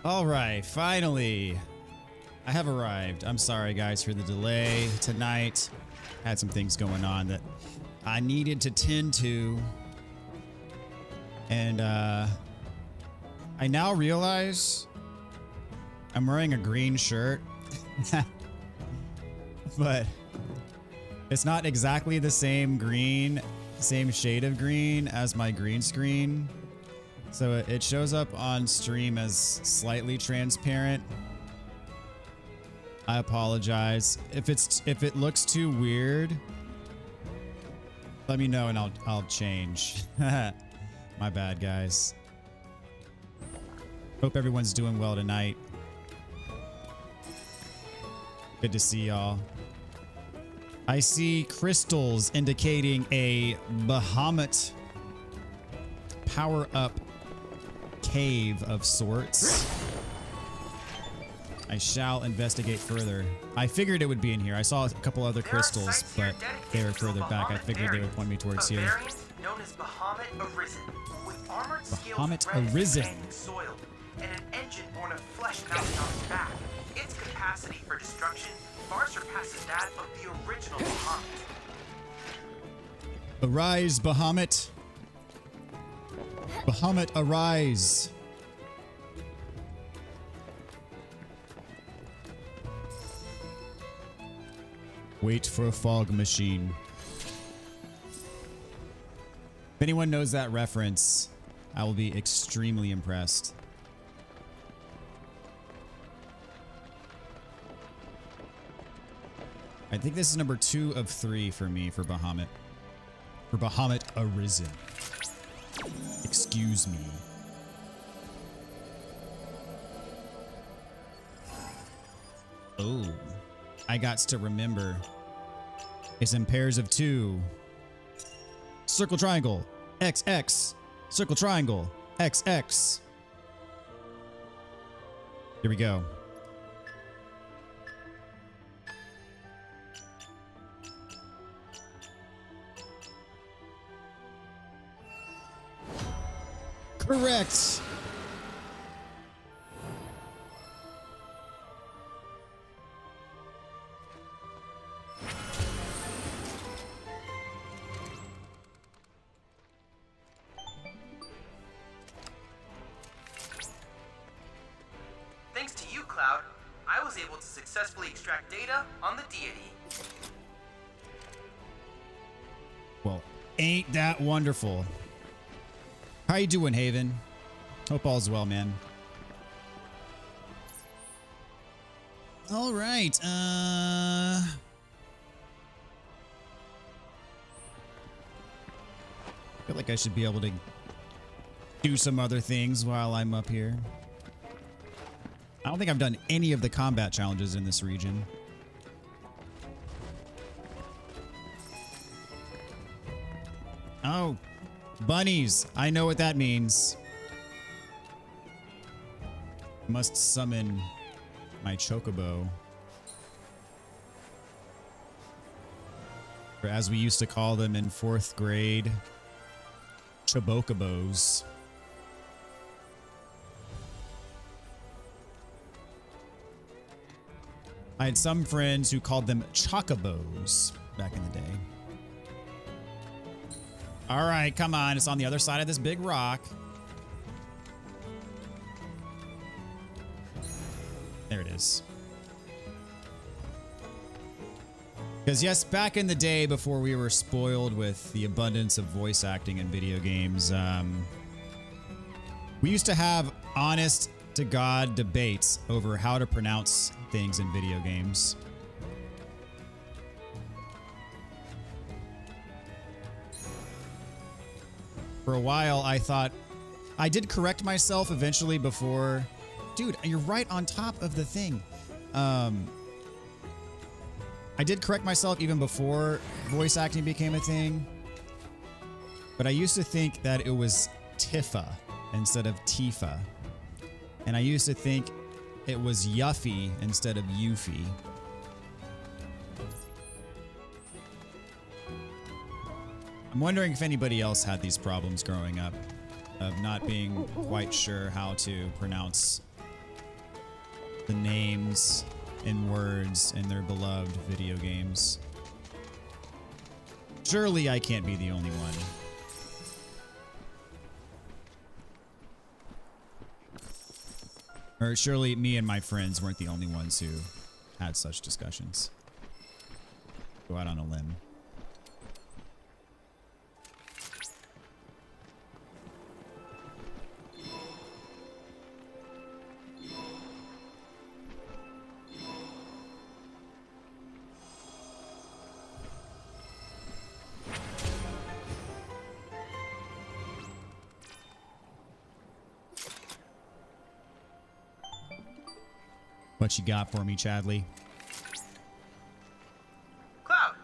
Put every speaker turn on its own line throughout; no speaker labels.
All right, finally, I have arrived. I'm sorry, guys, for the delay tonight. Had some things going on that I needed to tend to. And I now realize I'm wearing a green shirt. But it's not exactly the same green, same shade of green as my green screen. So it shows up on stream as slightly transparent. I apologize. If it looks too weird, let me know and I'll change. My bad, guys. Hope everyone's doing well tonight. Good to see y'all. I see crystals indicating a Bahamut power-up cave of sorts. I shall investigate further. I figured it would be in here. I saw a couple other crystals, but they were further back. I figured they would point me towards here.
Known as Bahamut Arisen, with armored
Bahamut Arisen.
Soil and an engine born of flesh mounted on its back. Its capacity for destruction far surpasses that of the original Bahamut.
Arise, Bahamut. Bahamut, arise. Wait for a fog machine. If anyone knows that reference, I will be extremely impressed. I think this is number 2 of 3 for me for Bahamut. For Bahamut Arisen. Excuse me. Oh, I got to remember. It's in pairs of 2. Circle triangle, XX. Circle triangle, XX. Here we go. Correct.
Thanks to you, Cloud, I was able to successfully extract data on the deity.
Well, ain't that wonderful? How you doing, Haven? Hope all's well, man. All right. I feel like I should be able to do some other things while I'm up here. I don't think I've done any of the combat challenges in this region. Oh, bunnies. I know what that means. Must summon my chocobo. Or as we used to call them in 4th grade, chobocobos. I had some friends who called them chocobos back in the day. All right, come on. It's on the other side of this big rock. There it is. Because yes, back in the day before we were spoiled with the abundance of voice acting in video games, we used to have honest to God debates over how to pronounce things in video games. For a while, I thought I did correct myself eventually before. Dude, you're right on top of the thing. I did correct myself even before voice acting became a thing. But I used to think that it was Tifa instead of Tifa. And I used to think it was Yuffie instead of Yuffie. I'm wondering if anybody else had these problems growing up of not being quite sure how to pronounce the names and words in their beloved video games. Surely I can't be the only one. Or surely me and my friends weren't the only ones who had such discussions. Go out on a limb. What you got for me, Chadley?
Cloud.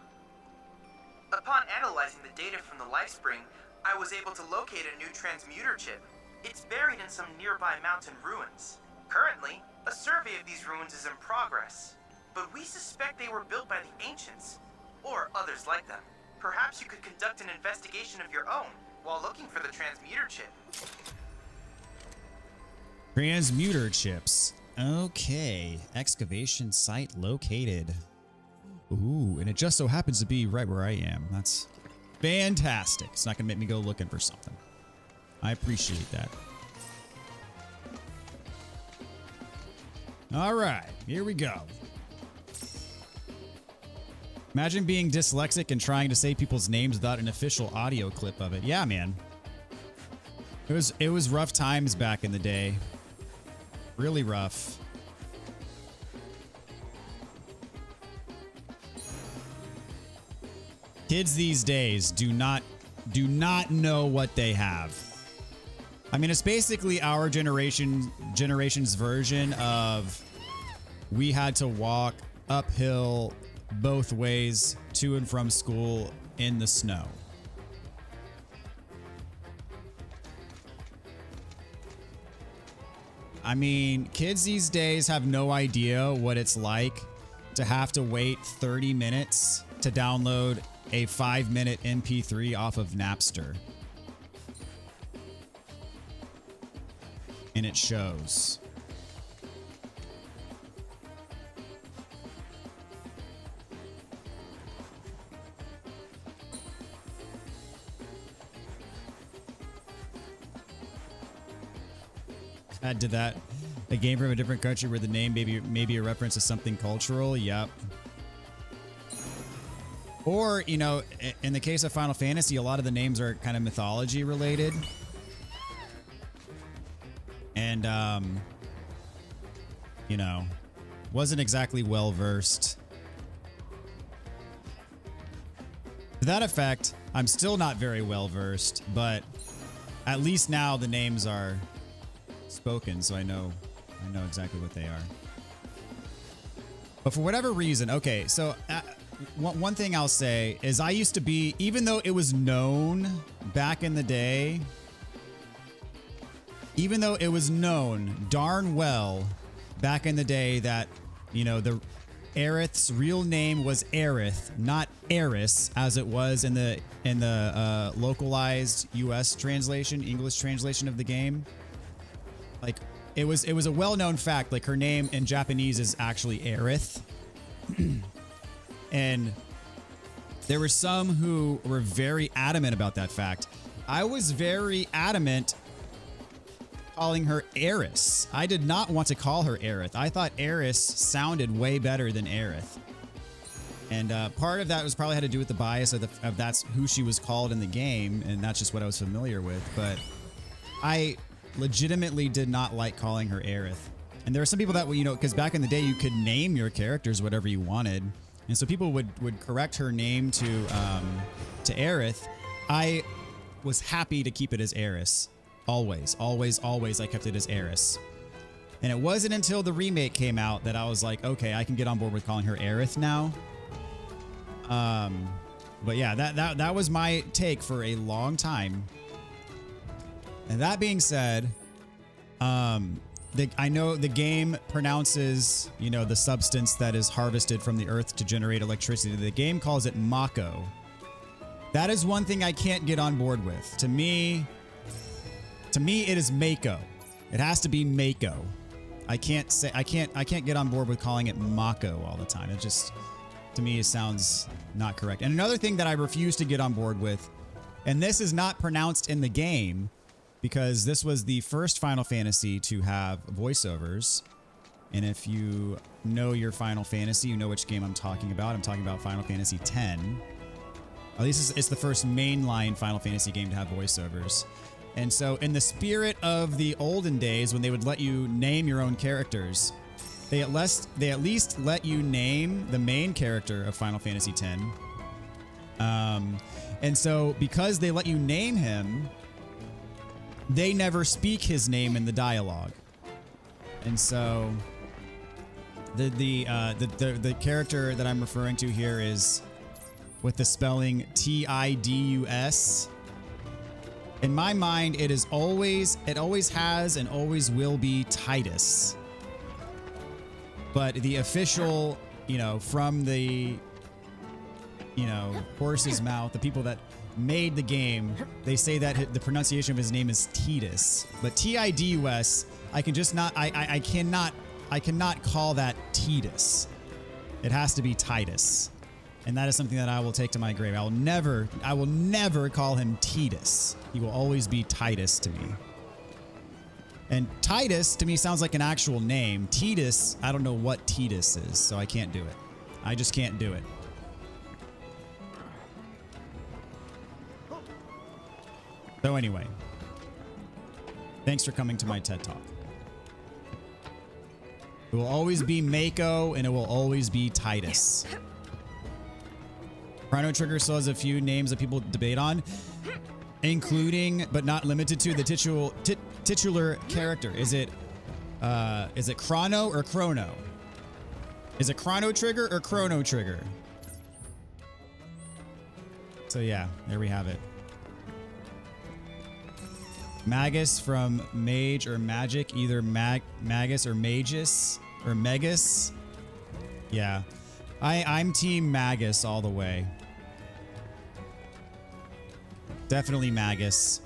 Upon analyzing the data from the Livestream, I was able to locate a new transmuter chip. It's buried in some nearby mountain ruins. Currently, a survey of these ruins is in progress, but we suspect they were built by the ancients, or others like them. Perhaps you could conduct an investigation of your own while looking for the transmuter chip.
Transmuter chips. Okay. Excavation site located. Ooh, and it just so happens to be right where I am. That's fantastic. It's not going to make me go looking for something. I appreciate that. All right, here we go. Imagine being dyslexic and trying to say people's names without an official audio clip of it. Yeah, man. It was rough times back in the day. Really rough. Kids these days do not know what they have. I mean, it's basically our generation's version of we had to walk uphill both ways to and from school in the snow. I mean, kids these days have no idea what it's like to have to wait 30 minutes to download a 5-minute MP3 off of Napster. And it shows. Add to that a game from a different country where the name maybe a reference to something cultural. Yep. Or, you know, in the case of Final Fantasy, a lot of the names are kind of mythology related. And, you know, wasn't exactly well versed. To that effect, I'm still not very well versed, but at least now the names are spoken, so I know exactly what they are. But for whatever reason, okay, so one thing I'll say is I used to be, even though it was known back in the day, even though it was known darn well back in the day that, you know, the Aerith's real name was Aerith, not Eris, as it was in the localized U.S. translation, English translation of the game. Like, it was a well-known fact. Like, her name in Japanese is actually Aerith. And there were some who were very adamant about that fact. I was very adamant calling her Eris. I did not want to call her Aerith. I thought Eris sounded way better than Aerith. And part of that was probably had to do with the bias of that's who she was called in the game, and that's just what I was familiar with. But I legitimately did not like calling her Aerith. And there are some people that, you know, because back in the day you could name your characters whatever you wanted, and so people would correct her name to Aerith. I was happy to keep it as Eris. Always, always, always I kept it as Eris. And it wasn't until the remake came out that I was like, okay, I can get on board with calling her Aerith now. But yeah, that was my take for a long time. And that being said, I know the game pronounces, you know, the substance that is harvested from the earth to generate electricity. The game calls it Mako. That is one thing I can't get on board with. To me, it is Mako. It has to be Mako. I can't get on board with calling it Mako all the time. It just, to me, it sounds not correct. And another thing that I refuse to get on board with, and this is not pronounced in the game because this was the first Final Fantasy to have voiceovers. And if you know your Final Fantasy, you know which game I'm talking about. I'm talking about Final Fantasy X. At least it's the first mainline Final Fantasy game to have voiceovers. And so in the spirit of the olden days when they would let you name your own characters, they at least let you name the main character of Final Fantasy X. And so because they let you name him, they never speak his name in the dialogue. And so the character that I'm referring to here is with the spelling Tidus. In my mind, it always has and always will be Titus. But the official, from the, horse's mouth, the people that made the game, they say that the pronunciation of his name is Tidus. But Tidus, I cannot call that Tidus. It has to be Titus. And that is something that I will take to my grave. I will never call him Tidus. He will always be Titus to me. And Titus to me sounds like an actual name. Tidus, I don't know what Tidus is, so I can't do it. I just can't do it. So anyway, thanks for coming to my TED Talk. It will always be Mako, and it will always be Titus. Chrono Trigger still has a few names that people debate on, including, but not limited to, the titular character. Is it Chrono or Chrono? Is it Chrono Trigger or Chrono Trigger? So yeah, there we have it. Magus from Mage or Magic, either Magus or Magus or Megas. Yeah, I'm team Magus all the way. Definitely Magus.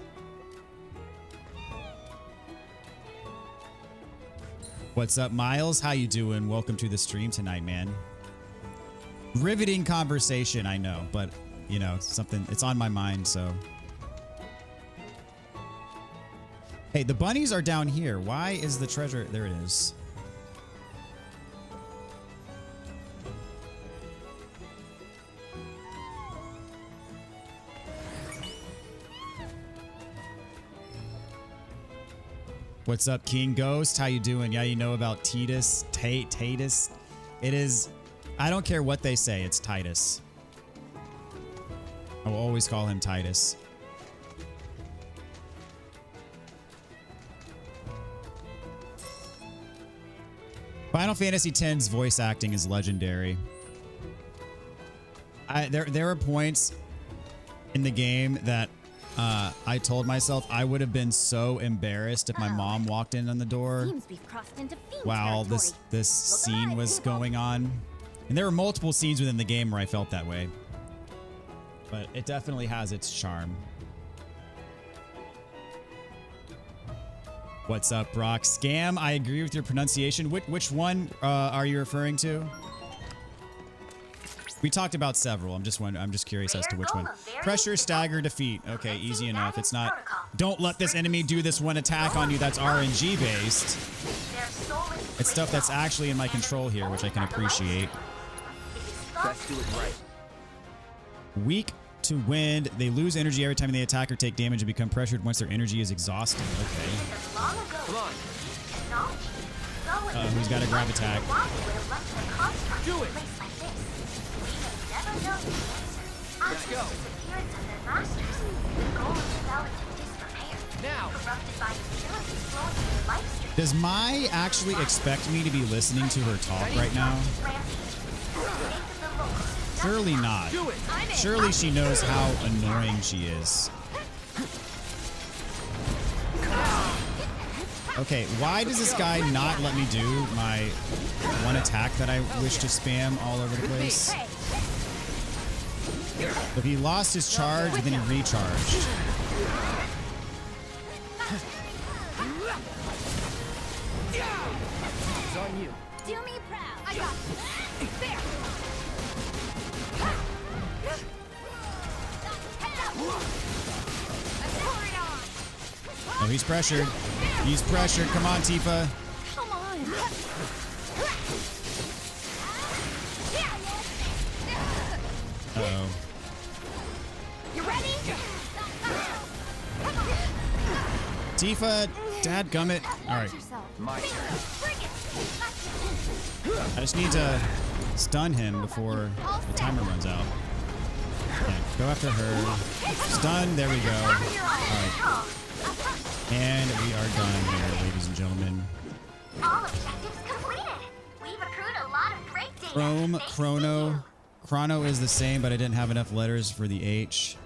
What's up, Miles? How you doing? Welcome to the stream tonight, man. Riveting conversation, I know, but something, it's on my mind, so. Hey, the bunnies are down here. Why is the treasure? There it is. What's up, King Ghost? How you doing? Yeah, you know about Titus? Titus? It is... I don't care what they say. It's Titus. I will always call him Titus. Final Fantasy X's voice acting is legendary. There are points in the game that I told myself I would have been so embarrassed if my mom walked in on the door while this scene was going on. And there were multiple scenes within the game where I felt that way. But it definitely has its charm. What's up, Brock? Scam, I agree with your pronunciation. Which one are you referring to? We talked about several. I'm just curious as to which one. Pressure, stagger, defeat. Okay, easy enough. It's not... Don't let this enemy do this one attack on you that's RNG based. It's stuff that's actually in my control here, which I can appreciate.
Let's do it right.
Weak to wind. They lose energy every time they attack or take damage and become pressured once their energy is exhausted. Okay.
Come on.
Who's got a grab attack?
Do it. Let's go. Now.
Does Mai actually expect me to be listening to her talk right now? Surely not. Surely she knows how annoying she is. Okay, why does this guy not let me do my one attack that I wish to spam all over the place? But he lost his charge, and then he recharged.
It's on you.
Do me proud. I got you. There. Head up. Let's pour it on.
Oh, he's pressured. He's pressured. Come on, Tifa.
Come on.
Uh-oh.
You ready?
Tifa, dadgummit. All right.
My turn.
I just need to stun him before the timer runs out. Yeah, go after her. Stun. There we go. All right. And we are done here, ladies and gentlemen.
All objectives completed. We've accrued a lot of great data.
Chrome,
Thanks to
Chrono.
you.
Chrono is the same, but I didn't have enough letters for the H.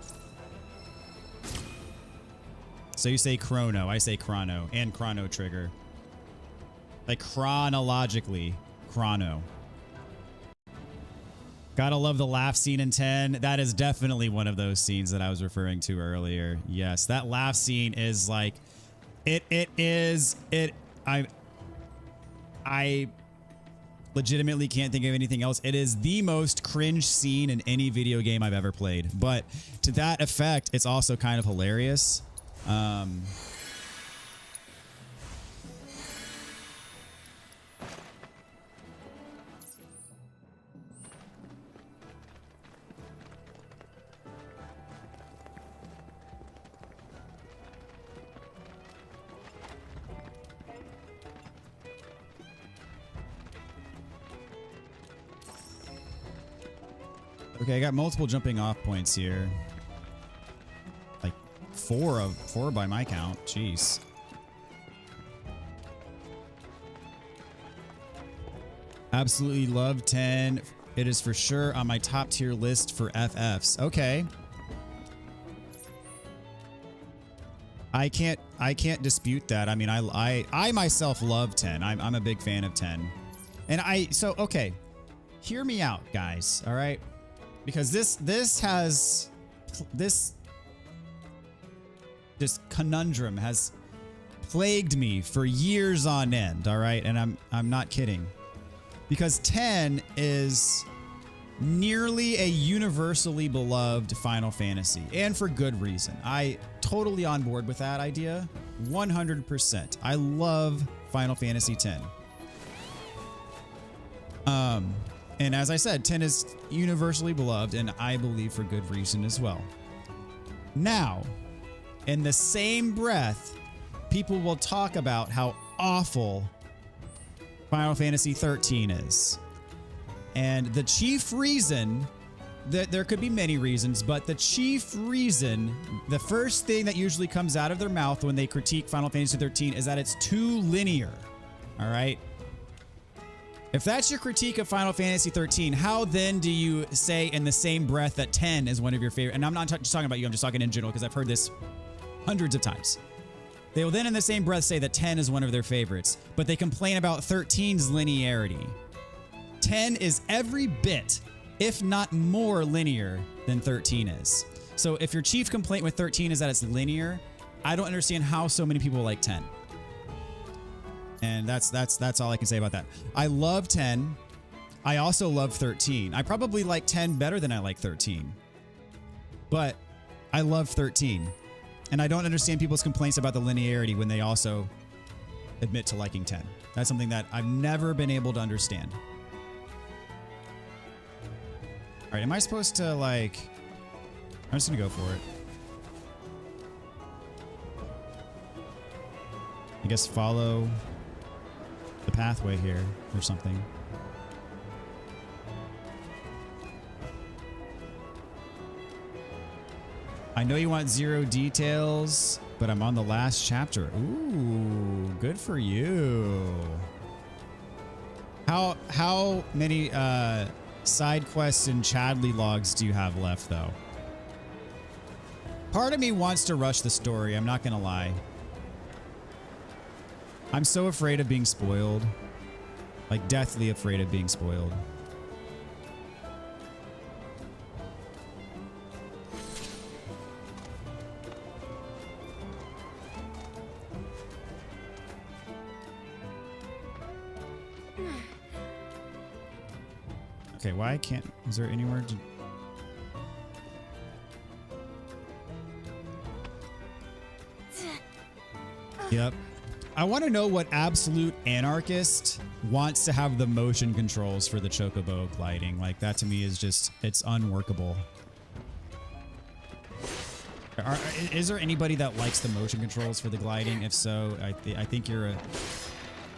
So you say Chrono, I say Chrono, and Chrono Trigger. Like chronologically, Chrono. Gotta love the laugh scene in 10. That is definitely one of those scenes that I was referring to earlier. Yes, that laugh scene is like, I legitimately can't think of anything else. It is the most cringe scene in any video game I've ever played. But to that effect, it's also kind of hilarious. Okay, I got multiple jumping off points here. Like four by my count. Jeez. Absolutely love 10. It is for sure on my top tier list for FFs. Okay. I can't dispute that. I mean, I myself love 10. I'm a big fan of 10. And okay. Hear me out, guys. All right? Because this conundrum has plagued me for years on end, all right? And I'm not kidding. Because 10 is nearly a universally beloved Final Fantasy, and for good reason. I totally on board with that idea, 100%. I love Final Fantasy 10. And as I said, 10 is universally beloved, and I believe for good reason as well. Now, in the same breath, people will talk about how awful Final Fantasy 13 is. And the chief reason, that there could be many reasons, but the chief reason, the first thing that usually comes out of their mouth when they critique Final Fantasy 13 is that it's too linear. All right? If that's your critique of Final Fantasy 13, how then do you say in the same breath that 10 is one of your favorite? And I'm not just talking about you, I'm just talking in general because I've heard this hundreds of times. They will then in the same breath say that 10 is one of their favorites, but they complain about 13's linearity. 10 is every bit, if not more linear than 13 is. So if your chief complaint with 13 is that it's linear, I don't understand how so many people like 10. And that's all I can say about that. I love 10. I also love 13. I probably like 10 better than I like 13. But I love 13. And I don't understand people's complaints about the linearity when they also admit to liking 10. That's something that I've never been able to understand. All right, am I supposed to like... I'm just gonna go for it. I guess follow the pathway here or something. I know you want 0 details, but I'm on the last chapter. Ooh, good for you. How many side quests and Chadley logs do you have left, though? Part of me wants to rush the story, I'm not gonna lie. I'm so afraid of being spoiled. Like, deathly afraid of being spoiled. Okay, why can't... Is there anywhere to... Yep. I want to know what absolute anarchist wants to have the motion controls for the chocobo gliding. Like, that to me is just... It's unworkable. Is there anybody that likes the motion controls for the gliding? If so, I think you're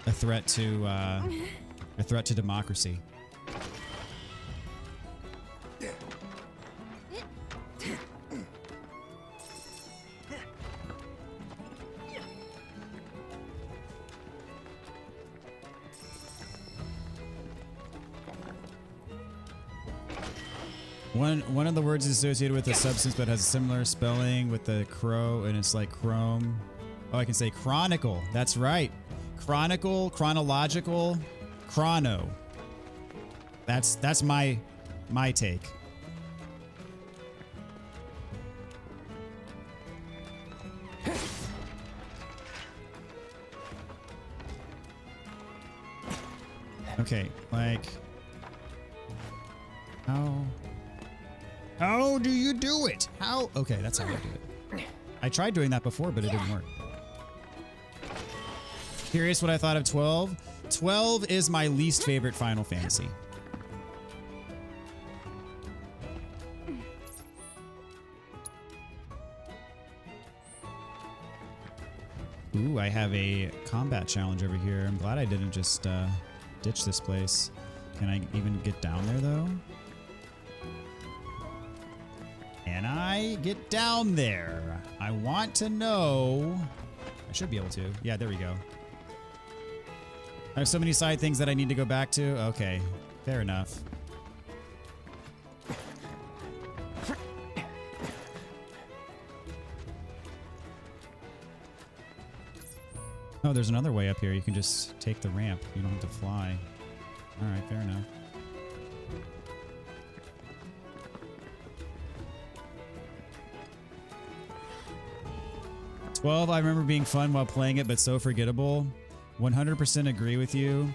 a threat to democracy. One of the words is associated with a substance but has a similar spelling with the crow, and it's like chrome. Oh, I can say chronicle. That's right. Chronicle, chronological, chrono. That's my take. Okay, like how do you do it? How? Okay, that's how I do it. I tried doing that before, but it didn't work. Curious what I thought of 12? 12 is my least favorite Final Fantasy. Ooh, I have a combat challenge over here. I'm glad I didn't just ditch this place. Can I even get down there, though? Can I get down there? I want to know. I should be able to. Yeah, there we go. I have so many side things that I need to go back to. Okay, fair enough. Oh, there's another way up here. You can just take the ramp. You don't have to fly. All right, fair enough. 12, I remember being fun while playing it, but so forgettable. 100% agree with you.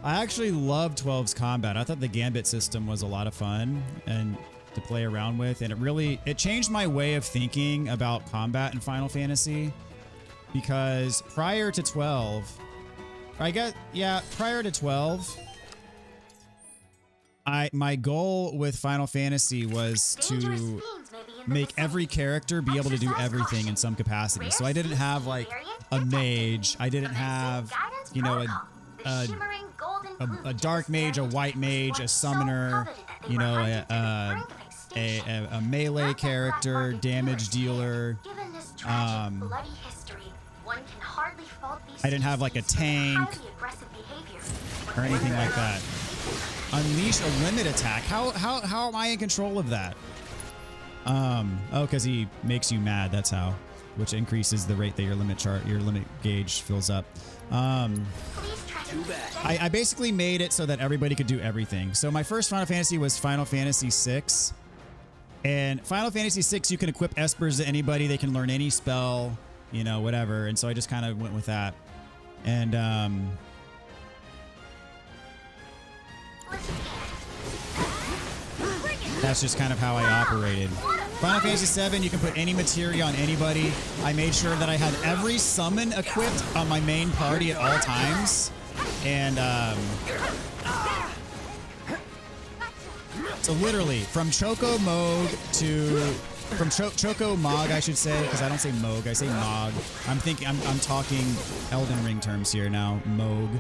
I actually love 12's combat. I thought the Gambit system was a lot of fun and to play around with, and it changed my way of thinking about combat in Final Fantasy, because prior to 12, prior to 12, my goal with Final Fantasy was to make every character be able to do everything in some capacity. So I didn't have like a mage. I didn't have, you know, a dark mage, a white mage, a summoner, you know, a melee character, damage dealer. I didn't have like a tank or anything like that. Unleash a limit attack. How am I in control of that? Oh, because he makes you mad. That's how, which increases the rate that your limit gauge fills up. I basically made it so that everybody could do everything. So my first Final Fantasy was Final Fantasy VI. And Final Fantasy VI, you can equip espers to anybody. They can learn any spell, you know, whatever. And so I just kind of went with that. And, that's just kind of how I operated. Final Fantasy VII, you can put any materia on anybody. I made sure that I had every summon equipped on my main party at all times. And, so literally, from Choco Mog to... From Choco Mog, I should say, because I don't say Mog, I say Mog. I'm talking Elden Ring terms here now, Mog.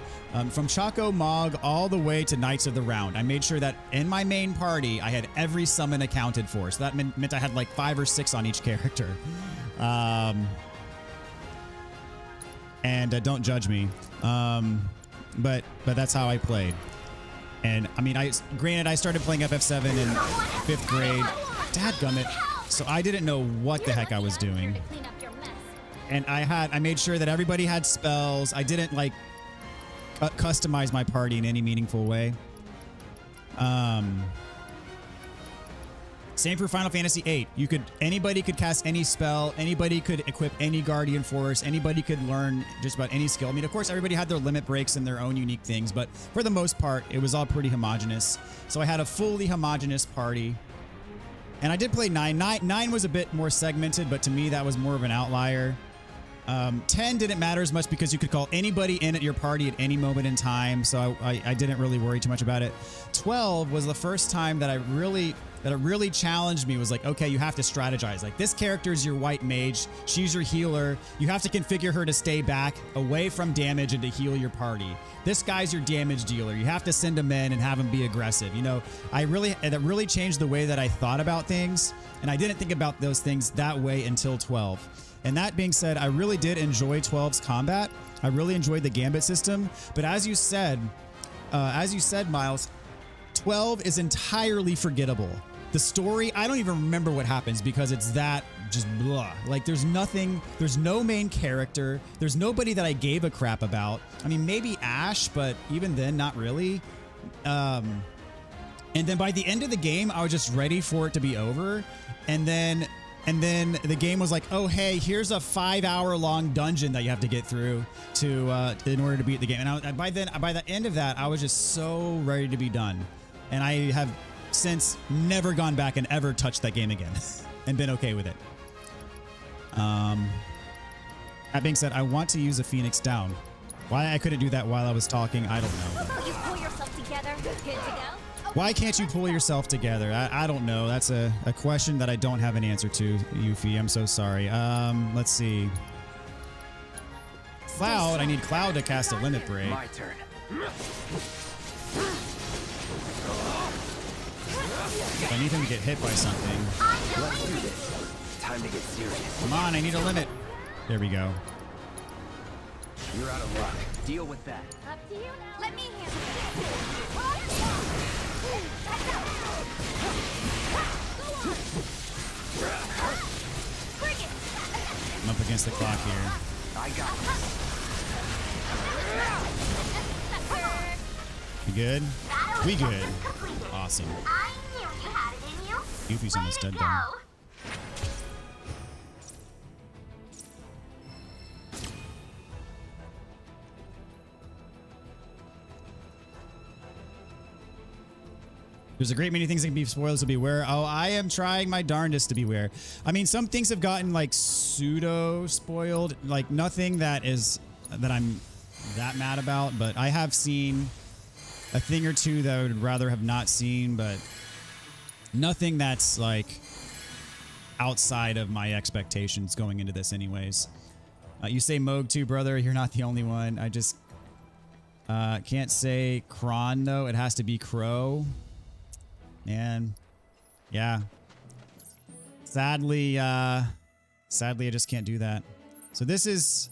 From Choco Mog all the way to Knights of the Round, I made sure that in my main party, I had every summon accounted for. So that meant I had like 5 or 6 on each character. And don't judge me. But that's how I played. And I mean, granted, I started playing FF7 in 5th grade. Dadgummit. So I didn't know what the heck I was doing. And I made sure that everybody had spells. I didn't like customize my party in any meaningful way. Same for Final Fantasy VIII. Anybody could cast any spell, anybody could equip any Guardian Force, anybody could learn just about any skill. I mean, of course, everybody had their limit breaks and their own unique things, but for the most part, it was all pretty homogenous. So I had a fully homogenous party. And I did play 9. 9 was a bit more segmented, but to me, that was more of an outlier. 10 didn't matter as much because you could call anybody in at your party at any moment in time, so I didn't really worry too much about it. 12 was the first time that it really challenged me. Was like, okay, you have to strategize. Like, this character is your white mage, she's your healer. You have to configure her to stay back away from damage and to heal your party. This guy's your damage dealer. You have to send him in and have him be aggressive. You know, that really changed the way that I thought about things, and I didn't think about those things that way until 12. And that being said, I really did enjoy 12's combat. I really enjoyed the gambit system. But as you said, Miles, 12 is entirely forgettable. The story, I don't even remember what happens because it's that just blah. Like, there's no main character. There's nobody that I gave a crap about. I mean, maybe Ash, but even then, not really. And then by the end of the game, I was just ready for it to be over. And then the game was like, oh, hey, here's a 5-hour-long dungeon that you have to get through in order to beat the game. And by the end of that, I was just so ready to be done. And I have since never gone back and ever touched that game again and been okay with it. That being said, I want to use a Phoenix down. Why I couldn't do that while I was talking, I don't know.
You pull yourself together. Good to go.
Why can't you pull yourself together? I don't know. That's a question that I don't have an answer to, Yuffie. I'm so sorry. Let's see. Cloud. I need Cloud to cast a limit break.
My turn.
I need him to get hit by something.
Let's do this. Time to get serious.
Come on, I need a limit. There we go.
You're out of luck. Deal with that.
Up to you now. Let me handle
I'm up against the clock here.
I got this.
You good? We good. Awesome.
I knew you had it in you.
Yuffie's almost dead
Go.
though. There's a great many things that can be spoiled, so beware. Oh, I am trying my darndest to beware. I mean, some things have gotten like pseudo spoiled, like nothing that I'm that mad about, but I have seen a thing or two that I would rather have not seen, but nothing that's like outside of my expectations going into this anyways. You say Moog too, brother. You're not the only one. I just can't say Kron though. It has to be Crow. And yeah, sadly, I just can't do that. So this is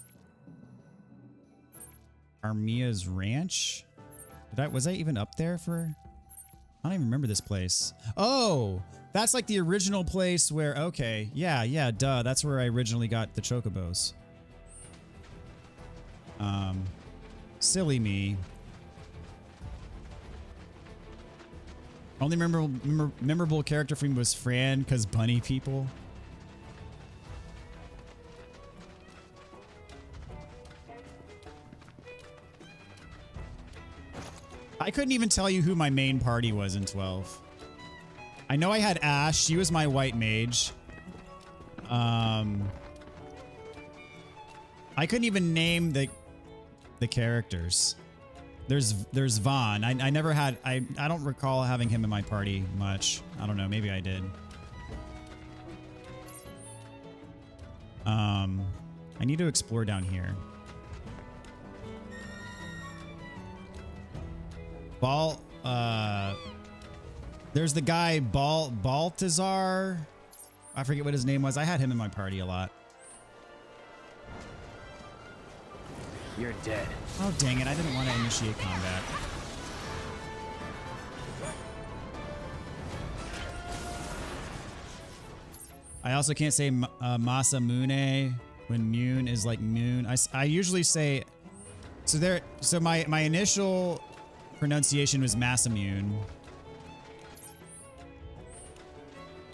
Armia's ranch. Was I even up there for? I don't even remember this place. Oh, that's like the original place where, okay. Yeah, duh. That's where I originally got the chocobos. Silly me. Only memorable character for me was Fran because bunny people. I couldn't even tell you who my main party was in 12. I know I had Ash. She was my white mage. I couldn't even name the characters. There's Vaughn. I never had. I don't recall having him in my party much. I don't know. Maybe I did. I need to explore down here. There's the guy Baltazar. I forget what his name was. I had him in my party a lot.
You're dead.
Oh, dang it. I didn't want to initiate combat. I also can't say Masamune when Mune is like Moon. I usually say... So my initial pronunciation was Masamune.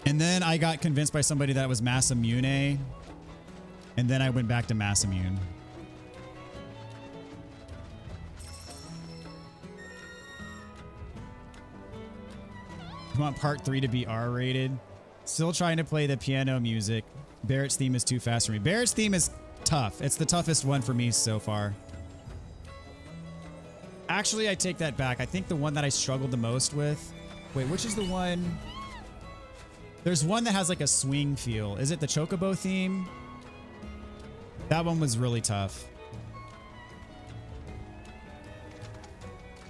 And then I got convinced by somebody that it was Masamune. And then I went back to Masamune. You want part 3 to be R-rated? Still trying to play the piano music. Barrett's theme is too fast for me. Barrett's theme is tough. It's the toughest one for me so far. Actually, I take that back. I think the one that I struggled the most with... Wait, which is the one... There's one that has like a swing feel. Is it the Chocobo theme? That one was really tough.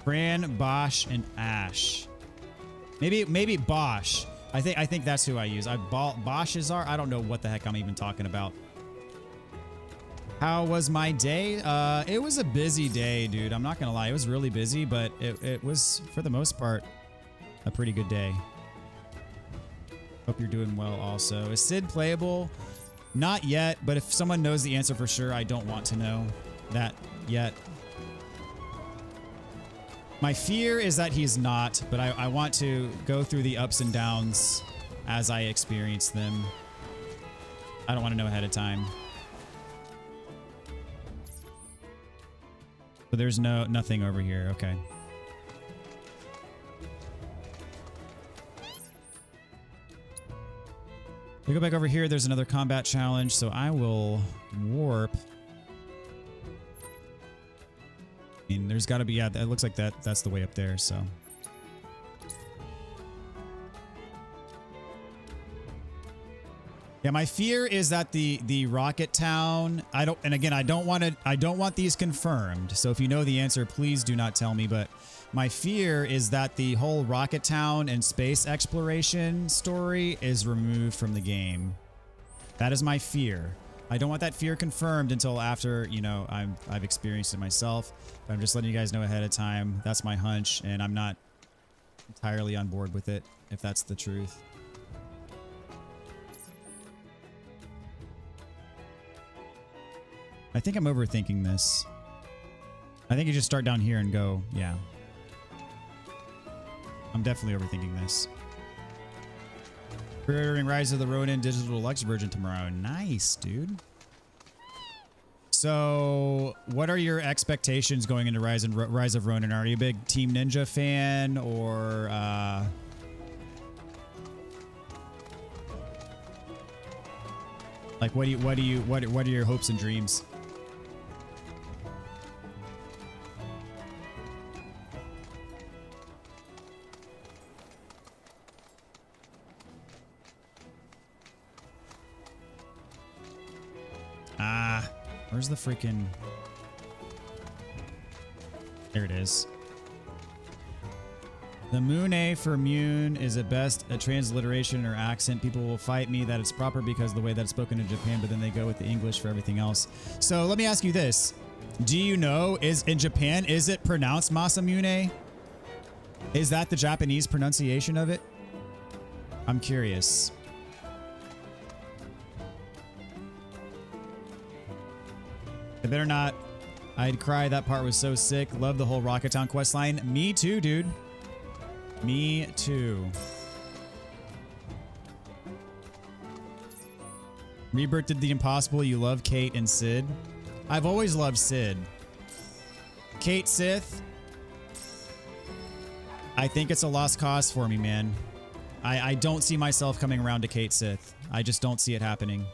Fran, Bosch, and Ash. Maybe Bosch. I think that's who I use. Bosch is our... I don't know what the heck I'm even talking about. How was my day? It was a busy day, dude. I'm not gonna lie. It was really busy, but it was, for the most part, a pretty good day. Hope you're doing well also. Is Sid playable? Not yet, but if someone knows the answer for sure, I don't want to know that yet. My fear is that he's not, but I want to go through the ups and downs as I experience them. I don't want to know ahead of time. So there's nothing over here. Okay. We go back over here. There's another combat challenge, so I will warp. I mean, there's got to be, yeah, it looks like that's the way up there, so. Yeah, my fear is that the Rocket Town, I don't want these confirmed. So if you know the answer, please do not tell me, but my fear is that the whole Rocket Town and space exploration story is removed from the game. That is my fear. I don't want that fear confirmed until after, you know, I've experienced it myself. But I'm just letting you guys know ahead of time. That's my hunch, and I'm not entirely on board with it, if that's the truth. I think I'm overthinking this. I think you just start down here and go, yeah. I'm definitely overthinking this. Pre-ordering Rise of the Ronin Digital Deluxe version tomorrow. Nice, dude. So, what are your expectations going into Rise of Ronin? Are you a big Team Ninja fan, or like what are your hopes and dreams? Where's the freaking... There it is. The Mune for Mune is at best a transliteration or accent. People will fight me that it's proper because of the way that it's spoken in Japan, but then they go with the English for everything else. So let me ask you this. Do you know, in Japan, is it pronounced Masamune? Is that the Japanese pronunciation of it? I'm curious. They better not. I'd cry. That part was so sick. Love the whole Rocket Town questline. Me too, dude. Me too. Rebirth did the impossible. You love Kate and Sid. I've always loved Sid. Kate Sith. I think it's a lost cause for me, man. I don't see myself coming around to Kate Sith. I just don't see it happening.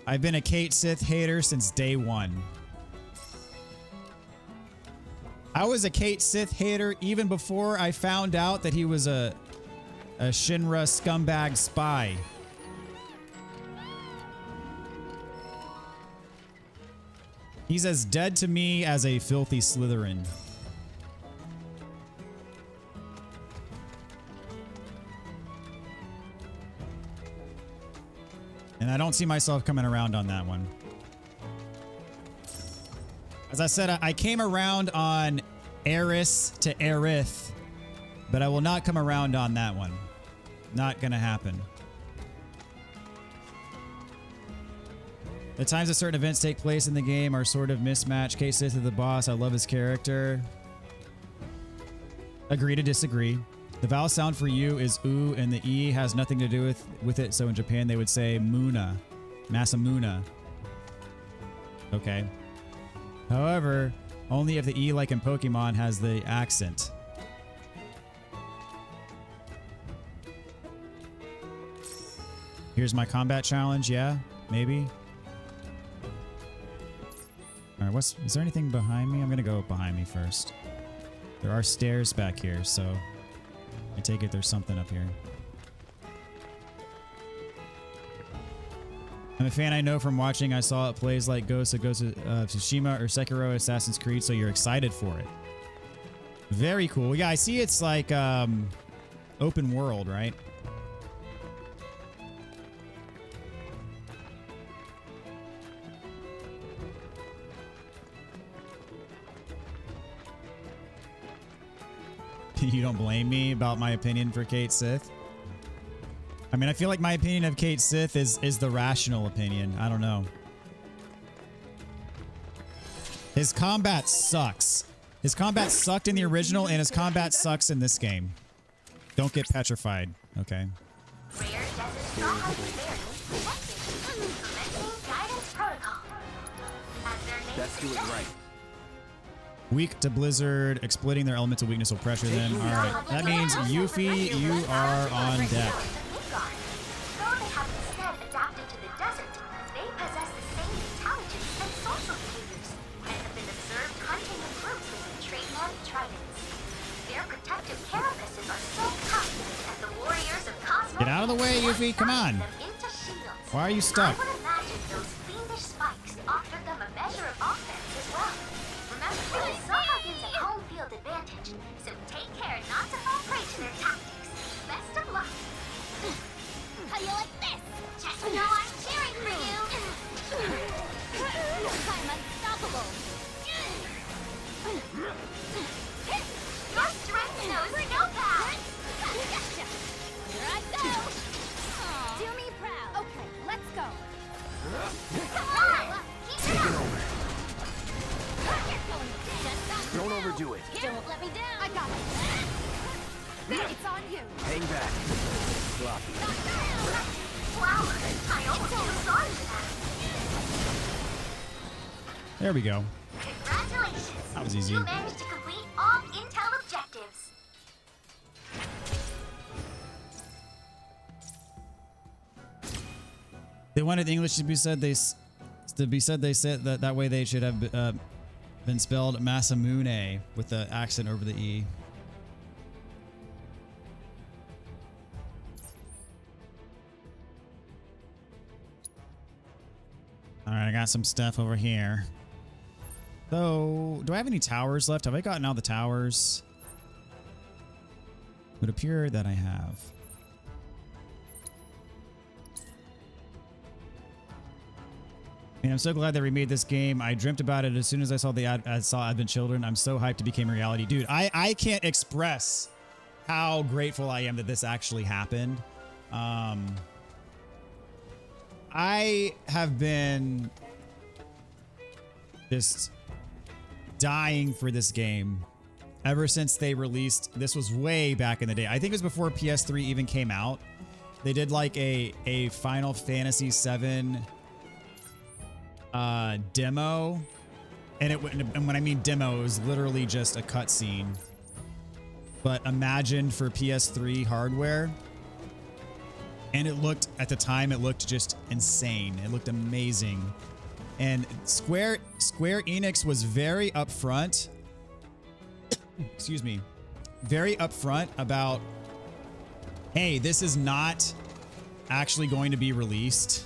I've been a Kate Sith hater since day one. I was a Kate Sith hater even before I found out that he was a Shinra scumbag spy. He's as dead to me as a filthy Slytherin. And I don't see myself coming around on that one. As I said, I came around on Eris to Aerith, but I will not come around on that one. Not gonna happen. The times that certain events take place in the game are sort of mismatched. Kate Sith is the boss. I love his character. Agree to disagree. The vowel sound for you is oo, and the E has nothing to do with it. So in Japan, they would say Muna. Masamuna. Okay. However, only if the E, like in Pokemon, has the accent. Here's my combat challenge. Yeah, maybe. All right, is there anything behind me? I'm gonna go behind me first. There are stairs back here, so I take it there's something up here. I'm a fan I know from watching. I saw it plays like Ghost of Tsushima or Sekiro Assassin's Creed, so you're excited for it. Very cool. Yeah, I see it's like open world, right? You don't blame me about my opinion for Kate Sith? I mean, I feel like my opinion of Kate Sith is the rational opinion. I don't know. His combat sucks. His combat sucked in the original, and his combat sucks in this game. Don't get petrified, okay?
Rare desert stronghold variant implementing guidance protocol. As their name
Let's do it right.
Weak to blizzard, exploiting their elemental weakness will pressure them. All right, that means Yuffie, you are on deck.
Though they have instead adapted to the desert, they possess the same intelligence and social behaviors, and have been observed hunting in groups with the trademark tridents. Their protective carapaces are so tough that the warriors of Cosmos
Get out of the way, Yuffie, come on.
into shields.
Why are you stuck?
I would imagine those fiendish spikes offered them a measure of offense as well. Remember, Soha gives a home field advantage, so take care not to fall prey to their tactics. Best of luck. How you like this? Just know I'm cheering for you. I'm unstoppable. Your strength knows no bounds. Gotcha. Here I go. Do me proud. Okay, let's go. Come on, keep it up.
Don't overdo it.
Don't let me down. I got it. It's on you.
Hang back. Sloppy.
Wow, I almost feel sorry for that.
There we go.
Congratulations.
That was easy.
You managed to complete all intel objectives.
They wanted English to be said. They said that way they should have been spelled Masamune with the accent over the E. All right, I got some stuff over here. So, do I have any towers left? Have I gotten all the towers? It would appear that I have. And I'm so glad they remade this game. I dreamt about it as soon as I saw Advent Children. I'm so hyped it became a reality. Dude, I can't express how grateful I am that this actually happened. I have been just dying for this game ever since they released. This was way back in the day. I think it was before PS3 even came out. They did like a Final Fantasy VII demo, and when I mean demo, it was literally just a cutscene, but imagined for PS3 hardware. And it looked, at the time, it looked just insane. It looked amazing. And Square Enix was very upfront. Excuse me. Very upfront about, hey, this is not actually going to be released.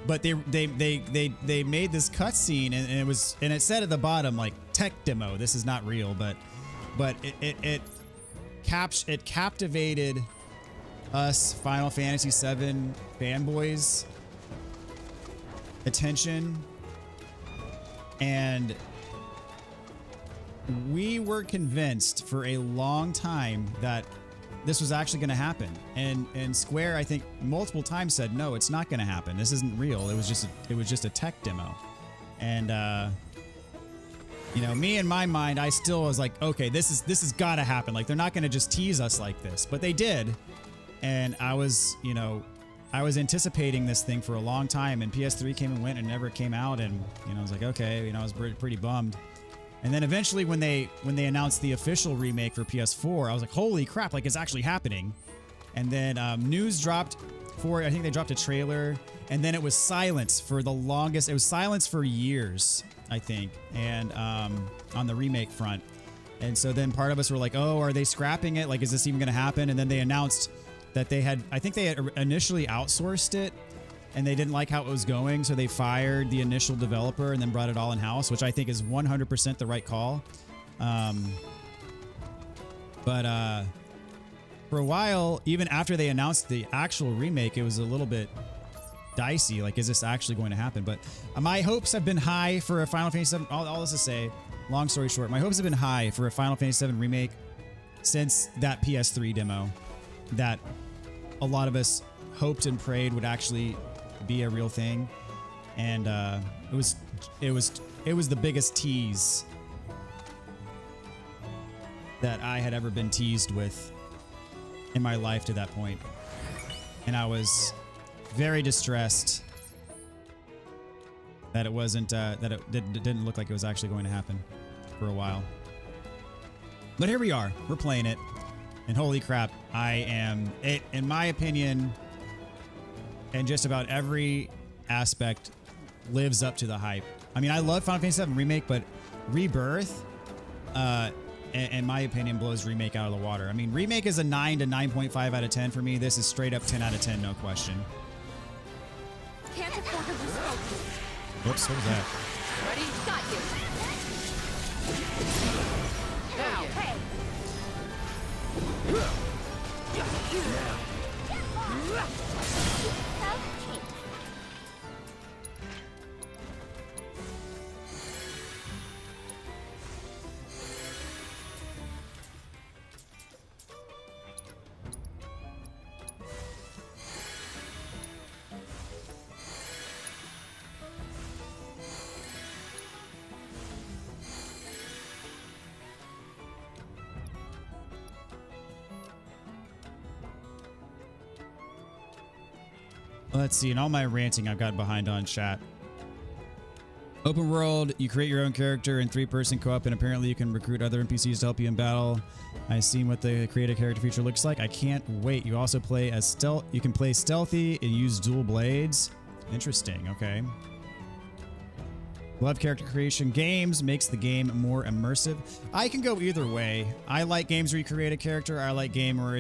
But they made this cutscene, and it said at the bottom like tech demo. This is not real, but it captivated us Final Fantasy VII fanboys' attention, and we were convinced for a long time that this was actually going to happen. And Square, I think, multiple times said, no, it's not going to happen. This isn't real. It was just a tech demo. And you know, me in my mind, I still was like, okay, this has got to happen. Like, they're not going to just tease us like this, but they did. And I was, you know, I was anticipating this thing for a long time, and PS3 came and went and never came out. And, you know, I was like, okay, you know, I was pretty bummed. And then eventually when they announced the official remake for PS4, I was like, holy crap, like, it's actually happening. And then news dropped for, I think they dropped a trailer, and then it was silence for the longest. It was silence for years, I think, and on the remake front. And so then part of us were like, oh, are they scrapping it? Like, is this even going to happen? And then they announced that they had, I think they had initially outsourced it, and they didn't like how it was going, so they fired the initial developer and then brought it all in-house, which I think is 100% the right call. But for a while, even after they announced the actual remake, it was a little bit dicey. Like, is this actually going to happen? But my hopes have been high for a Final Fantasy VII. All this to say, long story short, my hopes have been high for a Final Fantasy VII remake since that PS3 demo that a lot of us hoped and prayed would actually be a real thing. And it was the biggest tease that I had ever been teased with in my life to that point. And I was very distressed that it wasn't that it didn't look like it was actually going to happen for a while. But here we are. We're playing it. And holy crap, it, in my opinion, and just about every aspect lives up to the hype. I mean, I love Final Fantasy VII Remake, but Rebirth, in my opinion, blows Remake out of the water. I mean, Remake is a 9 to 9.5 out of 10 for me. This is straight up 10 out of 10, no question.
Can't afford to lose focus.
Whoops, what was that?
Ready? Got you. Now, hey.
Let's see, in all my ranting, I've got behind on chat. Open world, you create your own character in 3-person co-op, and apparently you can recruit other NPCs to help you in battle. I've seen what the creative character feature looks like. I can't wait. You also play as you can play stealthy and use dual blades. Interesting, okay. Love character creation. Games makes the game more immersive. I can go either way. I like games where you create a character. I like games where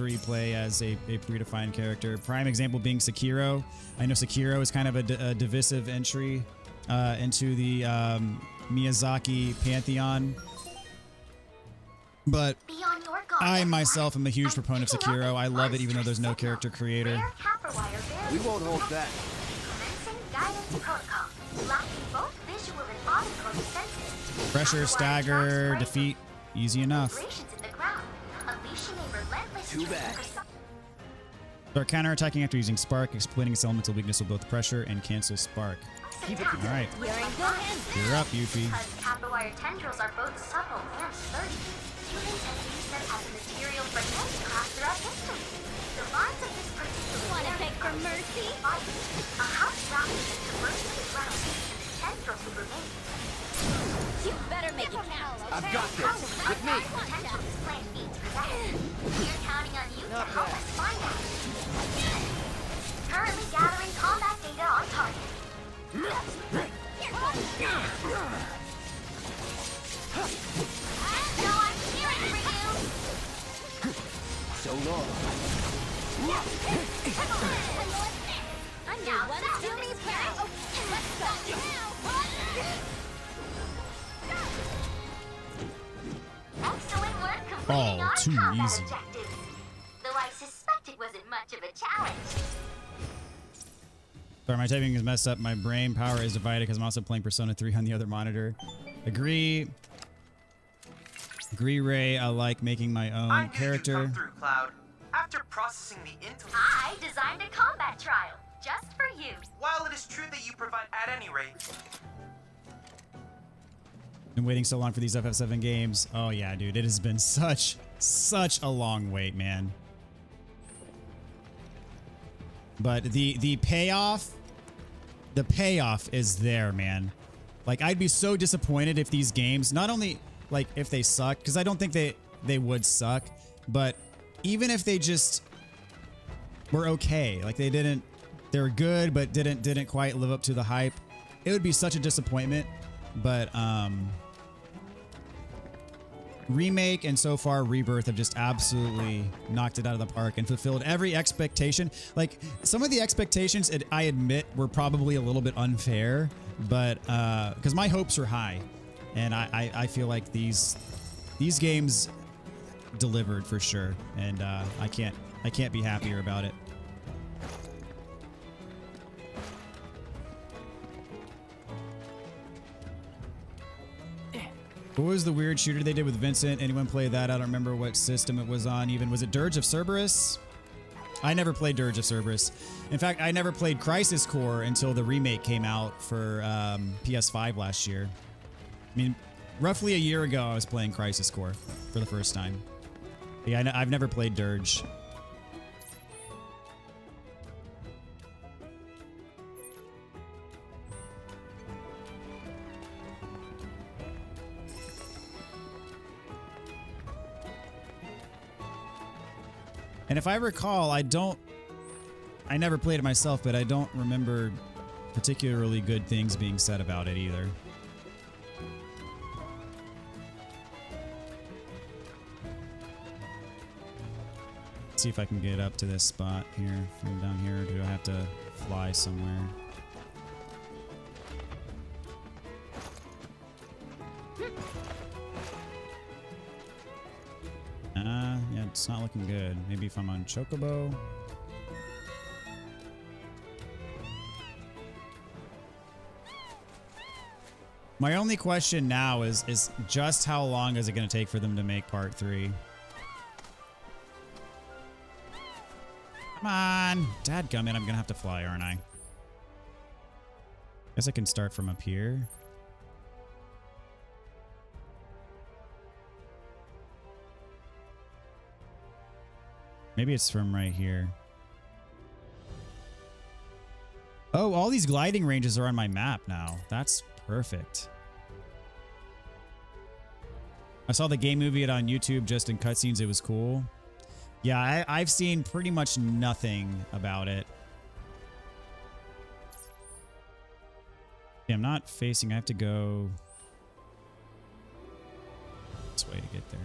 you play as a predefined character. Prime example being Sekiro. I know Sekiro is kind of a divisive entry into the Miyazaki pantheon. But I myself am a huge proponent of Sekiro. I love it even though there's no character creator.
We won't hold back.
Pressure, stagger, defeat, easy enough.
Too bad.
Start counterattacking after using Spark, exploiting its elemental weakness with both pressure and cancel Spark.
Keep it together.
Alright.
You're in good hands.
You're up, Yuffie.
Because kappa wire tendrils are both subtle and sturdy, humans have used them as a material for handicraft throughout history. The lines of this particular
Wanna beg for mercy?
A house wrapped in diversity of ground, and the tendrils will remain.
You better make it count.
I've got this. With me.
Tendrils plant needs for that. We're counting on you to help us find out. Currently gathering combat data on target. No, I'm cheering for you!
So long.
I'm now one to me, pal. Okay, let's go now.
Excellent work completing
Oh,
our
too
combat
easy.
objectives. Though I suspect it wasn't much of a challenge.
Sorry, my typing is messed up. My brain power is divided because I'm also playing Persona 3 on the other monitor. Agree. Gree-Ray, I like making my own
I knew
character.
you'd come through, Cloud. After processing the intel,
I designed a combat trial just for you.
while it is true that you provide at any rate,
Been waiting so long for these FF7 games. Oh yeah, dude, it has been such a long wait, man. But the payoff is there, man. Like, I'd be so disappointed if these games, not only like if they suck, because I don't think they would suck, but even if they just were okay, like they were good but didn't quite live up to the hype, it would be such a disappointment. But Remake and so far Rebirth have just absolutely knocked it out of the park and fulfilled every expectation. Like, some of the expectations, I admit, were probably a little bit unfair, but because my hopes were high, and I feel like these games delivered for sure, and I can't be happier about it. What was the weird shooter they did with Vincent? Anyone play that? I don't remember what system it was on even. Was it Dirge of Cerberus? I never played Dirge of Cerberus. In fact, I never played Crisis Core until the remake came out for PS5 last year. I mean, roughly a year ago, I was playing Crisis Core for the first time. Yeah, I've never played Dirge. And if I recall, I never played it myself, but I don't remember particularly good things being said about it either. Let's see if I can get up to this spot here from down here, or do I have to fly somewhere? Yeah, it's not looking good. Maybe if I'm on Chocobo. My only question now is just how long is it going to take for them to make part 3? Come on. Dadgummit, I'm going to have to fly, aren't I? Guess I can start from up here. Maybe it's from right here. Oh, all these gliding ranges are on my map now. That's perfect. I saw the game movie on YouTube just in cutscenes. It was cool. Yeah, I've seen pretty much nothing about it. Yeah, I'm not facing. I have to go this way to get there.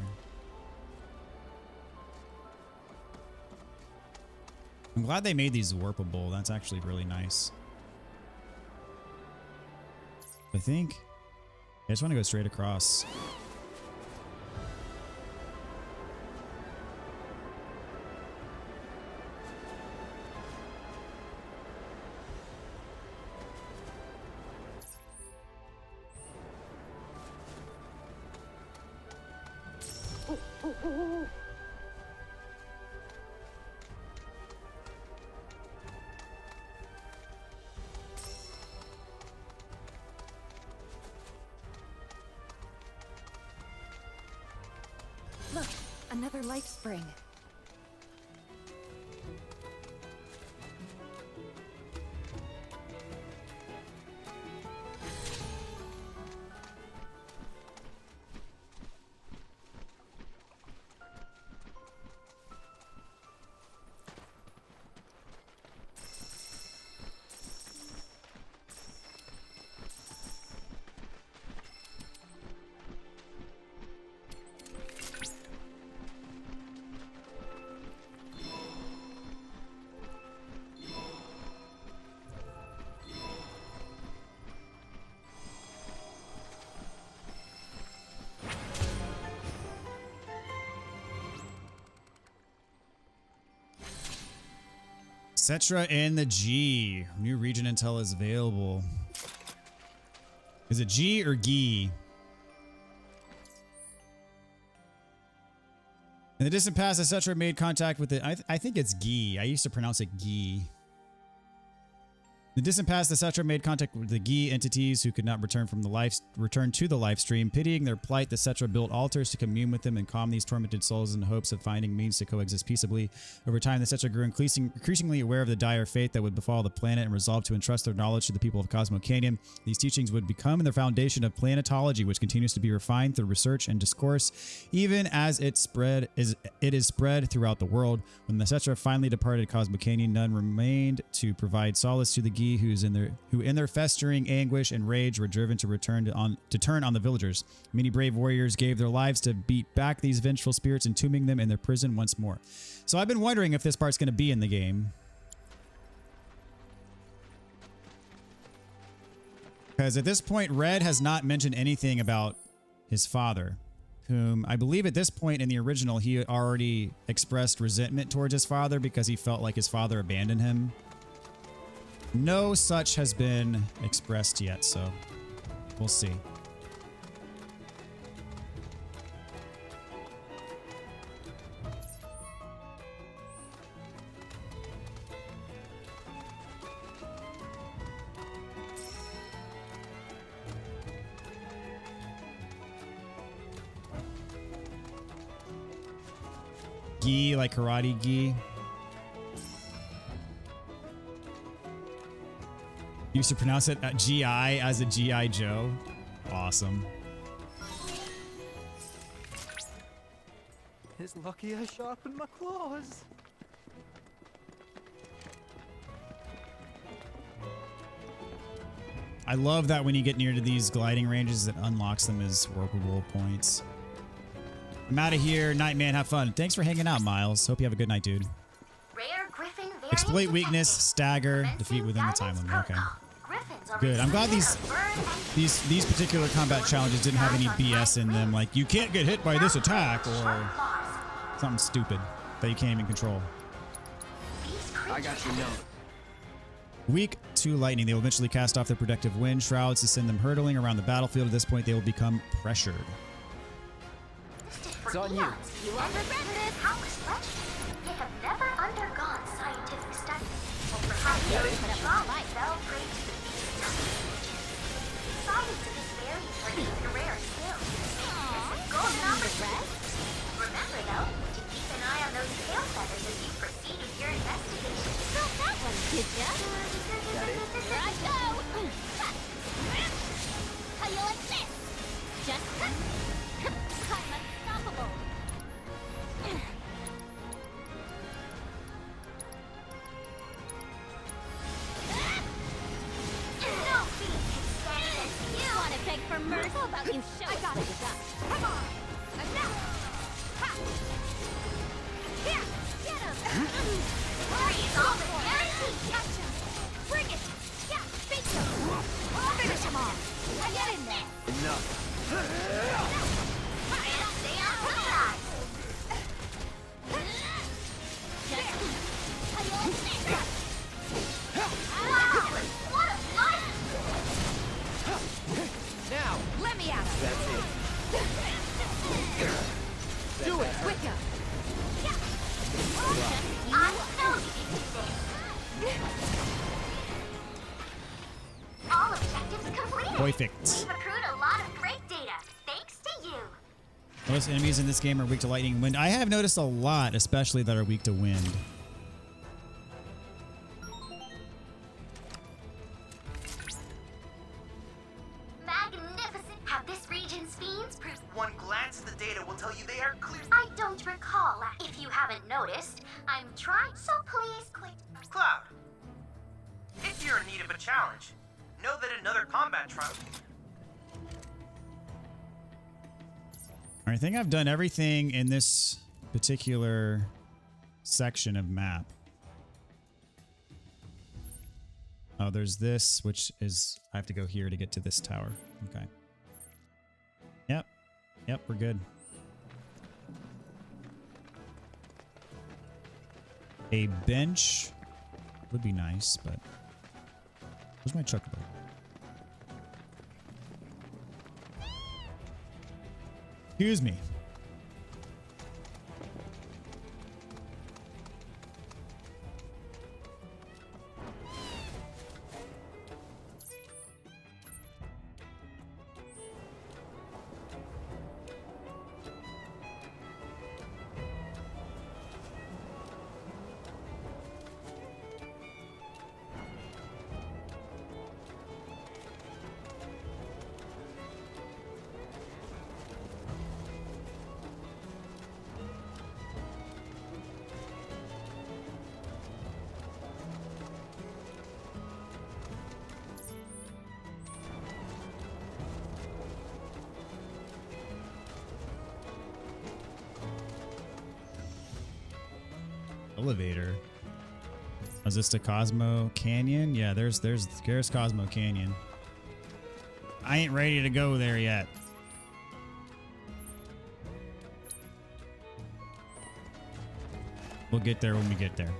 I'm glad they made these warpable. That's actually really nice. I think I just want to go straight across.
Look, another life spring. Cetra and the G. New region intel is available. Is it G or G?
In the distant past, the Cetra made contact with the... I think it's Gi. I used to pronounce it Gi. In the distant past, the Cetra made contact with the Gi entities who could not return to the life stream. Pitying their plight, the Cetra built altars to commune with them and calm these tormented souls in hopes of finding means to coexist peaceably. Over time, the Cetra grew increasingly aware of the dire fate that would befall the planet and resolved to entrust their knowledge to the people of Cosmo Canyon. These teachings would become the foundation of planetology, which continues to be refined through research and discourse, even as it is spread throughout the world. When the Cetra finally departed Cosmo Canyon, none remained to provide solace to the Gi, who in their festering anguish and rage were driven to turn on the villagers. Many brave warriors gave their lives to beat back these vengeful spirits, entombing them in their prison once more. So I've been wondering if this part's going to be in the game, because at this point Red has not mentioned anything about his father, whom I believe at this point in the original he had already expressed resentment towards his father because he felt like his father abandoned him. No such has been expressed yet, so we'll see. Gi, like karate gi. Used to pronounce it G.I. as a G.I. Joe. Awesome.
It's lucky I sharpened my claws.
I love that when you get near to these gliding ranges, it unlocks them as workable points. I'm out of here. Night, man. Have fun. Thanks for hanging out, Miles. Hope you have a good night, dude.
Rare Griffin variant
Exploit weakness,
detected.
stagger,
Commencing
defeat within the time
guidance
limit. Okay.
protocol. Griffins are
Good. I'm glad
resistant to burn and
these particular combat challenges didn't have any BS in them, like you can't get hit by this attack or
sharp claws.
something stupid that you can't even control.
These
I got
creatures
your
are
number.
Weak to lightning, they will eventually cast off their protective wind shrouds to send them hurtling around the battlefield. At this point, they will become pressured.
existed for
It's on you.
eons. You won't regret this. Countless legends, yet have never undergone scientific study. Or perhaps
Get
those
it?
who strong fell prey to the beast's subterfuge. Science of this variant are even rare still. This is golden opportunity. Remember though, to keep an eye on those tail feathers as you proceed with your investigation.
Got that one, did ya?
Got it?
Here I go! How you like this? Just... I'm unstoppable!
No beast can stand against
You
you.
wanna beg for mercy? How about you show us what you got?
Come on. Enough. Ha. Here.
Get him!
Freeze all the energy.
Gotcha! Bring it! Yeah, beat him! Finish him off! I get in there!
Enough.
And stay on the side.
Just... How you like this?
Wow. What a fight.
Now.
Let me at him!
That's it.
Do it! Quicker!
I know you can do this. All objectives completed.
Perfect.
We've accrued a lot of great data. Thanks to you.
Most enemies in this game are weak to lightning and wind. I have noticed a lot, especially that are weak to wind.
Magnificent. Have this region's fiends proved?
One glance at the data will tell you they are clear.
I don't recall. If you haven't noticed, I'm trying. So please quit.
Cloud, if you're in need of a challenge, know that another combat trial.
I think I've done everything in this particular section of map. Oh, there's this, which is... I have to go here to get to this tower. Okay. Yep. Yep, we're good. A bench would be nice, but... Where's my chocobo? Excuse me. Elevator. Is this the Cosmo Canyon? Yeah, there's Cosmo Canyon. I ain't ready to go there yet. We'll get there when we get there.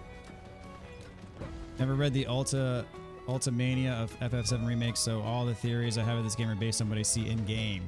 Never read the Ultimania of FF7 Remake, so all the theories I have of this game are based on what I see in game.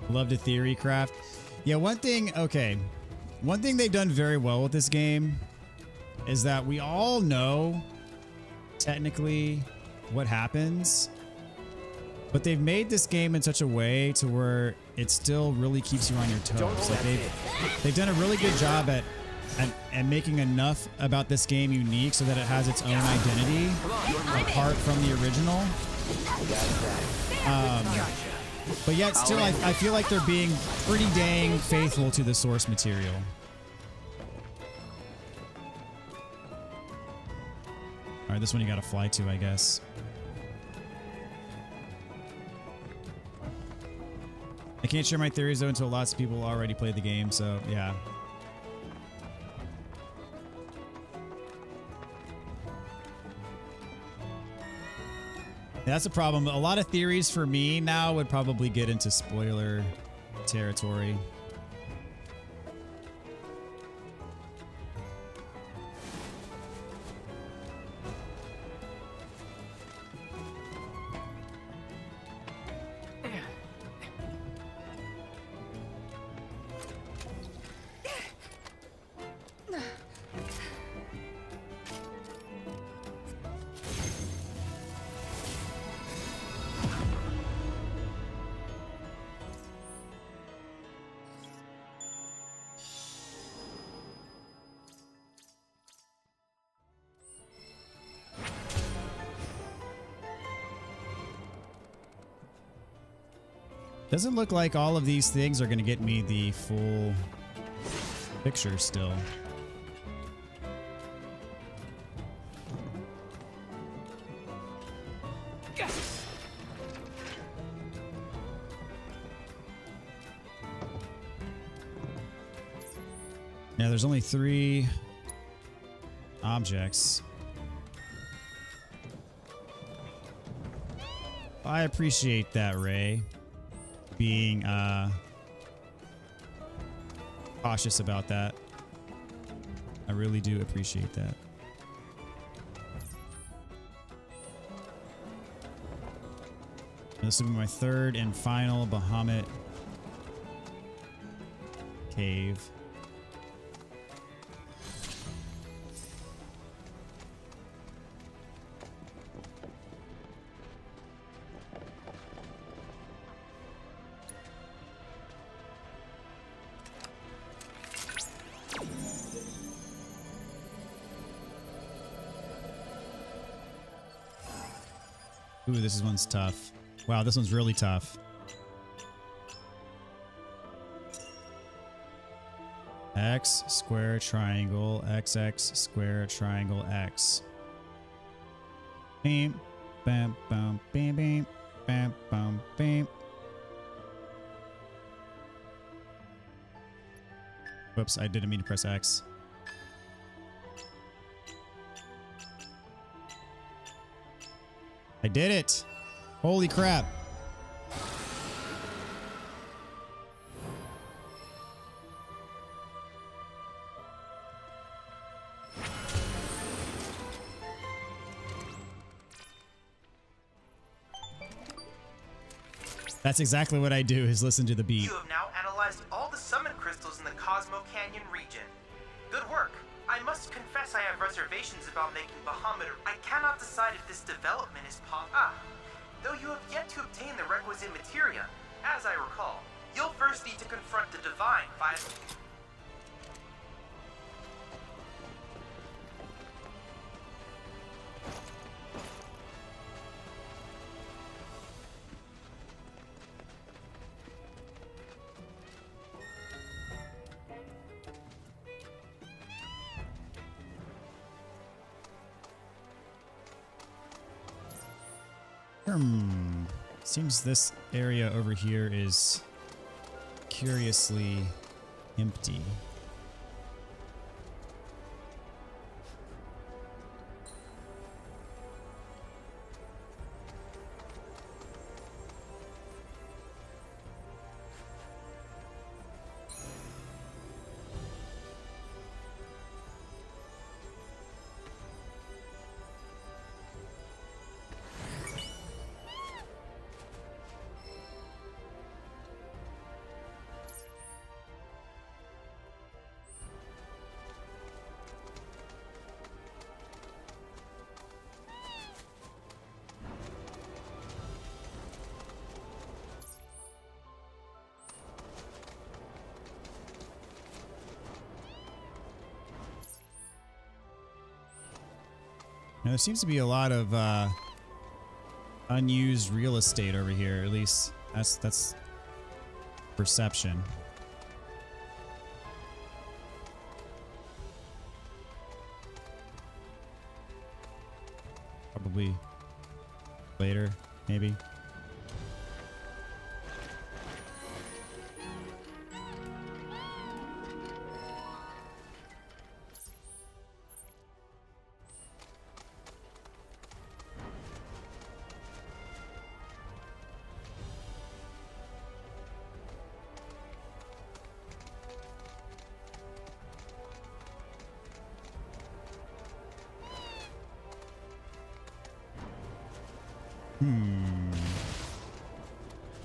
Love to theory craft. Yeah, one thing they've done very well with this game is that we all know technically what happens, but they've made this game in such a way to where it still really keeps you on your toes. Like they've done a really good job at making enough about this game unique so that it has its own identity apart from the original. But yet still, I feel like they're being pretty dang faithful to the source material. All right, this one you gotta fly to, I guess. I can't share my theories though until lots of people already played the game, so yeah. That's a problem. A lot of theories for me now would probably get into spoiler territory. Doesn't look like all of these things are going to get me the full picture still. Yeah, there's only 3 objects. I appreciate that, Ray. Being cautious about that. I really do appreciate that. This will be my 3rd and final Bahamut cave. Ooh, this one's tough. Wow, this one's really tough. X square triangle, XX square triangle X. Beam, bam, bam, beam, beam, bam, bam, beam. Whoops, I didn't mean to press X. I did it! Holy crap. That's exactly what I do, is listen to the beat.
You have now analyzed all the summon crystals in the Cosmo Canyon region. Good work. I must confess I have reservations about making Bahamut. I cannot decide if this development is though you have yet to obtain the requisite materia, as I recall. You'll first need to confront the Divine via...
Seems this area over here is curiously empty. Now, there seems to be a lot of unused real estate over here. At least that's perception. Probably later, maybe.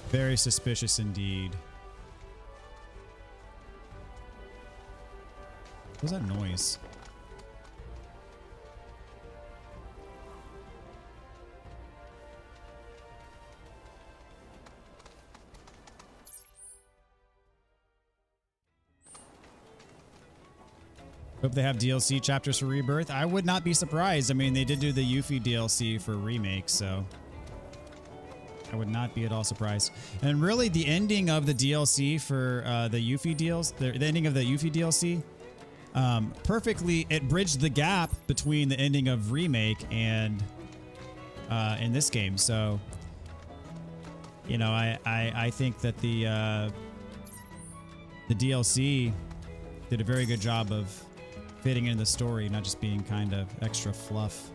Very suspicious indeed. What was that noise? Hope they have DLC chapters for Rebirth. I would not be surprised. I mean, they did do the Yuffie DLC for Remake, so I would not be at all surprised. And really, the ending of the DLC for the Yuffie deals, the ending of the Yuffie DLC, perfectly, it bridged the gap between the ending of Remake and in this game. So, you know, I think that the DLC did a very good job of fitting into the story, not just being kind of extra fluff.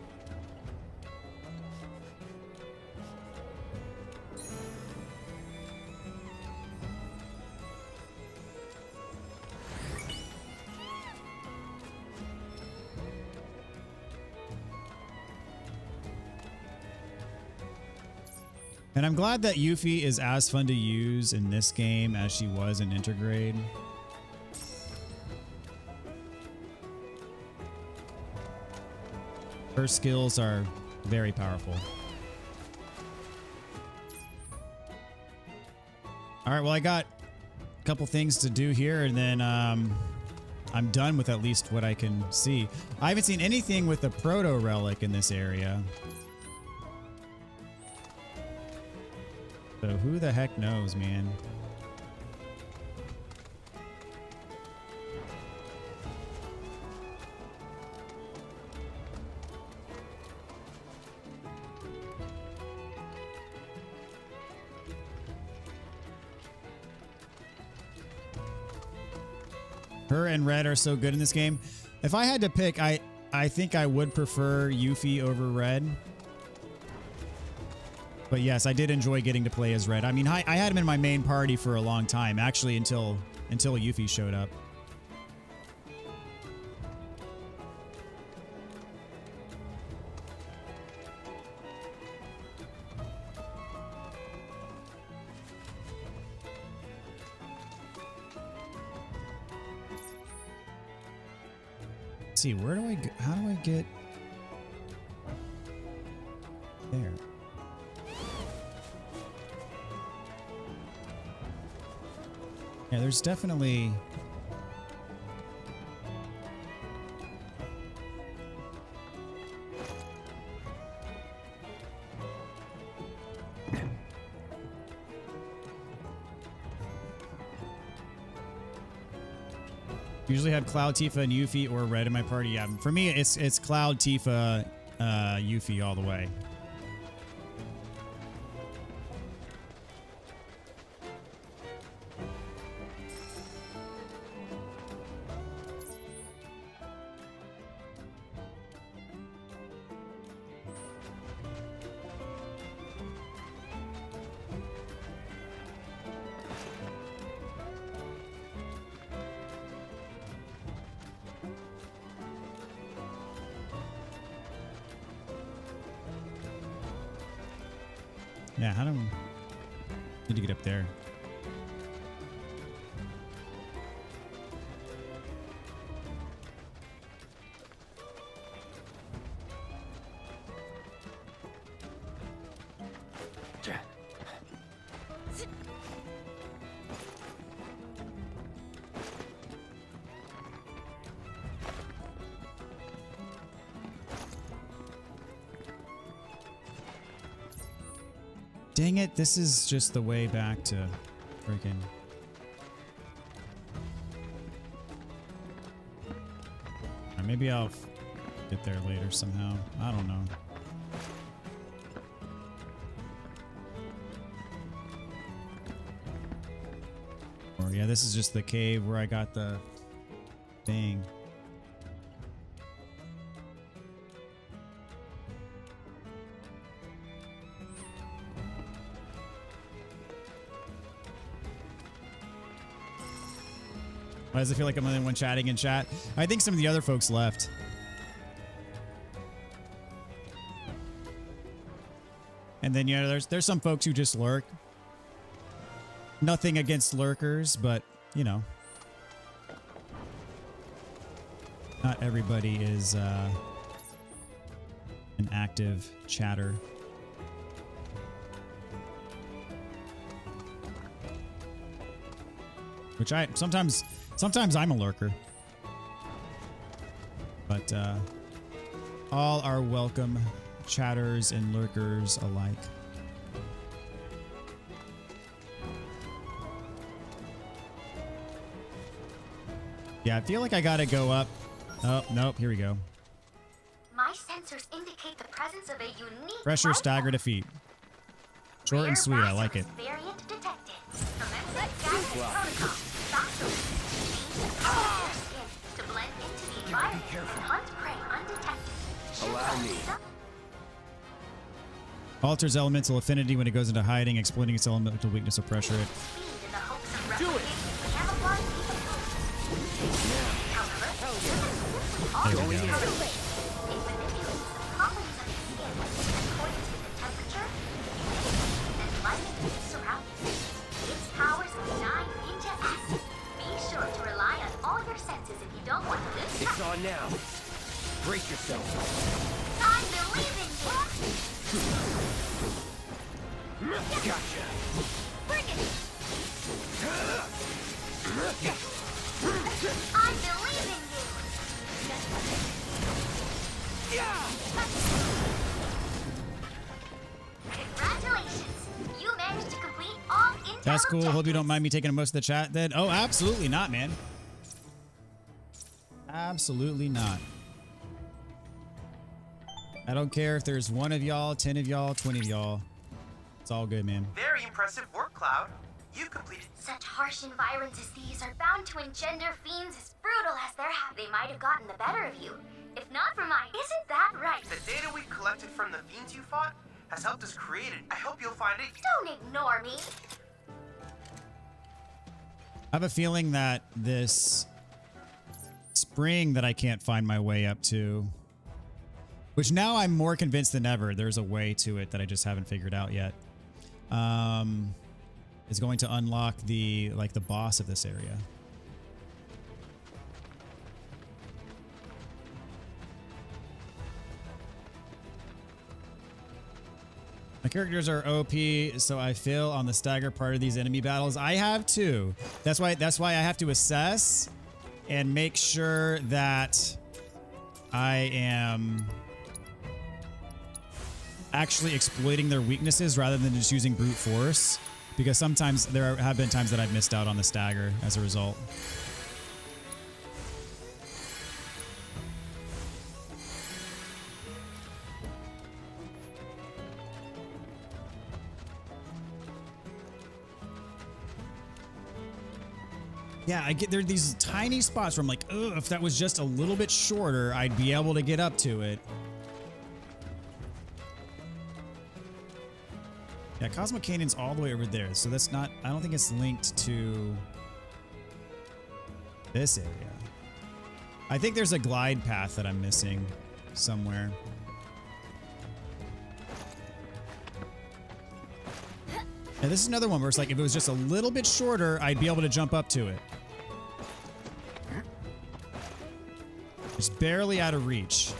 And I'm glad that Yuffie is as fun to use in this game as she was in Intergrade. Her skills are very powerful. All right, well, I got a couple things to do here, and then I'm done with at least what I can see. I haven't seen anything with the proto relic in this area. So who the heck knows, man? Her and Red are so good in this game. If I had to pick, I think I would prefer Yuffie over Red. But yes, I did enjoy getting to play as Red. I mean, I had him in my main party for a long time, actually, until Yuffie showed up. Let's see, where do I go? How do I get there? Yeah, there's definitely... Usually have Cloud, Tifa, and Yuffie or Red in my party. Yeah, for me, it's Cloud, Tifa, Yuffie all the way. Yeah, how do I need to get up there? Dang it, this is just the way back to freaking... Or maybe I'll get there later somehow. I don't know. Or yeah, this is just the cave where I got the thing. Why does it feel like I'm the only one chatting in chat? I think some of the other folks left. And then, you know, there's some folks who just lurk. Nothing against lurkers, but, you know. Not everybody is an active chatter. Which sometimes I'm a lurker. But all are welcome, chatters and lurkers alike. Yeah, I feel like I gotta go up. Oh, nope, here we go.
My sensors indicate the presence of a unique
Pressure,
life
stagger,
form.
defeat. Short and sweet, I like it.
Variant detected. Commencement guidance protocol. Doctor. Change the skin to blend into the environment and hunt prey undetected.
Allow me.
Alters elemental affinity when it goes into hiding, exploiting its elemental weakness or pressure it.
Speed in the hopes of replicating the camouflage capability. However,
There we go.
it manipulates the properties of its skin according to the temperature, and lighting of its surroundings. Its powers nine ninja acid. Be sure to rely on all your senses if you don't want to lose
It's
track.
on now. Brace yourself.
I believe in you.
Gotcha.
Bring it!
I believe in you. Congratulations. You managed to complete all intel
That's cool. Hope you
objectives.
don't mind me taking most of the chat then. Oh, absolutely not, man. Absolutely not. I don't care if there's 1 of y'all, 10 of y'all, 20 of y'all. It's all good, man.
Very impressive work, Cloud. You've completed.
Such harsh environs as these are bound to engender fiends as brutal as their They might have gotten the better of you. If not for my... Isn't that right?
The data we've collected from the fiends you fought has helped us create it. I hope you'll find it.
Don't ignore me.
I have a feeling that this spring that I can't find my way up to, which now I'm more convinced than ever there's a way to it that I just haven't figured out yet, is going to unlock the boss of this area. My characters are OP, so I fail on the stagger part of these enemy battles. I have too. That's why I have to assess and make sure that I am actually exploiting their weaknesses rather than just using brute force, because sometimes there have been times that I've missed out on the stagger as a result. Yeah, there are these tiny spots where I'm like, ugh, if that was just a little bit shorter, I'd be able to get up to it. Yeah, Cosmo Canyon's all the way over there, so that's not... I don't think it's linked to this area. I think there's a glide path that I'm missing somewhere. And this is another one where it's like, if it was just a little bit shorter, I'd be able to jump up to it. It's barely out of reach.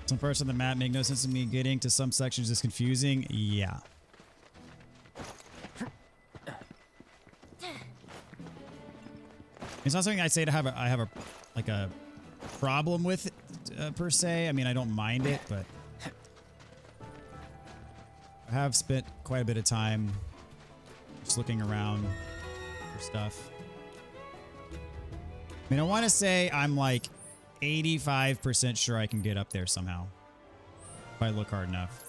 Some parts of the map make no sense to me. Getting to some sections is confusing. Yeah. It's not something I'd say to have I have a problem with it, per se. I mean, I don't mind it, but I have spent quite a bit of time just looking around for stuff. I mean, I want to say I'm like 85% sure I can get up there somehow if I look hard enough.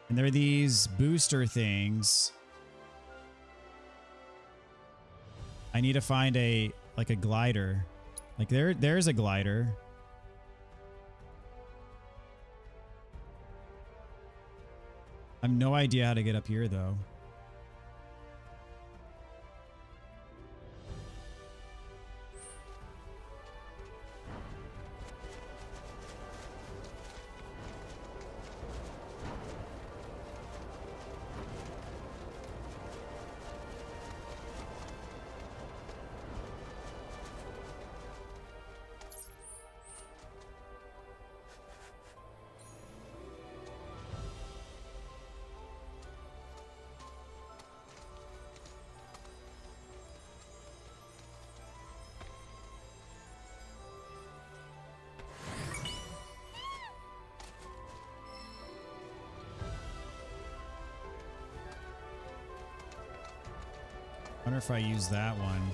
And there are these booster things. I need to find a glider. Like there's a glider. I have no idea how to get up here though. I wonder if I use that one.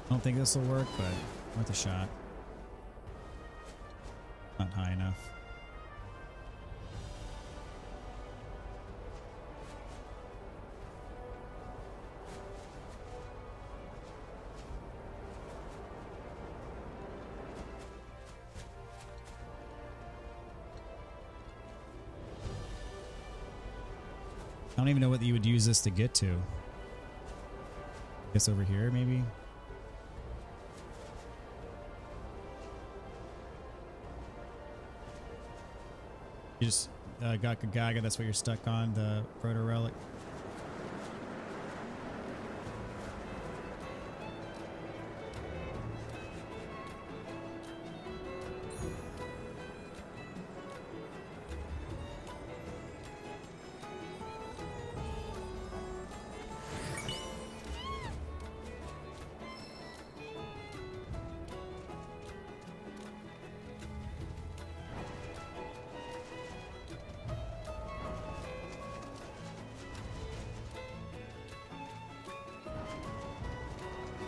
I don't think this will work, but worth a shot. Not high enough. I don't even know what you would use this to get to. Guess over here, maybe? You just got Gaga, that's what you're stuck on, the proto relic.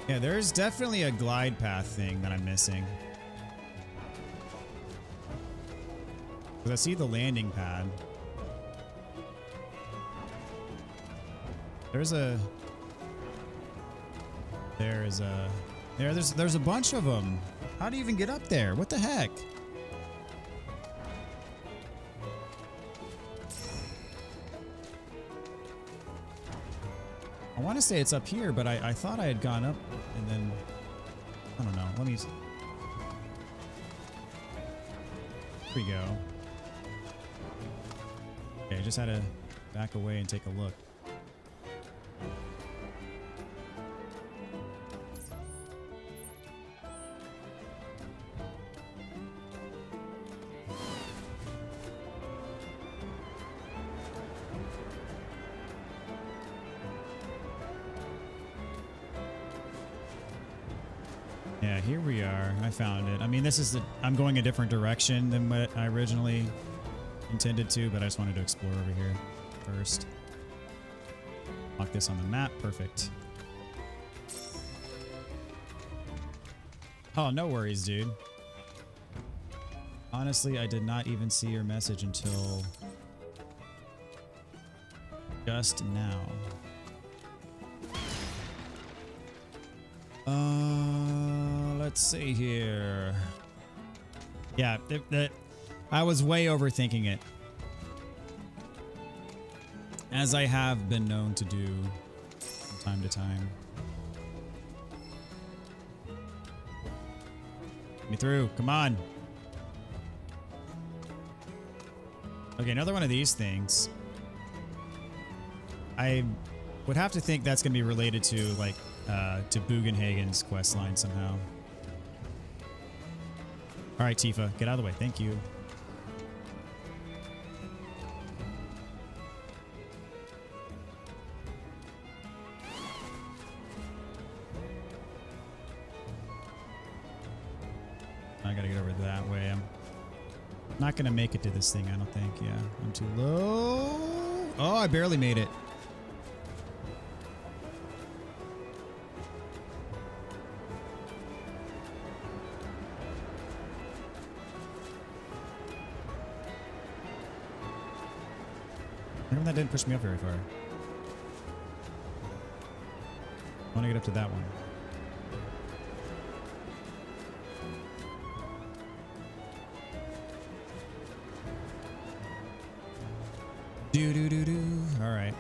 Yeah, there's definitely a glide path thing that I'm missing. Because I see the landing pad. There's a bunch of them. How do you even get up there? What the heck? I want to say it's up here, but I thought I had gone up and then I don't know. Let me. Here we go. Okay, I just had to back away and take a look. Yeah, here we are. I found it. I mean, this is I'm going a different direction than what I originally intended to, but I just wanted to explore over here first. Lock this on the map. Perfect. Oh, no worries, dude. Honestly, I did not even see your message until just now. Let's see here. Yeah, I was way overthinking it, as I have been known to do from time to time. Get me through. Come on. Okay, another one of these things. I would have to think that's going to be related to, like, to Bugenhagen's quest line somehow. All right, Tifa, get out of the way. Thank you. I gotta get over that way. I'm not gonna make it to this thing, I don't think. Yeah, I'm too low. Oh, I barely made it. That didn't push me up very far. I want to get up to that one. Do do do do. All right.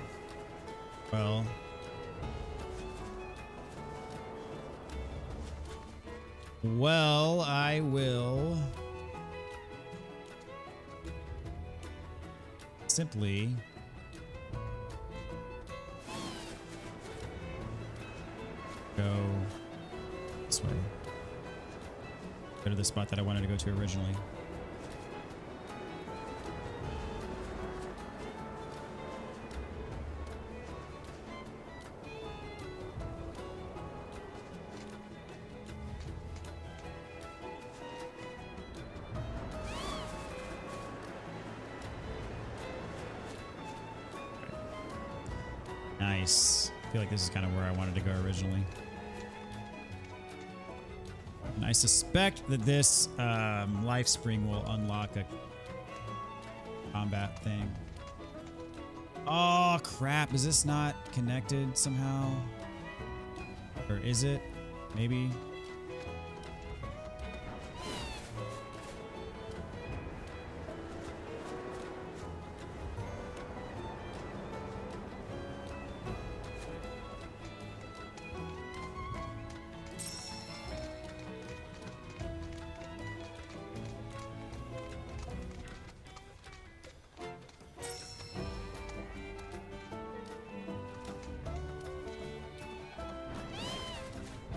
Well, I will simply go this way. Go to the spot that I wanted to go to originally. Nice. I feel like this is kind of where I wanted to go originally. And I suspect that this life spring will unlock a combat thing. Oh, crap. Is this not connected somehow? Or is it? Maybe.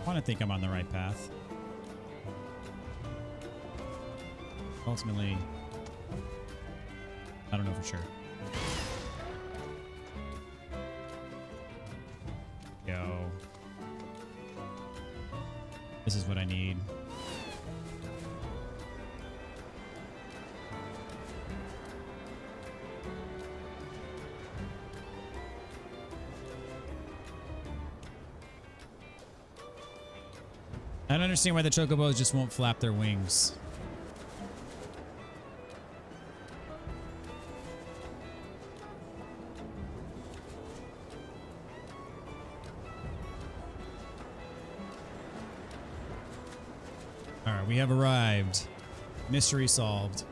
I want to think I'm on the right path. Ultimately, I don't know for sure. Yo. This is what I need. I don't understand why the chocobos just won't flap their wings. All right, we have arrived. Mystery solved.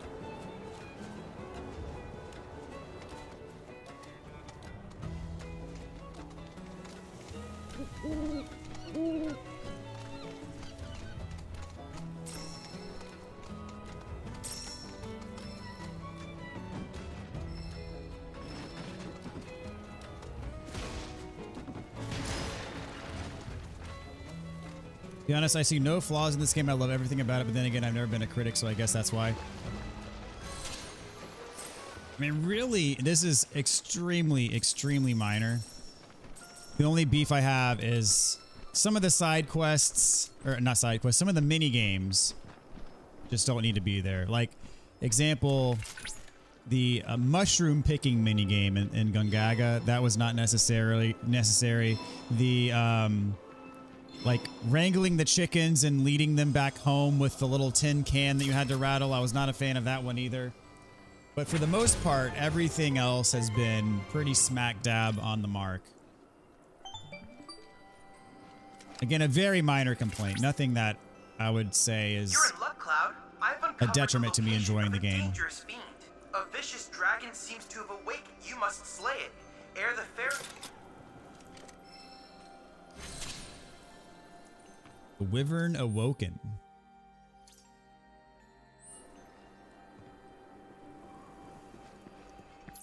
To be honest, I see no flaws in this game. I love everything about it, but then again, I've never been a critic, so I guess that's why. I mean, really, this is extremely, extremely minor. The only beef I have is some of the side quests, or not side quests, some of the mini games just don't need to be there. Like, example, the mushroom picking mini game in Gungaga, that was not necessarily necessary. The like wrangling the chickens and leading them back home with the little tin can that you had to rattle, I was not a fan of that one either. But for the most part, everything else has been pretty smack dab on the mark. Again, a very minor complaint. Nothing that I would say is
You're in luck, Cloud. I've uncovered
a detriment to me
the location
enjoying
of
the
a
game.
dangerous fiend. A vicious dragon seems to have awakened. You must slay it. Ere the fair...
The Wyvern Awoken.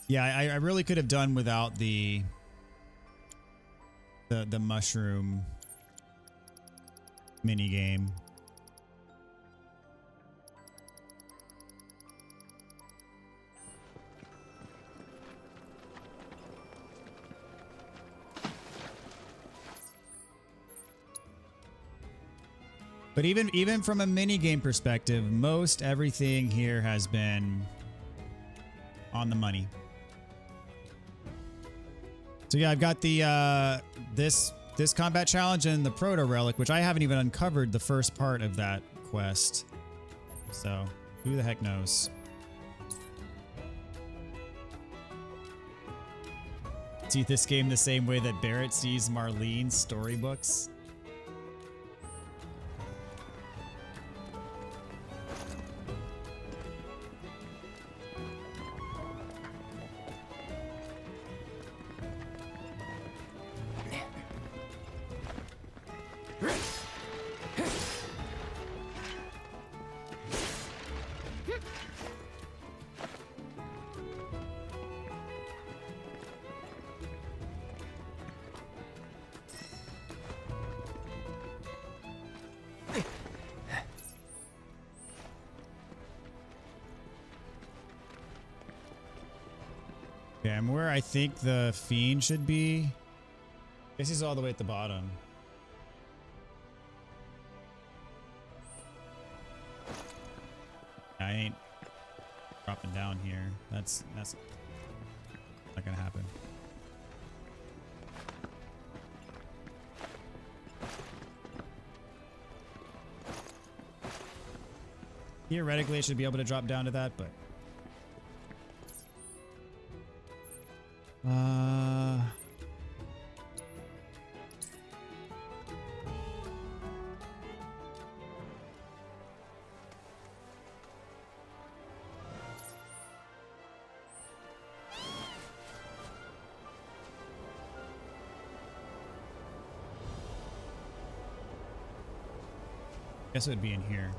Yeah, I really could have done without the mushroom mini game. But even from a mini game perspective, most everything here has been on the money. So yeah, I've got the this combat challenge and the proto relic, which I haven't even uncovered the first part of that quest. So who the heck knows? See this game the same way that Barrett sees Marlene's storybooks. Okay, I'm where I think the fiend should be. I guess he's all the way at the bottom. I ain't dropping down here. That's not gonna happen. Theoretically, I should be able to drop down to that, but guess it would be in here.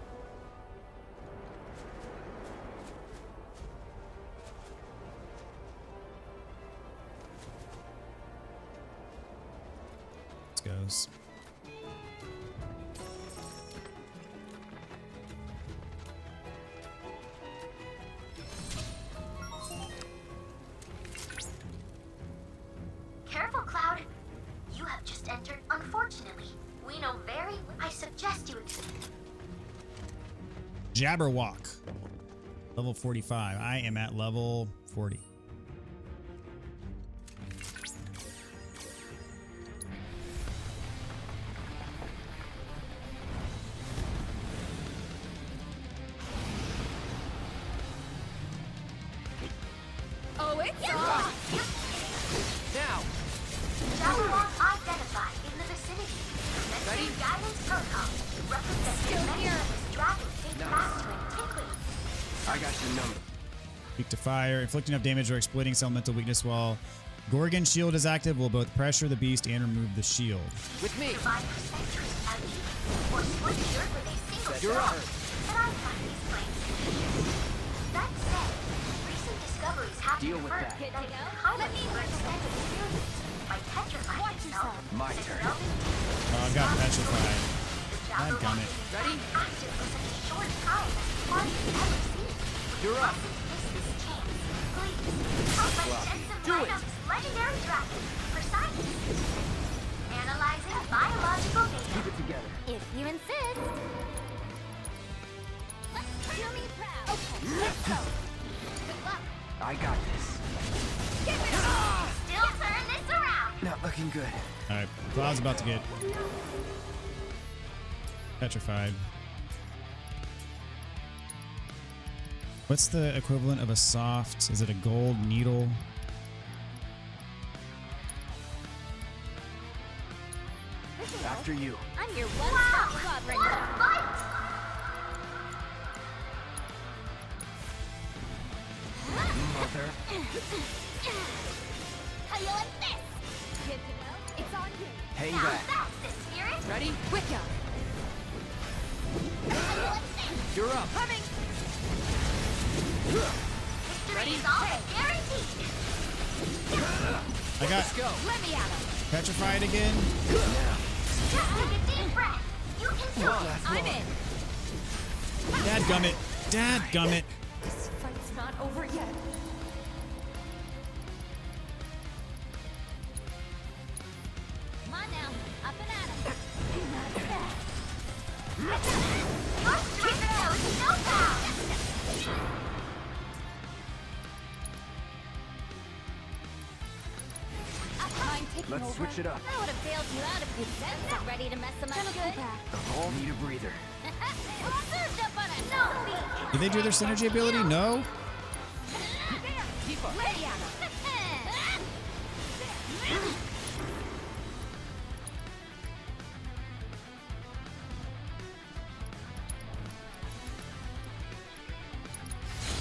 Goes.
Careful, Cloud. You have just entered, unfortunately. We know very... I suggest you...
Jabberwock. Level 45. I am at level 40.
I got your number.
Weak to fire. Inflicting enough damage or exploiting its elemental weakness while Gorgon shield is active will both pressure the beast and remove the shield.
With me.
Survive for centuries without eating, or split the earth with a single
You're
straw.
up.
But I find these claims suspicious. That said, recent discoveries have
Deal with
confirmed
that.
Good to
that
go?
you can highlight your extended experience by petrifying
Watch
yourself.
yourself.
My
and
turn.
delving
Oh, I got petrified.
The Jabberwock
Dadgummit.
is
Ready?
active for such a short time as party has ever seen.
You're up.
Mustn't miss this chance. Please, help us shed some
Do
light
it.
on this legendary dragon for science. Analyzing biological data.
Keep it together.
If you insist. Do me proud. Okay, let's go. Good luck.
I got this.
Get rid of
Still turn this around.
Not looking good.
All right, Cloud's about to get petrified. What's the equivalent of a soft? Is it a gold needle?
After you.
I'm your one-stop squad right
What a
now.
fight!
Mother.
How you like this? Good to know. It's on you.
Hang
Now
back.
that's the spirit.
Ready?
Wicca. How you like this?
You're up.
Coming.
Victory is all but guaranteed.
I got
Let's go.
Let me at him.
petrified again.
Now.
Just take a deep breath. You can do
Won't
it.
last
I'm
long.
in.
Dadgummit. Dadgummit.
This fight's not over yet. Come on now. Up and at him. Not bad.
Your strength knows no bounds.
Mind taking
Let's
over?
switch it up.
I would have bailed you out if you'd said so. Ready to mess them up good?
All need a breather.
Served up on a no.
Did they do their synergy ability? No.
Ready at him.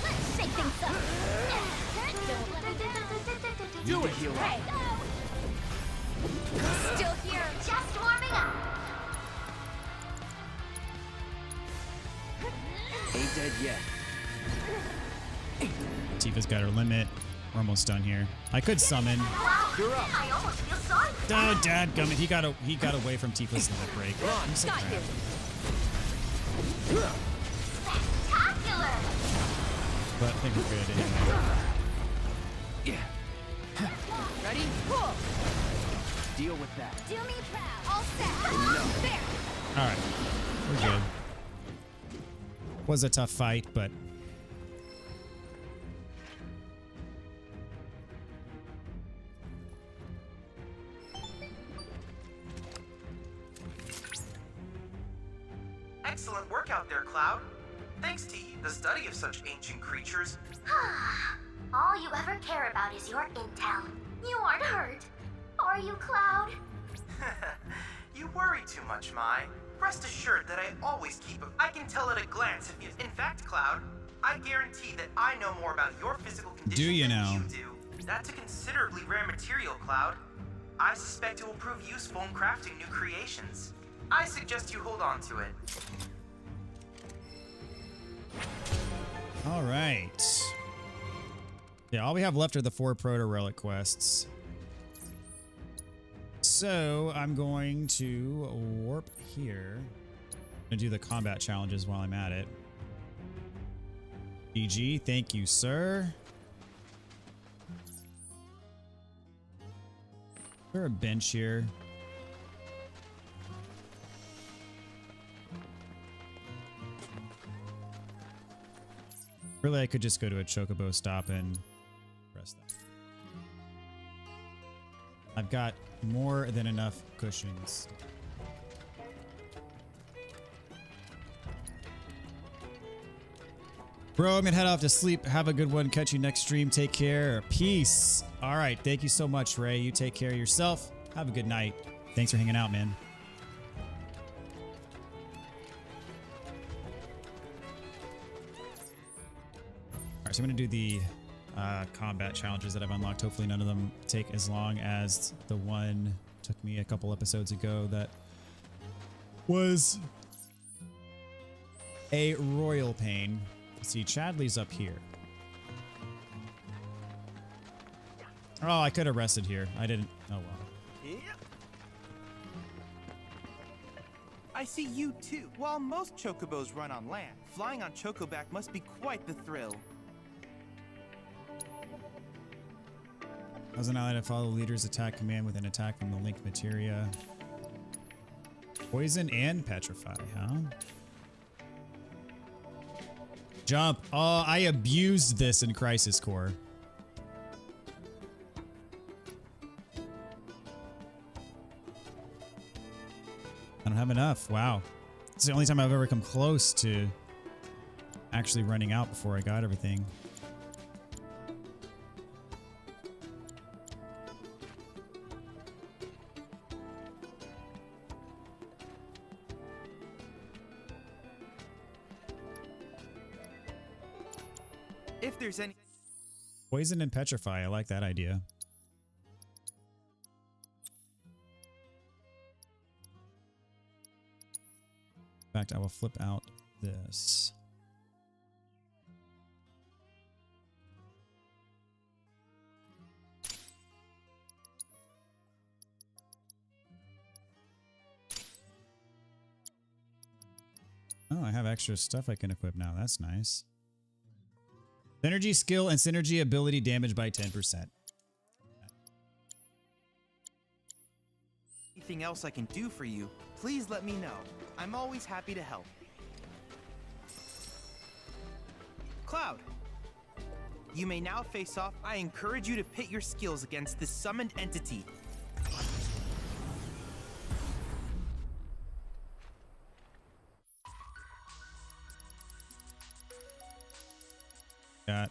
Let's shake things up. Don't let me down.
Do it, heal up.
Right. Still here.
Just warming up.
Ain't dead yet.
Tifa's got her limit. We're almost done here. I could summon.
Wow.
You're up.
I almost feel sorry for
Oh, dadgummit. He got away from Tifa's limit break. I'm so
Got
proud.
you.
spectacular.
But I think we're good anyway.
Yeah. Ready?
Cool.
Deal with that.
Do me proud. All set. There.
All right, we're good. Was a tough fight, but
Excellent work out there, Cloud. Thanks to the study of such ancient creatures.
All you ever care about is your intel. You aren't hurt. Are you, Cloud?
You worry too much, Mai. Rest assured that I always keep I can tell at a glance if you... In fact, Cloud, I guarantee that I know more about your physical condition
Do you
than
now?
you do. That's a considerably rare material, Cloud. I suspect it will prove useful in crafting new creations. I suggest you hold on to it.
all right. Yeah, all we have left are the 4 proto relic quests. So I'm going to warp here and do the combat challenges while I'm at it. GG, thank you, sir. Is there a bench here? Really, I could just go to a chocobo stop and press that. I've got more than enough cushions. Bro, I'm gonna head off to sleep. Have a good one. Catch you next stream. Take care. Peace. All right. Thank you so much, Ray. You take care of yourself. Have a good night. Thanks for hanging out, man. Alright, so I'm going to do the combat challenges that I've unlocked. Hopefully none of them take as long as the one took me a couple episodes ago that was a royal pain. See, Chadley's up here. Oh, I could have rested here. I didn't. Oh, well.
Yep. I see you too. While most chocobos run on land, flying on chocoback must be quite the thrill.
As an ally to follow the leader's attack command with an attack from the link materia. Poison and petrify, huh? Jump. Oh, I abused this in Crisis Core. I don't have enough. Wow. It's the only time I've ever come close to actually running out before I got everything.
If there's any...
Poison and petrify. I like that idea. In fact, I will flip out this. Oh, I have extra stuff I can equip now. That's nice. Synergy skill and synergy ability damage by 10%.
Anything else I can do for you, please let me know. I'm always happy to help. Cloud, you may now face off. I encourage you to pit your skills against this summoned entity.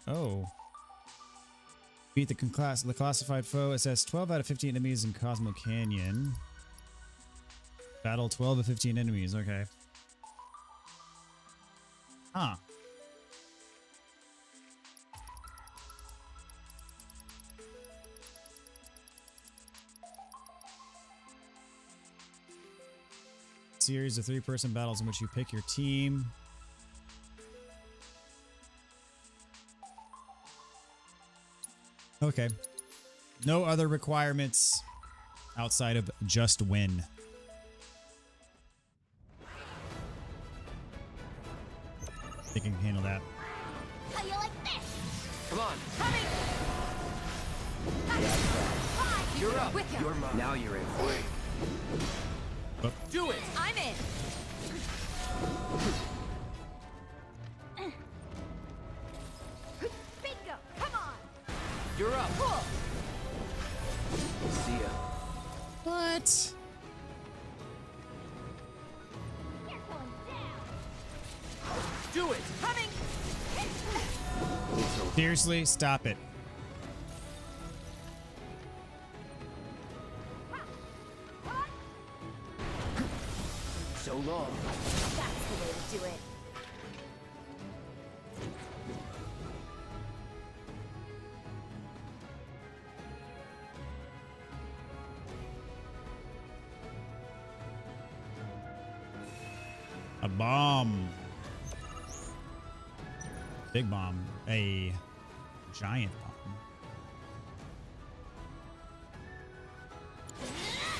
Oh. Beat the classified foe. Assess 12 out of 15 enemies in Cosmo Canyon. Battle 12 of 15 enemies. Okay. Huh. Series of 3-person battles in which you pick your team. Okay. No other requirements outside of just win. They can handle that.
How you like this?
Come on.
Coming!
You're up.
With ya.
You're mine. Now you're in for it.
Oh.
Do it.
I'm in. Bingo! Come on!
You're up.
Cool!
See ya.
What?
You're going down!
Do it.
Coming!
Seriously, stop it.
So long.
That's the way to do it.
A bomb. Big bomb. A giant bomb.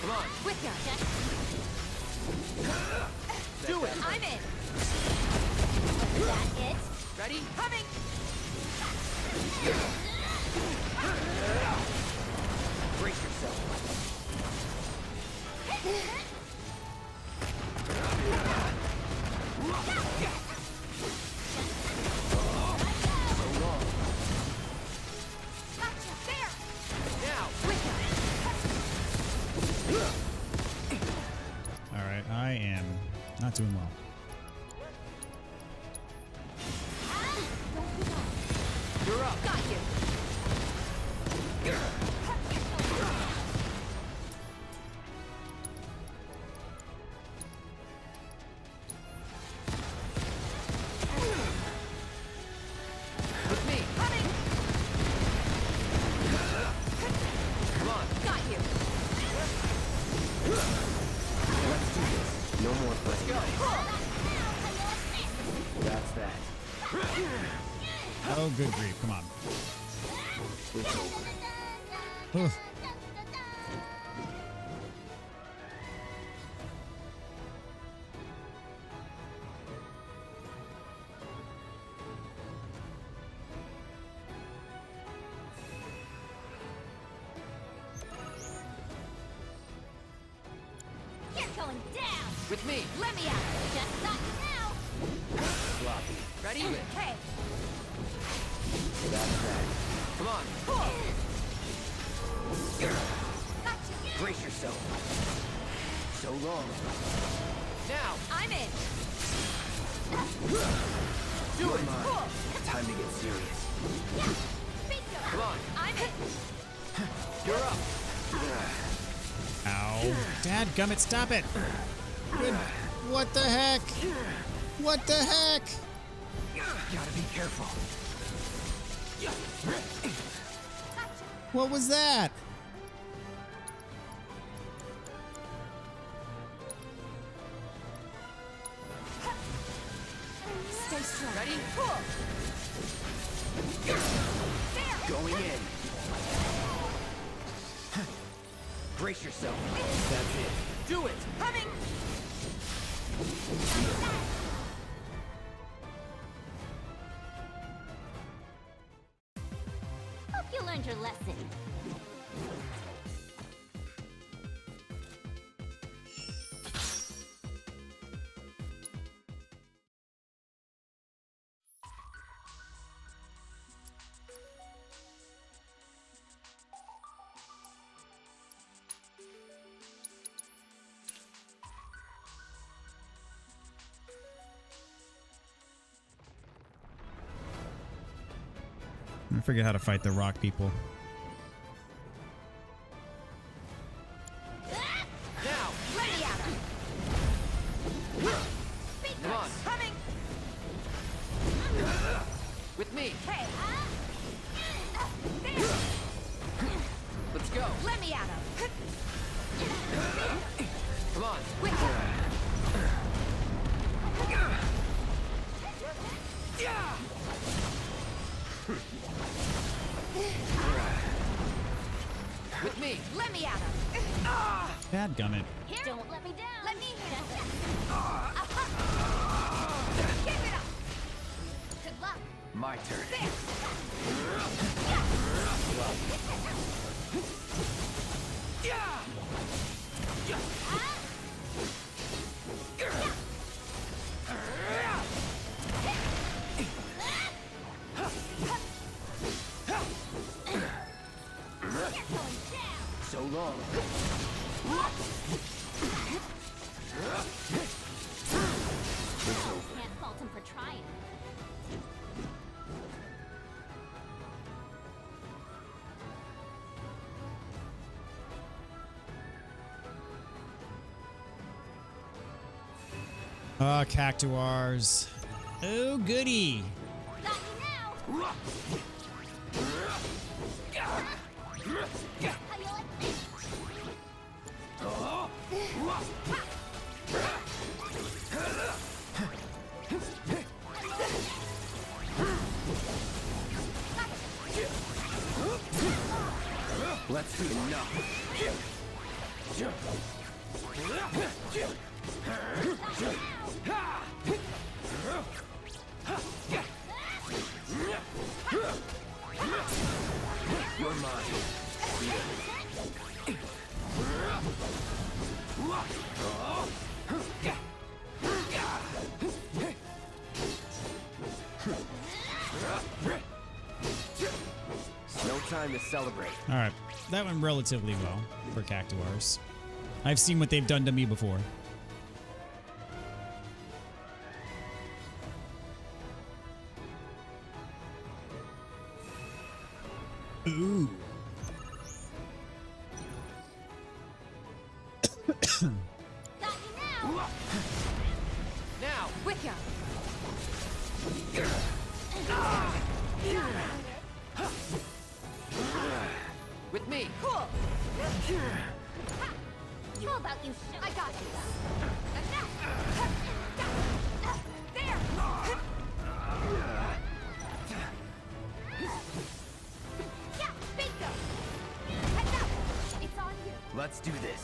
Come on.
With ya!
Do it.
I'm in! Was that it?
Ready?
Coming!
Brace yourself. So long.
Gotcha! There!
Now.
With ya!
All right, I am not doing well.
You're up.
Got you!
With me. Let's go. That's that.
Oh, good grief. Come on.
It's over.
Oof.
You're going down.
With me.
Let me out. Just not now.
Sloppy. Ready?
Hey.
That's that. Come on.
Gotcha.
Brace yourself. So long. Now.
I'm in.
Do it. Cool. Time to get serious.
Bingo.
Come on.
I'm in.
You're up.
Ow. Dadgummit, stop it. Good. What the heck? What the heck?
Gotta be careful.
What was that?
Stay strong.
Ready?
Cool. There.
Going in. Brace yourself. That's it. Do it.
Coming. Hope you learned your lesson.
I forget how to fight the rock people.
Now.
Let me out.
Come on.
Coming.
With me.
Hey. There.
Let's go.
Let me out.
Come on.
With
With me.
Let me out.
Dadgummit.
Here. Don't let me down. Let me handle it. Keep it up. Good luck.
My turn.
There.
So long. It's over.
Can't fault him for trying.
Oh, cactuars. Oh, goody.
Got you now. How you like this?
Let's see enough. You're mine. No time to celebrate.
All right. That went relatively well for cactuars. I've seen what they've done to me before. Ooh.
Got you now.
Now.
With ya.
With me.
Cool. How about you? I got you. And now. There! Yeah, bingo! Heads up! It's on you!
Let's do this.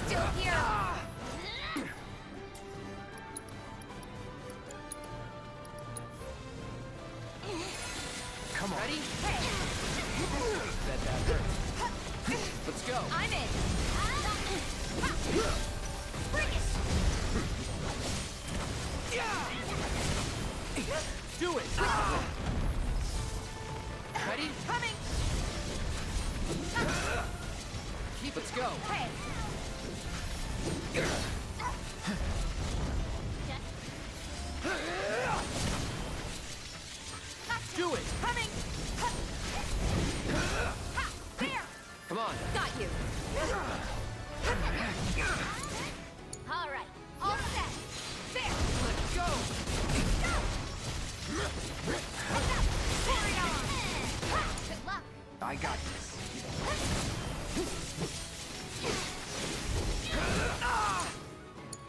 Still here!
Come on.
Ready?
Bet that hurts. Let's go.
I'm in! Bring it!
Do it. Ready?
Coming!
Let's go.
Hey!
Do it.
Coming! Ha! There!
Come on.
Got you! All right, all set! There!
Let's go.
Heads up! Carry on! Good luck!
I got this.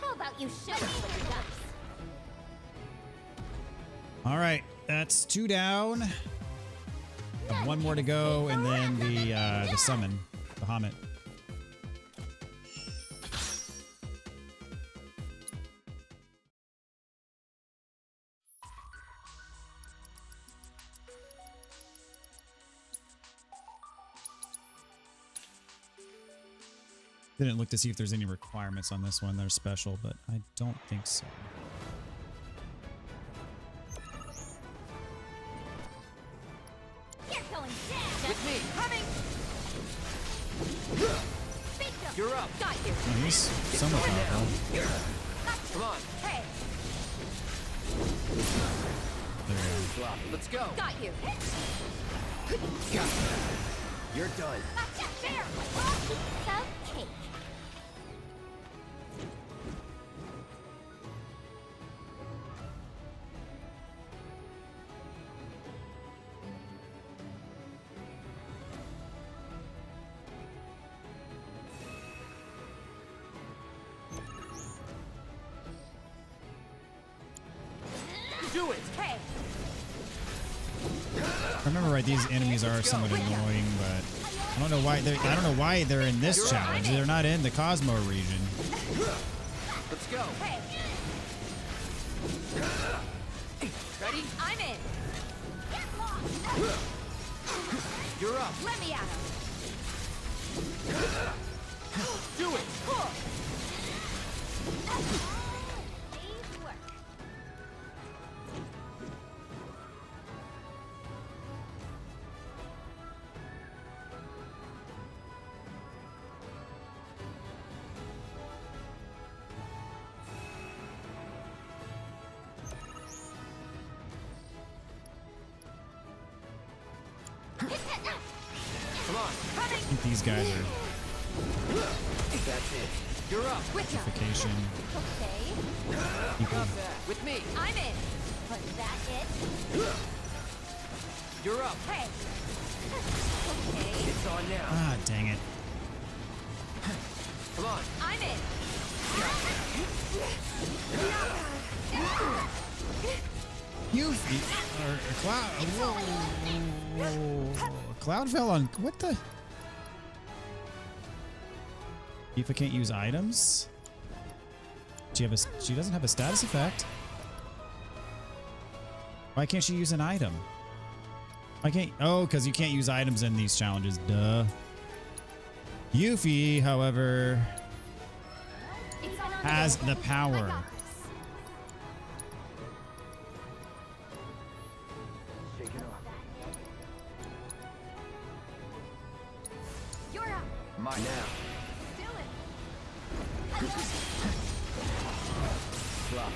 How about you show me what you got?
All right, that's 2 down. Have 1 more to go, and then the summon, Bahamut. Didn't look to see if there's any requirements on this one that are special, but I don't think so.
You're going down!
With me.
Coming! Bingo!
You're up.
Got you!
Oh, he's somewhat powerful.
Come on.
Hey!
There we go.
Let's go.
Got you!
Got it. You're done.
Gotcha! There! Some cake!
Do it.
Hey!
If I remember right, these enemies are somewhat annoying, but I don't know why they're in this challenge. They're not in the Cosmo region.
Let's go.
Hey!
Ready?
I'm in! Get lost!
You're up.
Let me at him!
Do it.
Cool! Day's work.
Come on.
I think these guys are
That's it. You're up.
With ya.
vacation
Okay.
people.
Not bad. With me.
I'm in. Was that it?
You're up.
Hey. Okay.
It's on now.
Ah, dang it.
Come on.
I'm in.
You or Cloud. Whoa. Cloud fell on what the? Tifa can't use items. She doesn't have a status effect. Why can't she use an item? I can't. Oh, because you can't use items in these challenges. Duh. Yuffie, however, has the power.
You're up.
Mine now.
Do it.
Drop.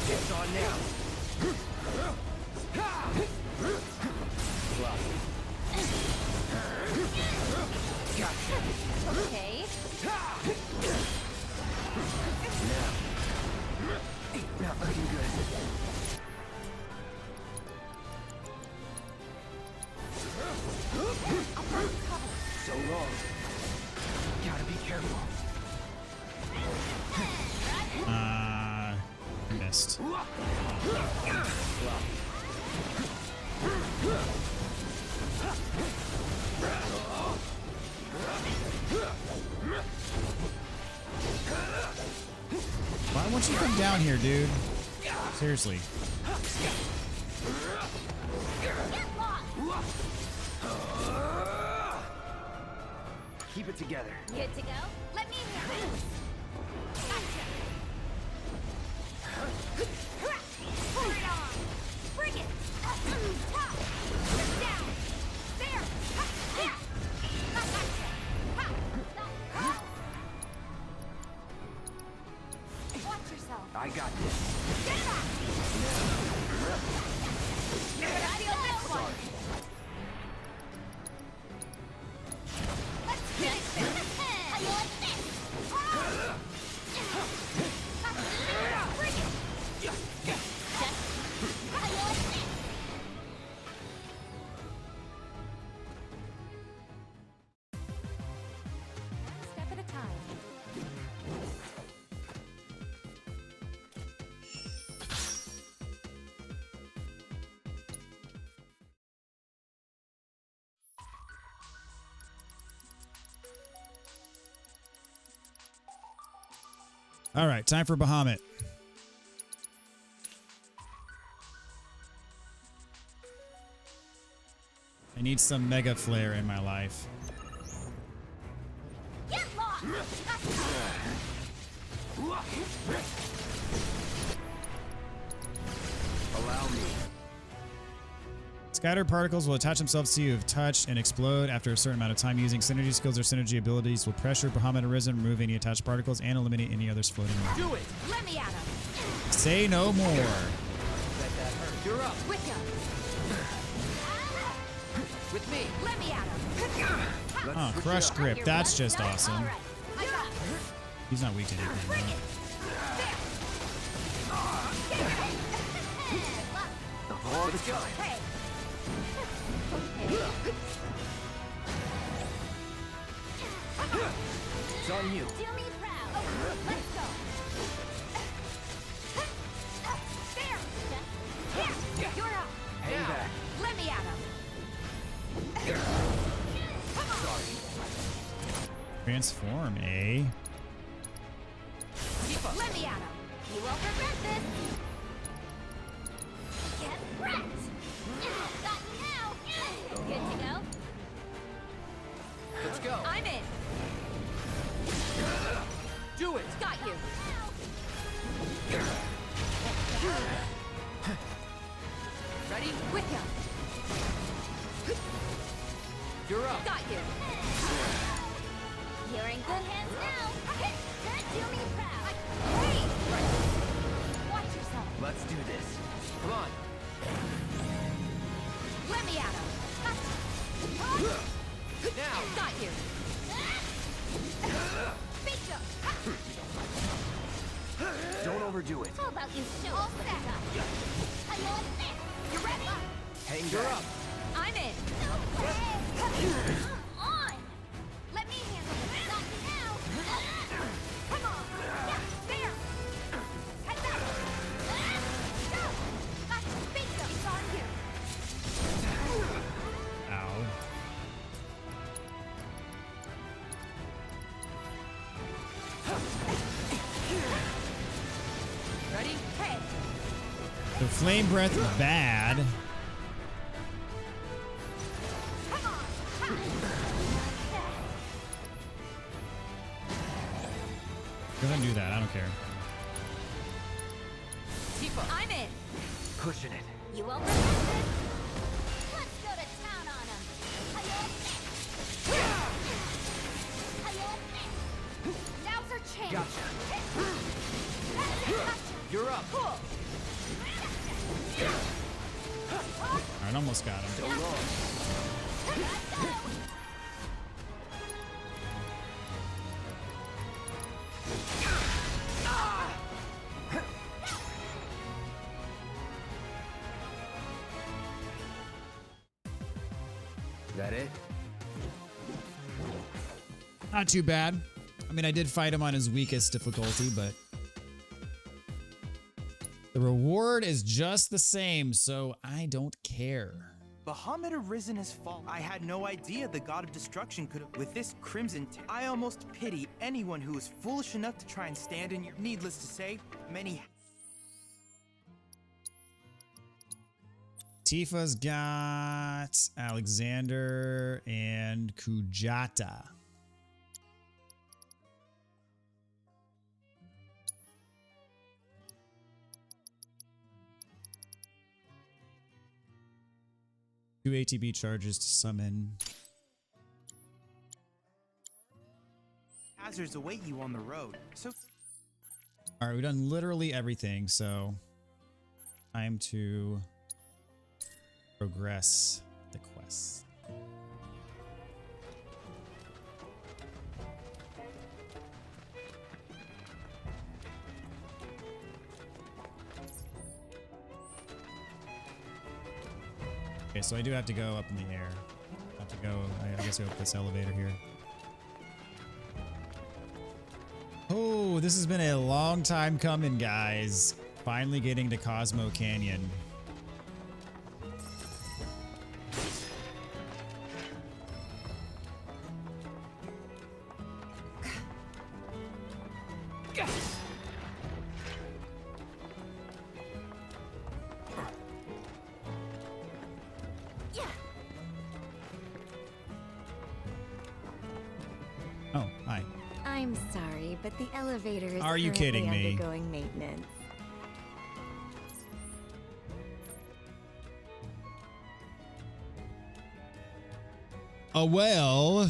It's on now. Not looking good. So long. Gotta be careful.
Missed. Why won't you come down here, dude? Seriously.
Keep it together.
Good to go? Let me handle this. Gotcha. Pour it on. Bring it. Top. Down. There. There. Gotcha. Watch yourself.
I got this.
Get it off. You're gonna feel this one. Let's finish this. How you like this? Bring it. How you like this? One step at a time.
All right, time for Bahamut. I need some Mega Flare in my life.
Get lost.
Allow me.
Scattered particles will attach themselves to you if touched and explode after a certain amount of time. Using synergy skills or synergy abilities will pressure Bahamut Arisen, remove any attached particles, and eliminate any others floating around.
Do it.
Let me at him.
Say no more.
Bet that hurt. You're up.
With him.
With me.
Let me at him.
Let's
Oh,
switch
crush
it up.
grip. That's just awesome.
All right. I got this.
He's not weak to
Bring
anything.
it. There.
Of all the time.
Hey.
It's on you.
Do me proud. Let's go. There. Here. You're up.
Hang back.
Let me at him. Come on.
Transform, eh?
Let me at him. You won't regret this. Get wrecked. Got you now. Good to go.
Let's go.
I'm in.
Do it.
Got you.
Ready?
With you.
You're up.
Got you. You're in good hands now. Do me proud. Hey! Watch yourself.
Let's do this. Come on.
Let me at him.
Now.
Got you. Beat you.
Don't overdo it.
How about you show us what you got? How you like this? You ready?
Hang You're up.
I'm in. Come on. Let me handle this. Got you now. Come on. There. Heads up. Go. Beat you. It's on you.
Ow.
Ready? Hey.
The flame breath bad.
Come on.
Go ahead and do that. I don't care.
I'm in.
Pushing it.
You won't regret this. Let's go to town on him. How you like this? How you like this? Now's our chance.
Gotcha.
Gotcha.
You're up.
Cool.
Alright, almost got him.
So long.
Let's go.
that it?
Not too bad. I mean, I did fight him on his weakest difficulty, but the reward is just the same, so I don't care.
Bahamut arisen has fallen. I had no idea the god of destruction could have. With this crimson, I almost pity anyone who is foolish enough to try and stand in your. Needless to say, many.
Tifa's got Alexander and Kujata. Two ATB charges to summon.
Hazards await you on the road. So.
All right, we've done literally everything, so time to progress the quest. Okay, so I do have to go up in the air. I have to go, I guess, go up this elevator here. Oh, this has been a long time coming, guys. Finally getting to Cosmo Canyon. Oh, hi.
I'm sorry, but the elevator is
Are you
currently
kidding me?
undergoing maintenance.
Oh, well.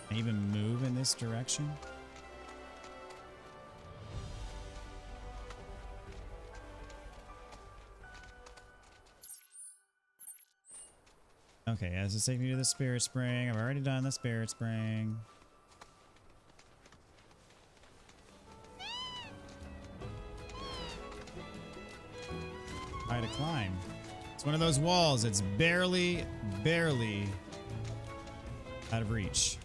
Can I even move in this direction? Okay, as it's taking me to the Spirit Spring. I've already done the Spirit Spring. Try to climb. It's one of those walls. It's barely out of reach.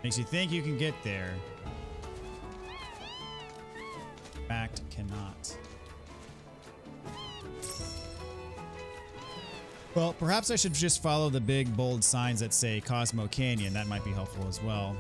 Makes you think you can get there. In fact, cannot. Well, perhaps I should just follow the big bold signs that say Cosmo Canyon. That might be helpful as well.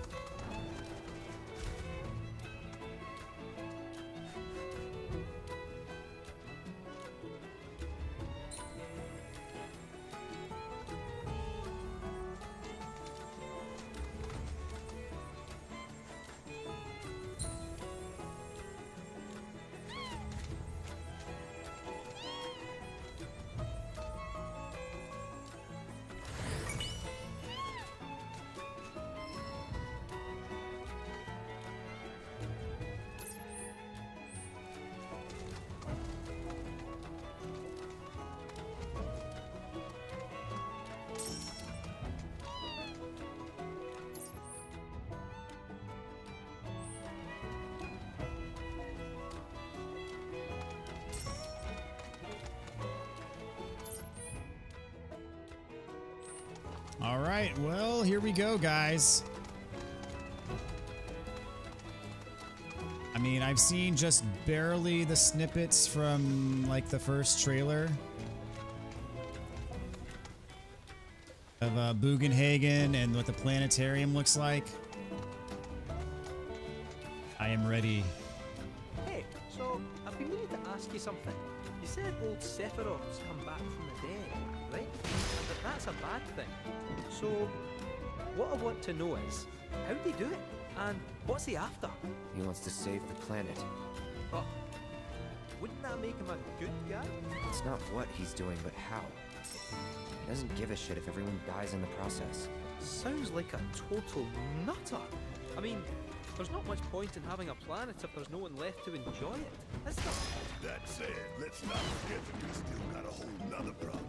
All right, well, here we go, guys. I mean, I've seen just barely the snippets from, like, the first trailer of Bugenhagen and what the planetarium looks like. I am ready.
Hey, so I've been meaning to ask you something. You said old Sephiroth's come back from the dead, right? But that's a bad thing. So, what I want to know is, how'd he do it? And what's he after?
He wants to save the planet.
But wouldn't that make him a good guy?
It's not what he's doing, but how. He doesn't give a shit if everyone dies in the process.
Sounds like a total nutter. I mean, there's not much point in having a planet if there's no one left to enjoy it, is there?
That said, let's not forget that we still got a whole nother problem.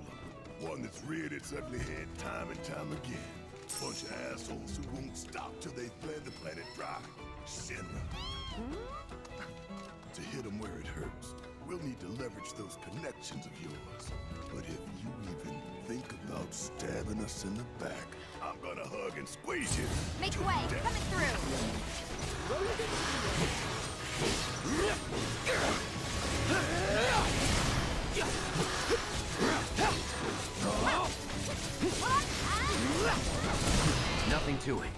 One that's reared its ugly head time and time again. Bunch of assholes who won't stop till they've bled the planet dry. Shinra. To hit them where it hurts, we'll need to leverage those connections of yours. But if you even think about stabbing us in the back, I'm gonna hug and squeeze you.
Make way! Coming through!
Nothing to it.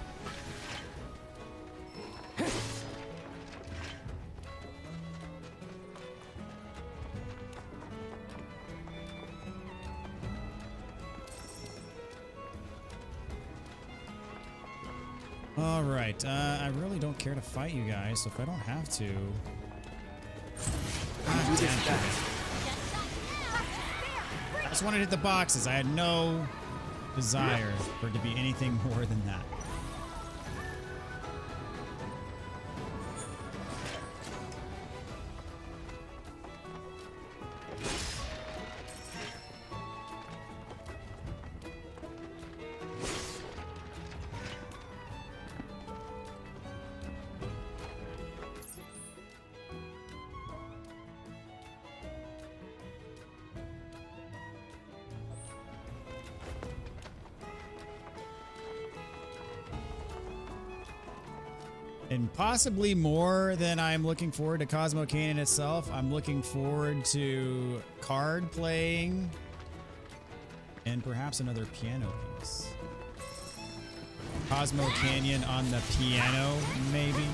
All right, I really don't care to fight you guys, so if I don't have to... God damn it. I just wanted to hit the boxes. I had no desire for it to be anything more than that. And possibly more than I'm looking forward to Cosmo Canyon itself, I'm looking forward to card playing and perhaps another piano piece. Cosmo Canyon on the piano, maybe.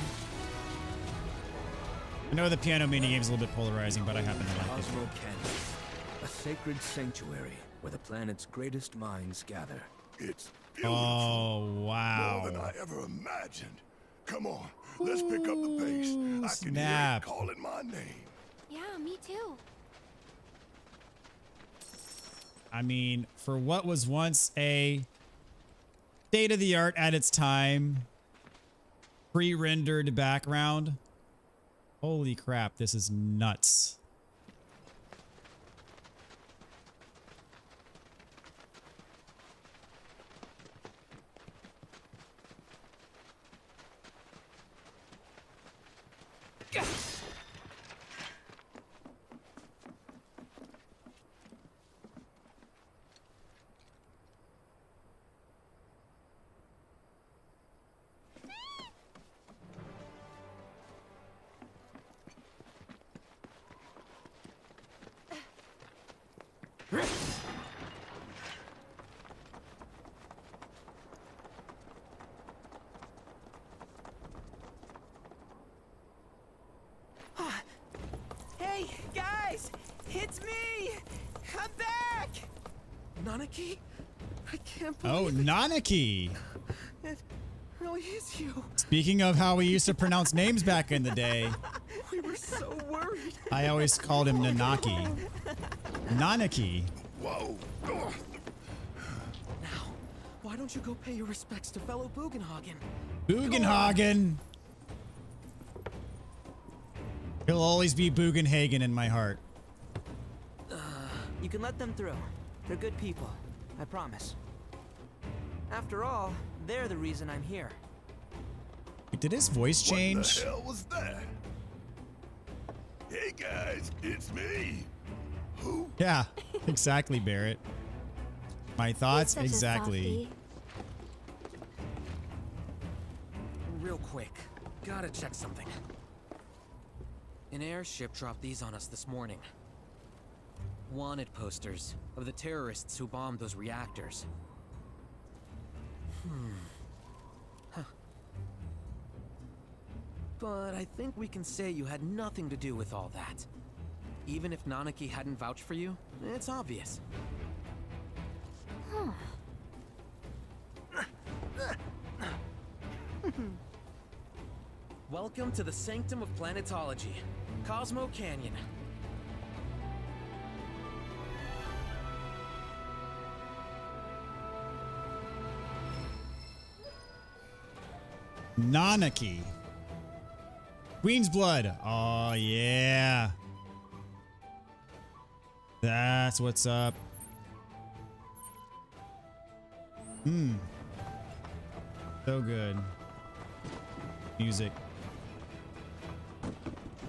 I know the piano minigame is a little bit polarizing, but I happen to like it.
Cosmo Canyon, a sacred sanctuary where the planet's greatest minds gather.
It's beautiful.
Oh, wow.
More than I ever imagined. Come on, let's pick up the pace. I can hear
Snap.
it calling my name.
Yeah, me too.
I mean, for what was once a state-of-the-art at its time, pre-rendered background, holy crap, this is nuts.
Hey, guys! It's me! I'm back! Nanaki? I can't
Oh,
believe
Nanaki.
it really is you.
Speaking of how we used to pronounce names back in the day,
We were so worried.
I always called him Nanaki. Nanaki.
Whoa.
Now, why don't you go pay your respects to fellow Bugenhagen?
Bugenhagen. He'll always be Bugenhagen in my heart.
You can let them through. They're good people. I promise. After all, they're the reason I'm here.
Did his voice change?
What the hell was that? Hey guys, it's me. Who?
Yeah, exactly, Barrett. My thoughts,
Such a
exactly.
softie.
Real quick, gotta check something. An airship dropped these on us this morning. Wanted posters of the terrorists who bombed those reactors. Huh. But I think we can say you had nothing to do with all that. Even if Nanaki hadn't vouched for you, it's obvious. Welcome to the Sanctum of Planetology, Cosmo Canyon.
Nanaki. Queen's blood. Oh, yeah. That's what's up. So good. Music.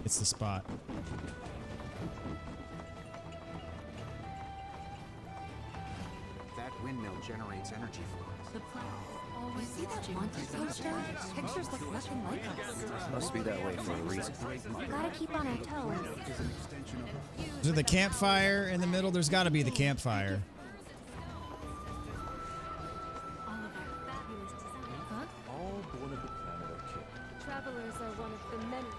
It's the spot.
That windmill generates energy for us.
The planet always see that wanted poster? Pictures look nothing like us.
Must be that way for a reason.
Gotta keep on our toes.
Is there the campfire in the middle? There's got to be the campfire.
All of our fabulous designs. Huh?
All born of the planet are killed.
Travelers are one of the many.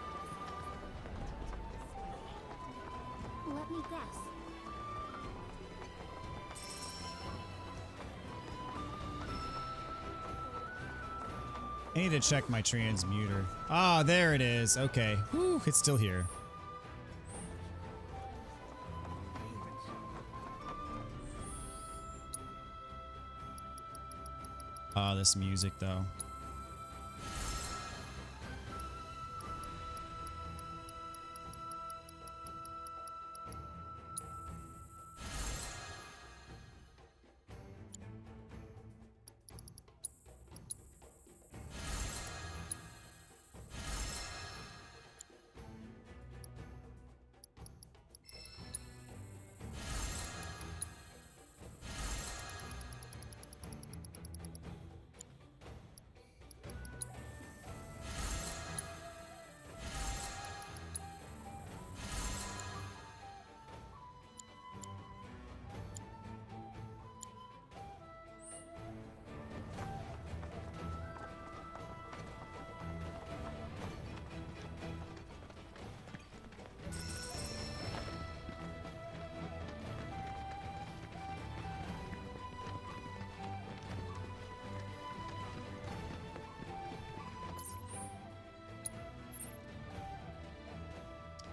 Let me guess.
I need to check my transmuter. Ah, there it is. Okay. Whew, it's still here. Ah, this music though.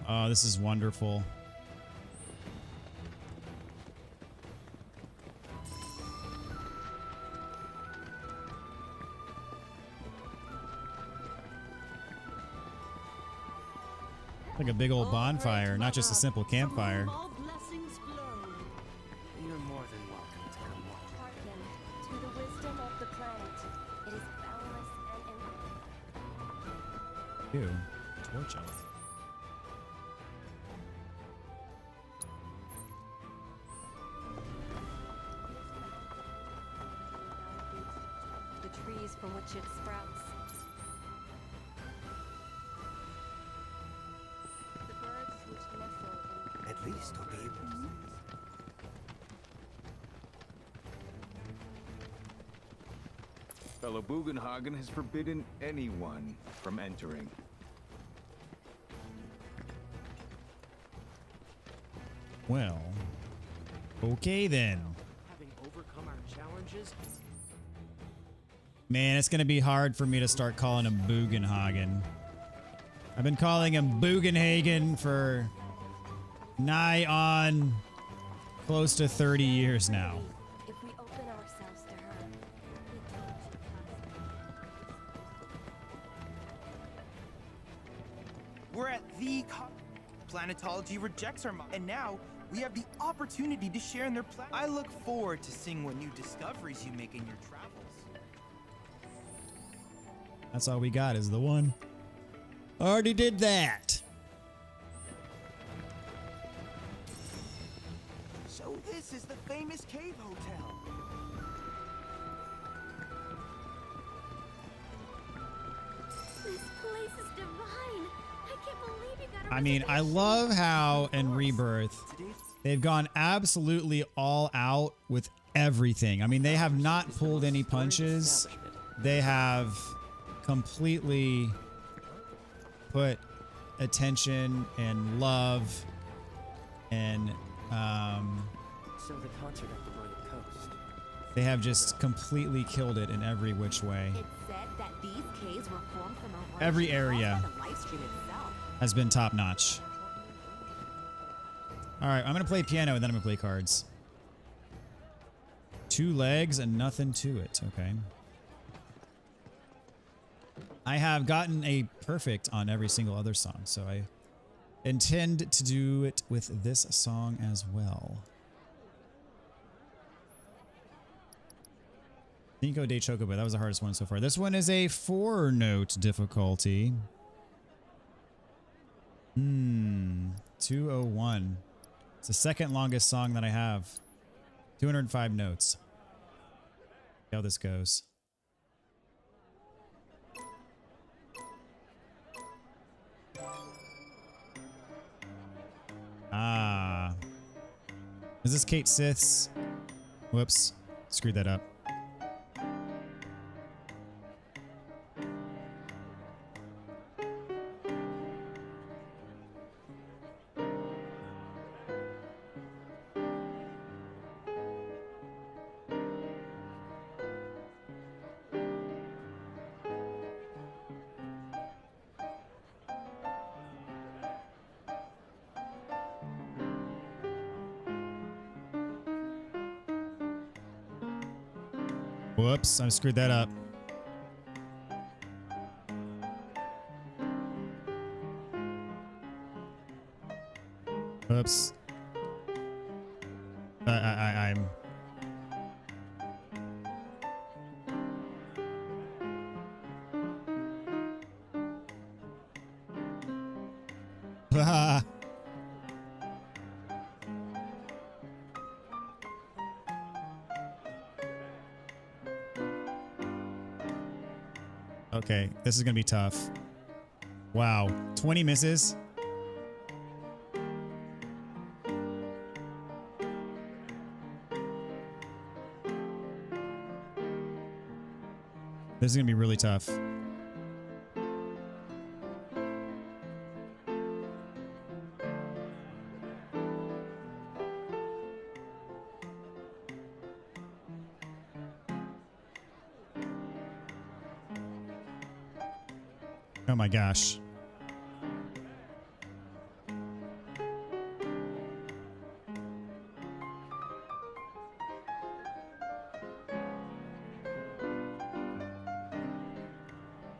Oh, this is wonderful. Like a big old bonfire, not just a simple campfire.
All blessings flow.
You're more than welcome to come walk.
Hearken to the wisdom of the planet. It is boundless and infinite.
Ew, torch out.
The trees from which it sprouts. The birds which nestle in.
At least I'll be able to.
Fellow Bugenhagen has forbidden anyone from entering.
Well, okay then.
Having overcome our challenges,
Man, it's gonna be hard for me to start calling him Bugenhagen. I've been calling him Bugenhagen for nigh on close to 30 years now.
If we open ourselves to her, we can
We're at the planetology rejects our mind, and now we have the opportunity to share in their plan. I look forward to seeing what new discoveries you make in your travels.
That's all we got is the one. Already did that.
So this is the famous cave hotel.
This place is divine. I can't believe you got a
I mean, I love how in Rebirth they've gone absolutely all out with everything. I mean, they have not pulled any punches. They have completely put attention and love and
so the concert at the Royal Coast.
they have just completely killed it in every which way.
It said that these caves were formed from a
Every area
the Livestream itself.
has been top notch. All right, I'm going to play piano and then I'm going to play cards. 2 legs and nothing to it. Okay. I have gotten a perfect on every single other song, so I intend to do it with this song as well. Cinco de Chocobo, that was the hardest one so far. This one is a 4-note difficulty. 201. It's the second longest song that I have. 205 notes. See how this goes. Ah. Is this Kate Sith's? Whoops. Screwed that up. Whoops, I screwed that up. Whoops. I'm... Okay, this is gonna be tough. Wow, 20 misses. This is gonna be really tough. Oh my gosh.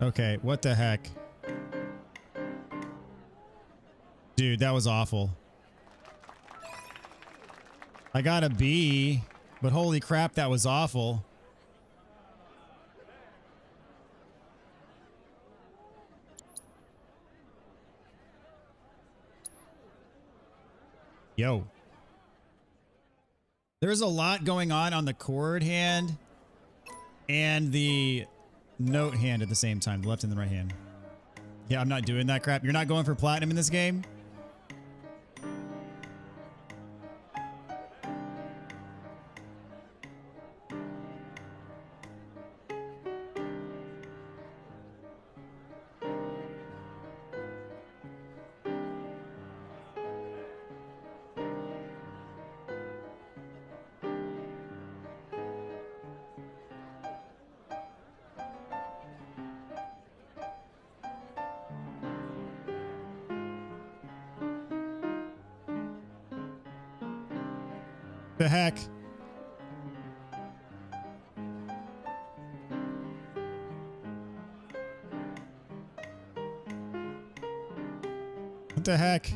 Okay, what the heck? Dude, that was awful. I got a B, but holy crap, that was awful. Yo. There's a lot going on the chord hand and the note hand at the same time, the left and the right hand. Yeah, I'm not doing that crap. You're not going for platinum in this game? The heck? What the heck?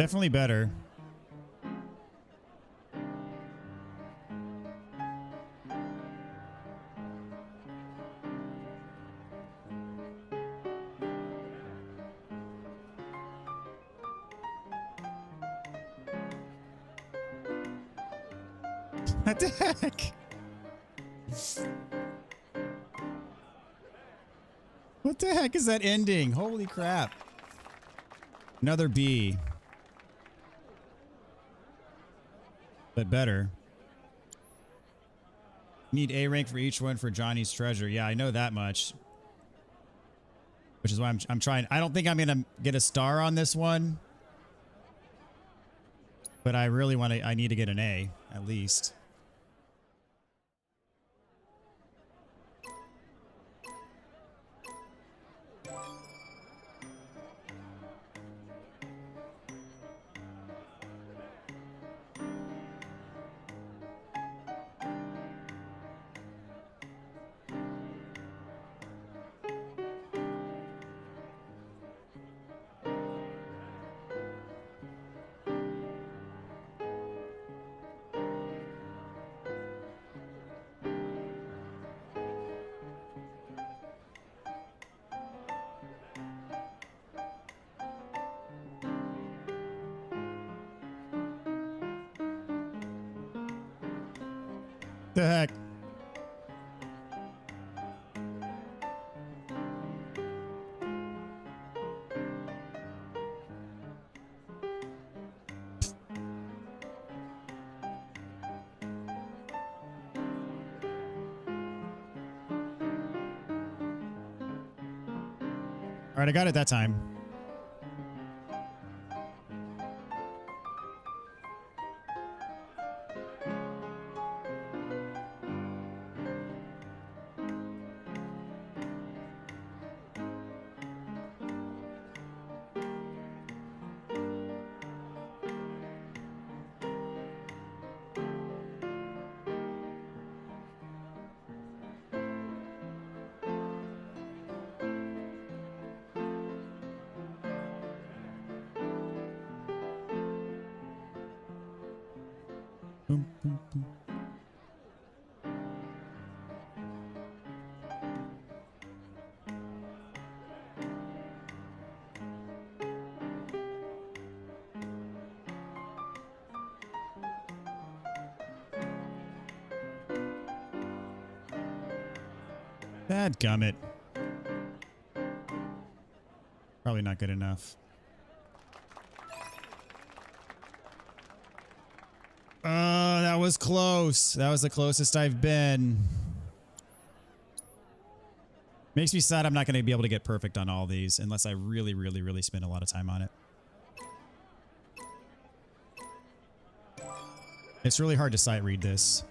Definitely better. What the heck? What the heck is that ending? Holy crap. Another B. But better. Need A rank for each one for Johnny's treasure. Yeah, I know that much. Which is why I'm trying. I don't think I'm going to get a star on this one. But I really want to. I need to get an A, at least. The heck? All right, I got it that time. Boom, boom, boom. Dadgummit. Probably not good enough. That was close. That was the closest I've been. Makes me sad I'm not going to be able to get perfect on all these unless I really, really, really spend a lot of time on it. It's really hard to sight read this.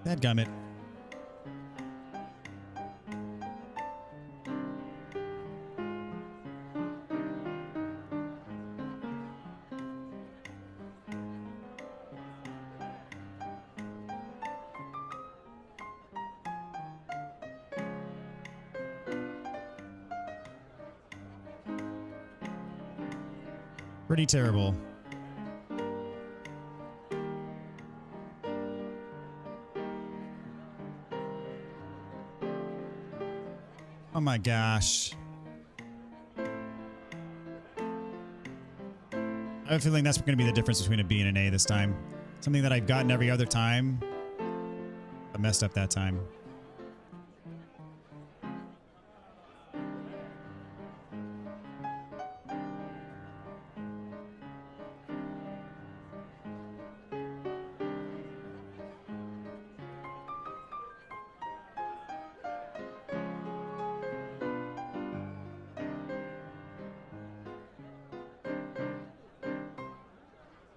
Dadgummit. Pretty terrible. Oh my gosh. I have a feeling that's going to be the difference between a B and an A this time. Something that I've gotten every other time, but messed up that time.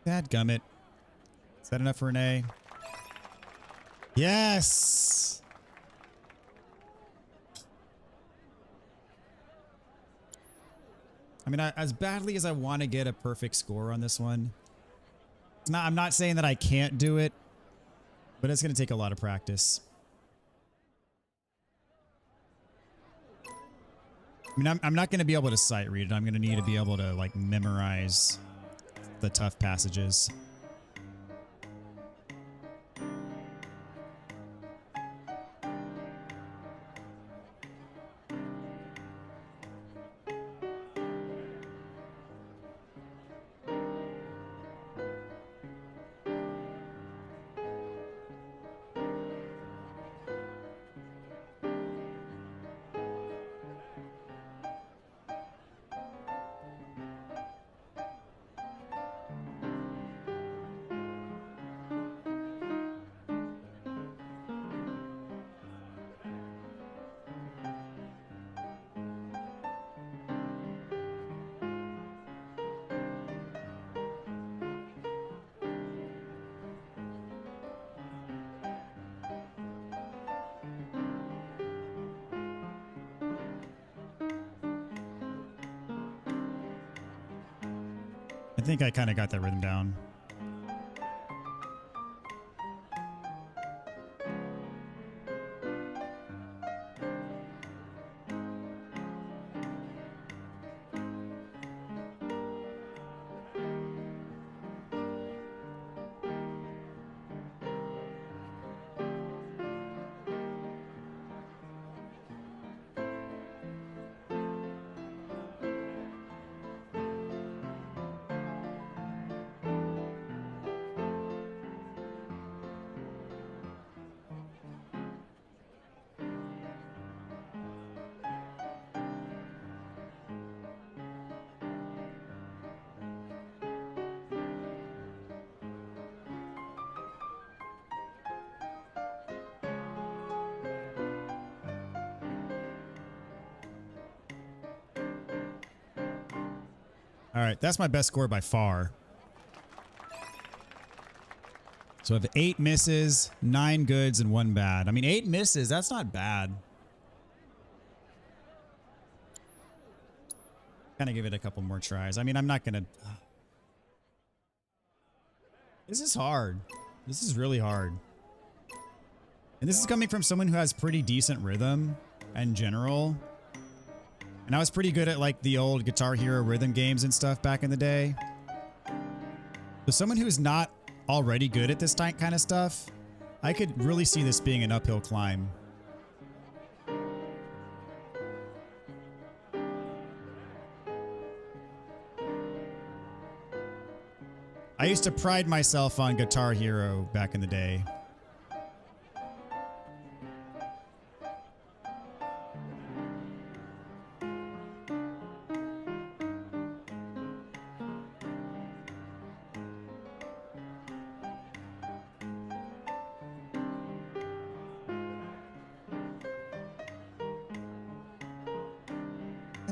Dadgummit. Is that enough for an A? Yes! I mean, as badly as I want to get a perfect score on this one, I'm not saying that I can't do it, but it's going to take a lot of practice. I mean, I'm not going to be able to sight read it. I'm going to need to be able to like memorize the tough passages. I think I kind of got that rhythm down. All right, that's my best score by far. So I have 8 misses, 9 goods, and 1 bad. I mean, 8 misses, that's not bad. Gonna give it a couple more tries. I mean, I'm not gonna... This is hard. This is really hard. And this is coming from someone who has pretty decent rhythm in general. And I was pretty good at like the old Guitar Hero rhythm games and stuff back in the day. So someone who's not already good at this kind of stuff, I could really see this being an uphill climb. I used to pride myself on Guitar Hero back in the day.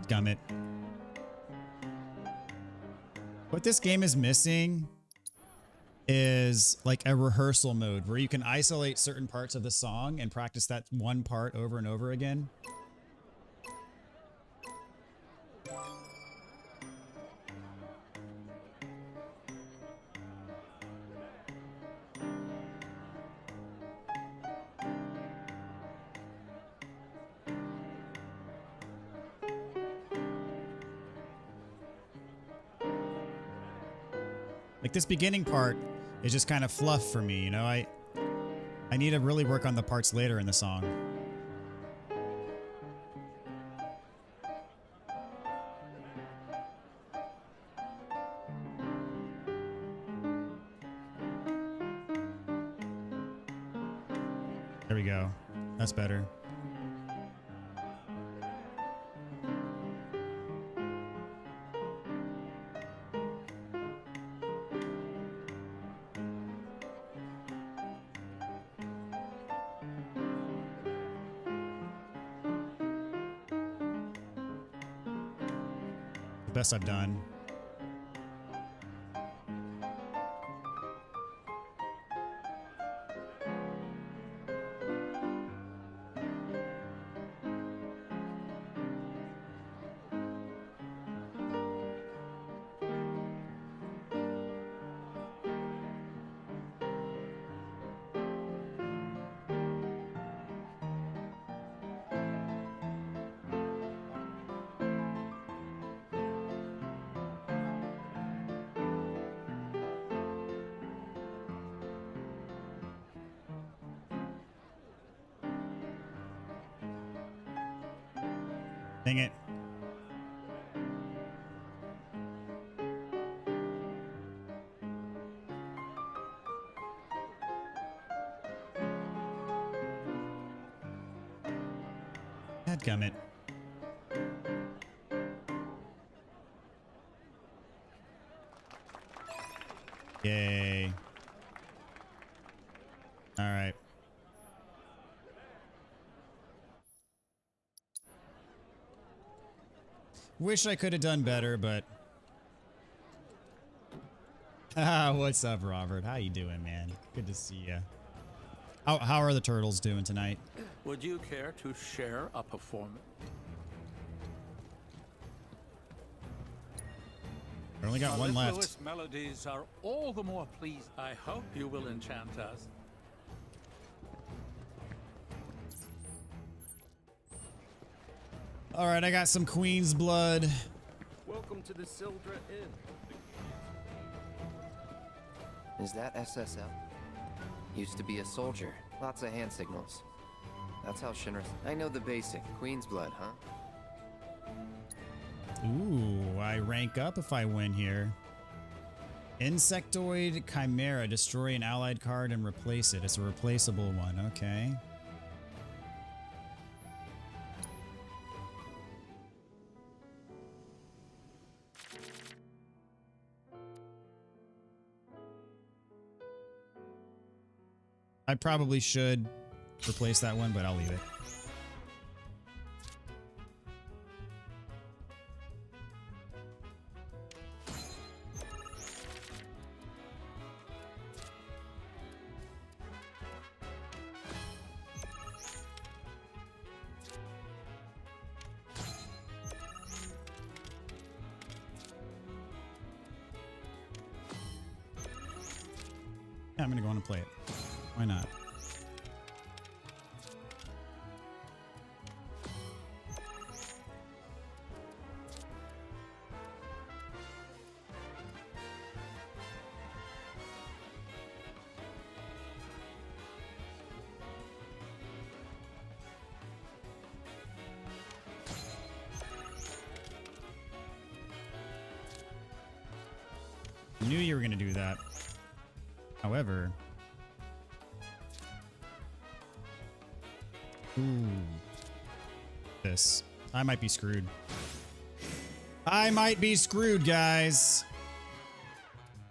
Gummit. What this game is missing is like a rehearsal mode where you can isolate certain parts of the song and practice that one part over and over again. Like this beginning part is just kind of fluff for me, you know. I need to really work on the parts later in the song. There we go. That's better. Best I've done. Dang it. Dadgummit. Yay. All right. Wish I could have done better, but... What's up, Robert? How you doing, man? Good to see you. How are the turtles doing tonight?
Would you care to share a performance?
I only got one left.
Mellifluous melodies are all the more pleased. I hope you will enchant us.
All right, I got some Queen's blood.
Welcome to the Sildra Inn. Is that SSL? Used to be a soldier. Lots of hand signals. That's how Shinra... I know the basic. Queen's blood, huh?
Ooh, I rank up if I win here. Insectoid Chimera. Destroy an allied card and replace it. It's a replaceable one. Okay. I probably should replace that one, but I'll leave it. Yeah, I'm gonna go on and play it. Why not? I knew you were gonna do that. However, ooh, this. I might be screwed. I might be screwed, guys.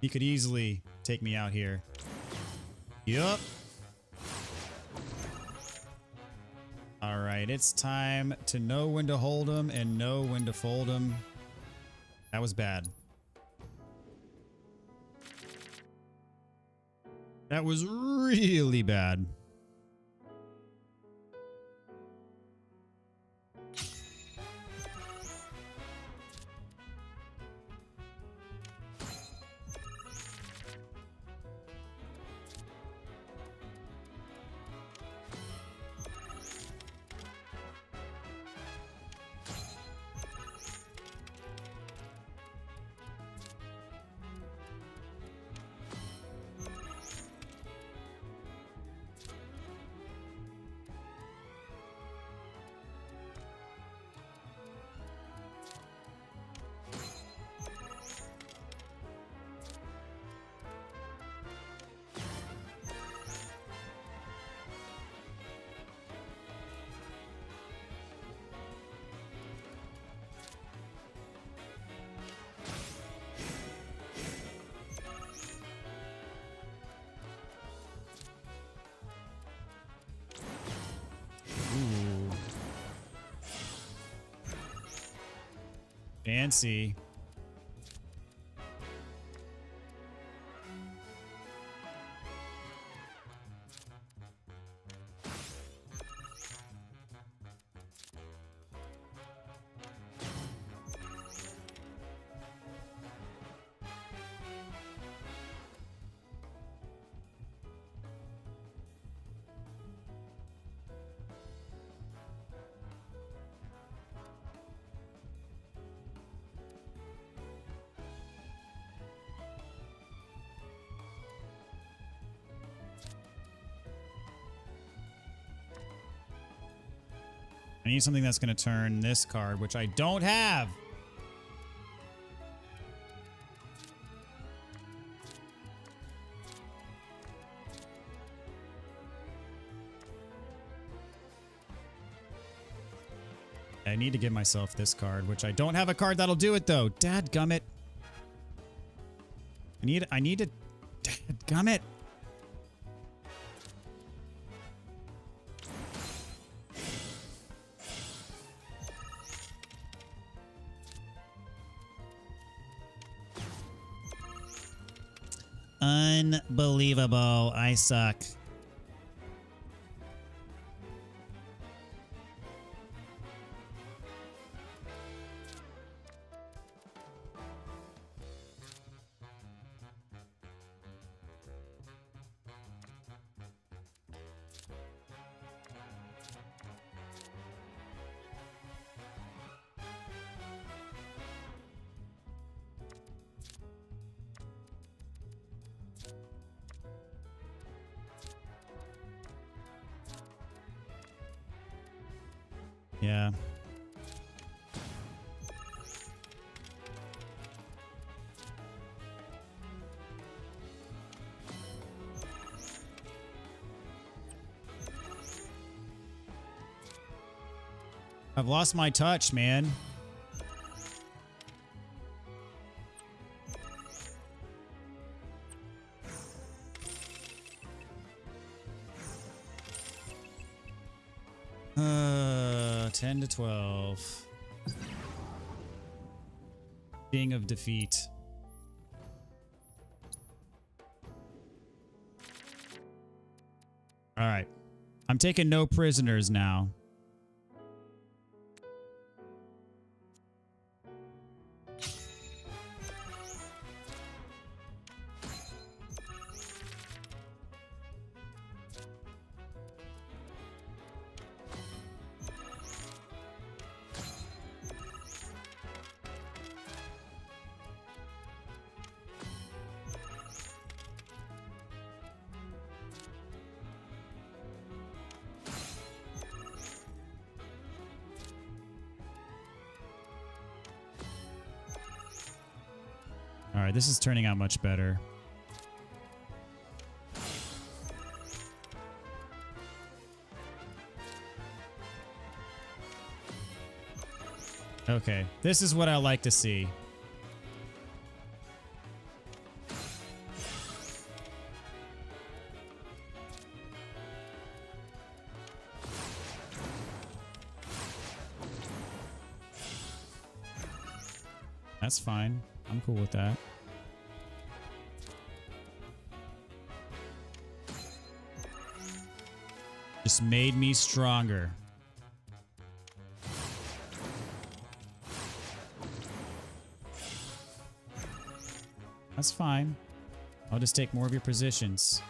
He could easily take me out here. Yup. All right, it's time to know when to hold him and know when to fold him. That was bad. That was really bad. Ooh. Fancy. I need something that's going to turn this card, which I don't have. I need to give myself this card, which I don't have a card that'll do it though. Dadgummit. I need to dadgummit. Unbelievable. I suck. Yeah. I've lost my touch, man. Uh, 10 to 12. Being of defeat. All right. I'm taking no prisoners now. All right, this is turning out much better. Okay, this is what I like to see. That's fine. I'm cool with that. Just made me stronger. That's fine. I'll just take more of your positions.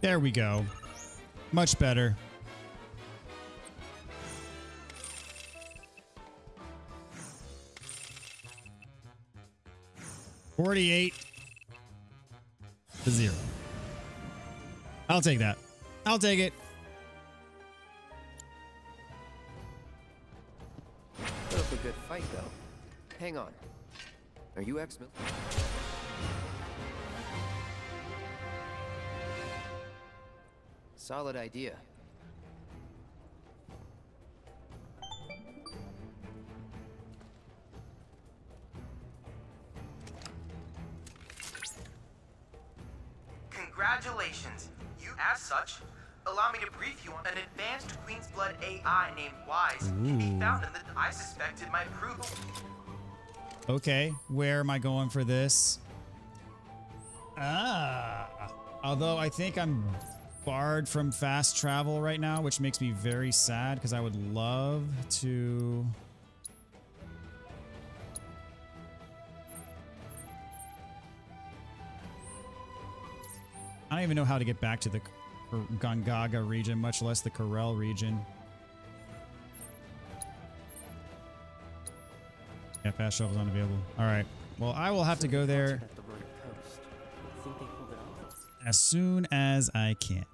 There we go. Much better. $48 to 0. I'll take that. I'll take it.
Put up a good fight, though. Hang on. Are you ex-military? Solid idea.
Congratulations. You, as such, allow me to brief you on an advanced Queen's Blood AI named Wise can be found in the I suspected might prove.
Okay, where am I going for this? Although I think I'm barred from fast travel right now, which makes me very sad because I would love to. I don't even know how to get back to the Gongaga region, much less the Corel region. Yeah, fast travel's unavailable. All right. Well, I will have to go there as soon as I can.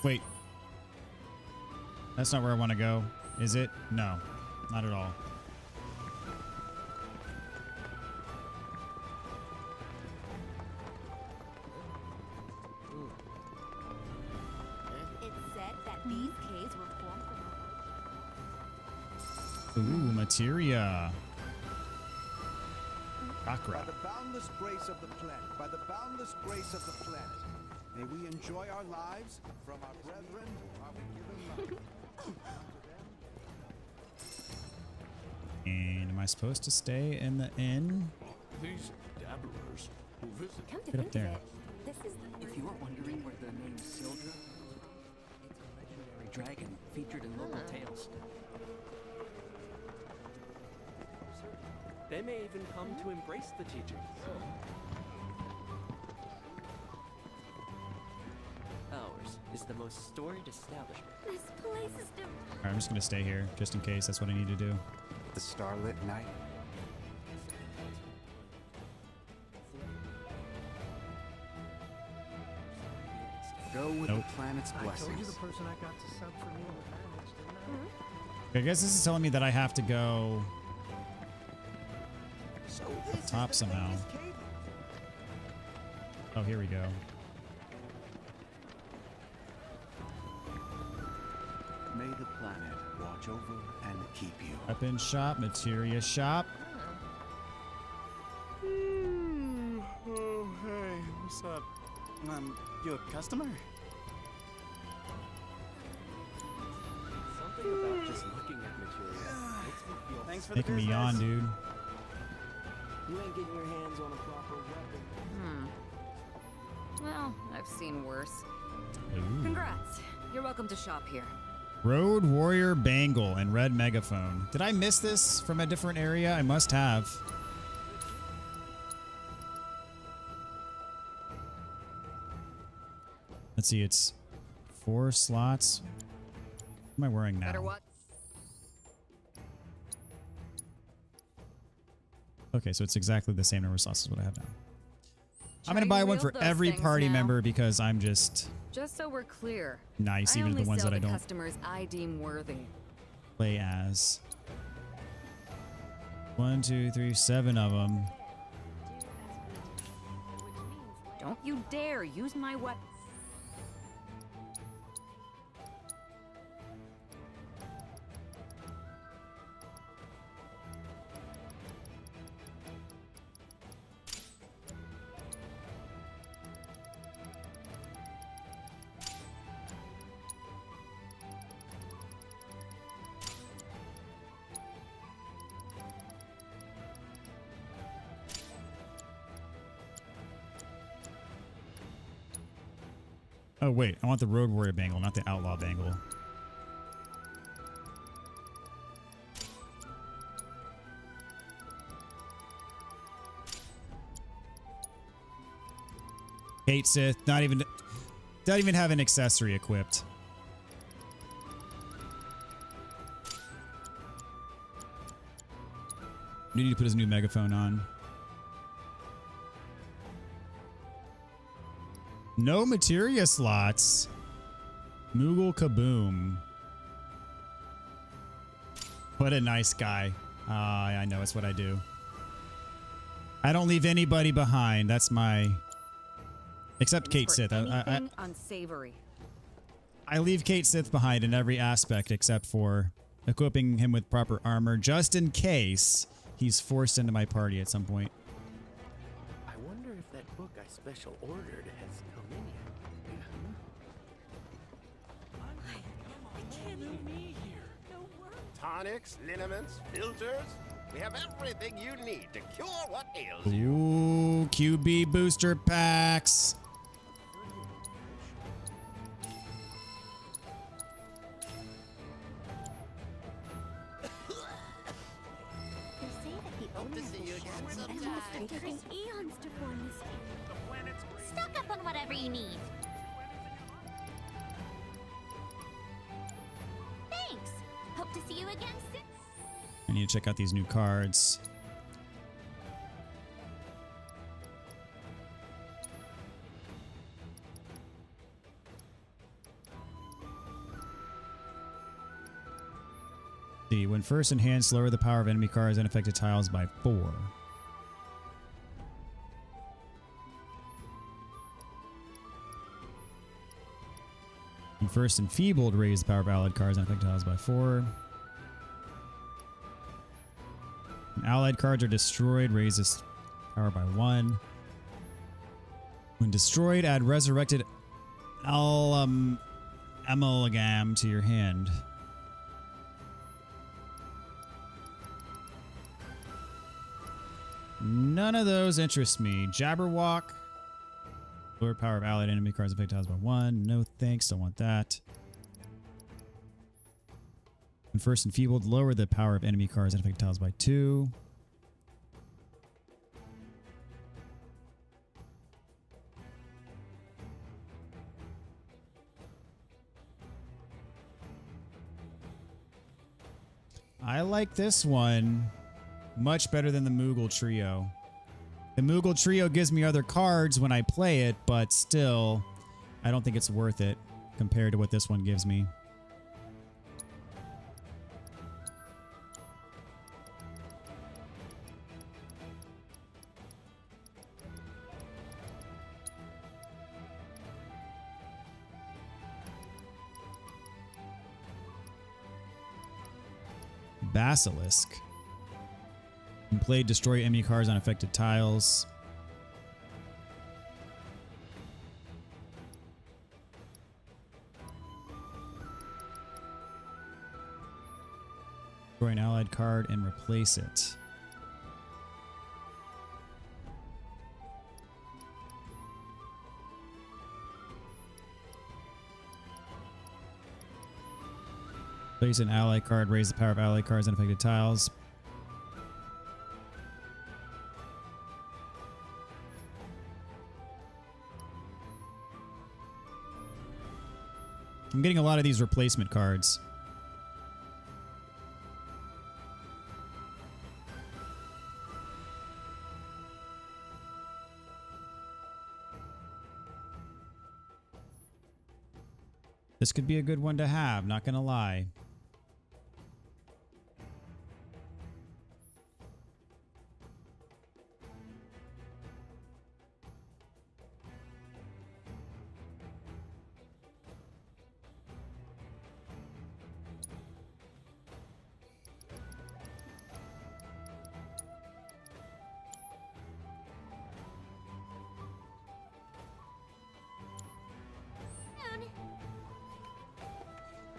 Wait. That's not where I want to go, is it? No, not at all.
It said that these caves were formed from
Ooh, materia. Chakra.
By the boundless grace of the planet, by the boundless grace of the planet, may we enjoy our lives from our brethren. Are we given love?
And am I supposed to stay in the inn?
These dabblers who visit.
Get up there.
If you are wondering where the name Sildra, it's a legendary dragon featured in local tales.
They may even come to embrace the teachings. Ours is the most storied establishment.
This place is
All right, I'm just going to stay here just in case. That's what I need to do.
The starlit night. Go with the planet's blessings.
I told you the person I got to sub for me on the manage, didn't I?
I guess this is telling me that I have to go
So
up top somehow. Oh, here we go.
May the planet watch over and keep you.
Weapon shop, materia shop.
Oh, hey, what's up? You a customer?
Something about just looking at material makes me feel.
Thanks for
Making
the
me yawn,
business.
dude.
You ain't getting your hands on a proper weapon.
Well, I've seen worse.
Ooh.
Congrats. You're welcome to shop here.
Road Warrior Bangle and Red Megaphone. Did I miss this from a different area? I must have. Let's see, it's 4 slots. What am I wearing now?
Better what?
Okay, so it's exactly the same number of slots as what I have now. I'm going to
Try
buy
and
one
wield
for
those
every
things
party
now.
member because I'm just
Just so we're clear.
nice,
I
even
only
the ones
sell
that I
to
don't
customers I deem worthy.
play as. 1, 2, 3, 7 of them.
Don't you dare use my weapon.
Oh, wait. I want the Road Warrior Bangle, not the Outlaw Bangle. Hate Sith. Not even have an accessory equipped. You need to put his new megaphone on. No materia slots. Moogle Kaboom. What a nice guy. I know it's what I do. I don't leave anybody behind. That's my... Except Kate Sith.
Anything unsavory.
I leave Kate Sith behind in every aspect except for equipping him with proper armor just in case he's forced into my party at some point.
I wonder if that book I special ordered has come in yet. Tonics, liniments, filters. We have everything you need to cure what ails you.
Ooh, QB booster packs.
They say that the owner of the shadow and must have taken eons to form this cave. Stock up on whatever you need. Thanks. Hope to see you again soon.
I need to check out these new cards. See, when first enhanced, lower the power of enemy cards and affected tiles by 4. When first enfeebled, raise the power of allied cards and affected tiles by 4. When allied cards are destroyed, raise this power by 1. When destroyed, add resurrected amalgam to your hand. None of those interest me. Jabberwock. Lower power of allied enemy cards affect tiles by 1. No thanks, don't want that. When first enfeebled, lower the power of enemy cards and affect tiles by 2. I like this one much better than the Moogle Trio. The Moogle Trio gives me other cards when I play it, but still, I don't think it's worth it compared to what this one gives me. Basilisk. When played, destroy enemy cards on affected tiles. Destroy an allied card and replace it. Place an ally card, raise the power of ally cards on affected tiles. I'm getting a lot of these replacement cards. This could be a good one to have, not gonna lie.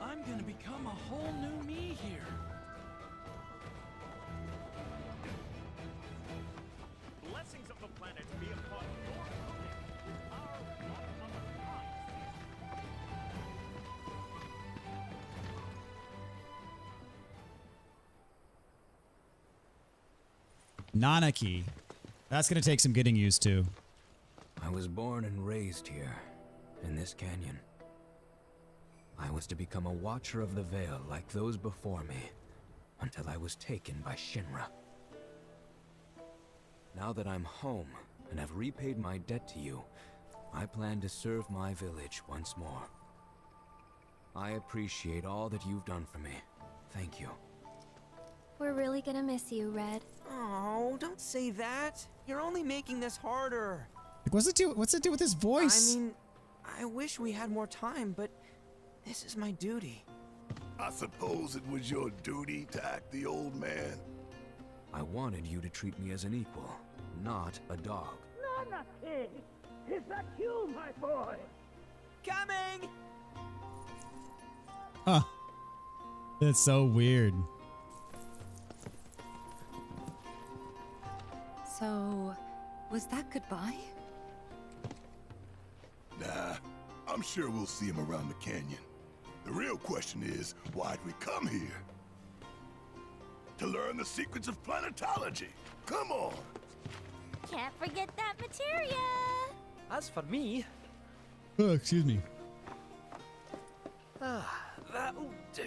I'm gonna become a whole new me here. Blessings of the planet be upon your
Nanaki. That's going to take some getting used to.
I was born and raised here, in this canyon. I was to become a watcher of the Veil like those before me, until I was taken by Shinra. Now that I'm home and have repaid my debt to you, I plan to serve my village once more. I appreciate all that you've done for me. Thank you.
We're really gonna miss you, Red.
Oh, don't say that. You're only making this harder.
Like, what's it do with his voice?
I mean, I wish we had more time, but this is my duty.
I suppose it was your duty to act the old man.
I wanted you to treat me as an equal, not a dog.
Not a pig. Is that you, my boy?
Coming!
Huh. That's so weird.
So, was that goodbye?
Nah, I'm sure we'll see him around the canyon. The real question is, why'd we come here? To learn the secrets of planetology. Come on!
Can't forget that materia.
As for me,
Oh, excuse me.
that'll do.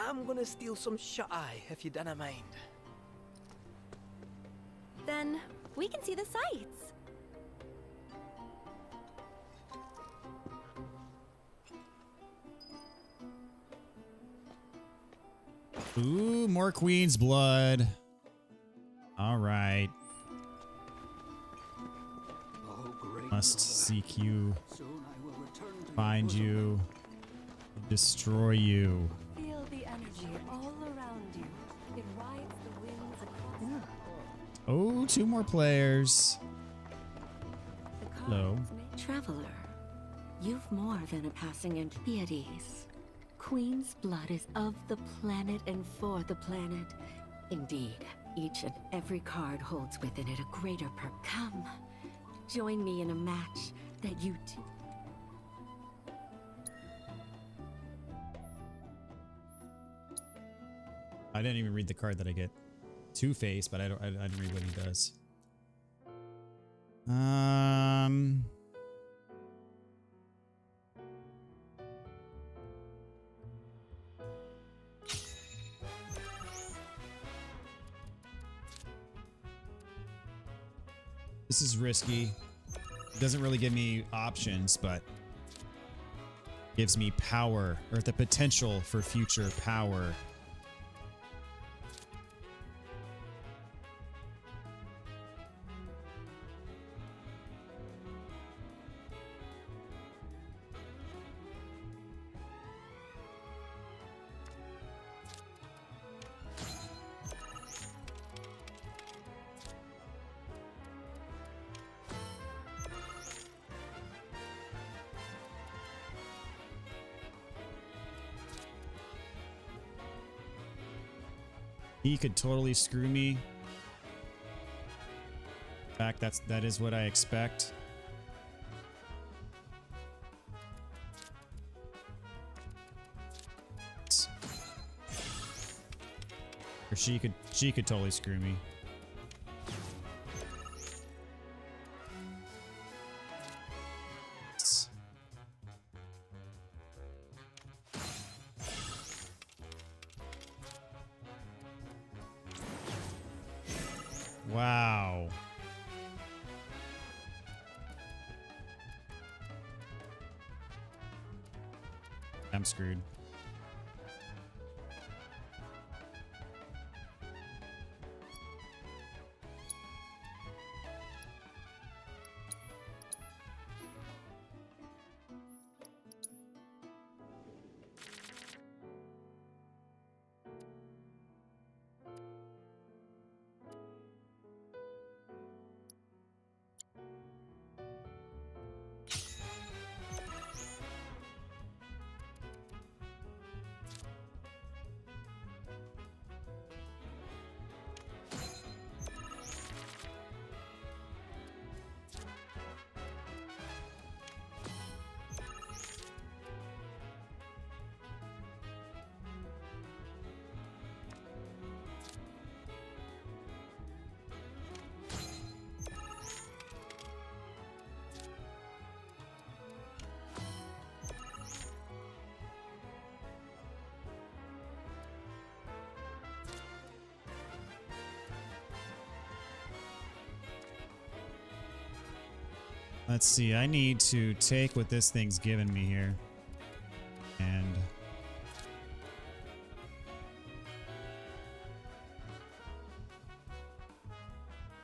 I'm gonna steal some shut-eye, if you don't mind.
Then we can see the sights.
Ooh, more Queen's blood. All right.
Oh, great
Must
mother.
seek you,
Soon I will return to
find
your
you, destroy you.
Feel the energy all around you. It rides the winds across.
Oh, 2 more players. Hello.
Traveler, you've more than a passing interest. Be at ease. Queen's blood is of the planet and for the planet. Indeed, each and every card holds within it a greater purpose. Come, join me in a match that you two...
I didn't even read the card that I get. Two-Face, but I didn't read what he does. This is risky. It doesn't really give me options, but gives me power, or the potential for future power. He could totally screw me. In fact, that is what I expect. Or she could totally screw me. Wow. I'm screwed. Let's see, I need to take what this thing's given me here and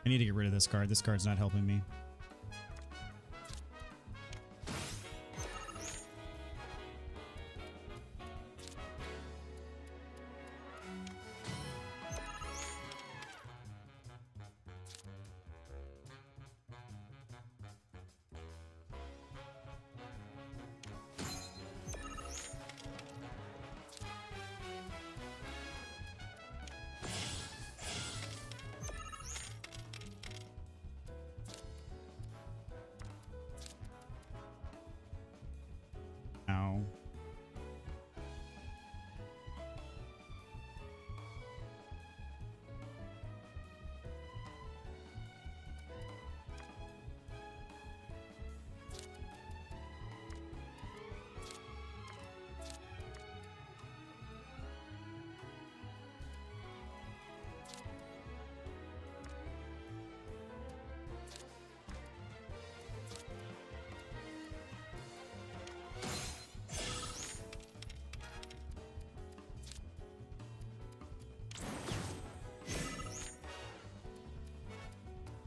I need to get rid of this card. This card's not helping me. Ow.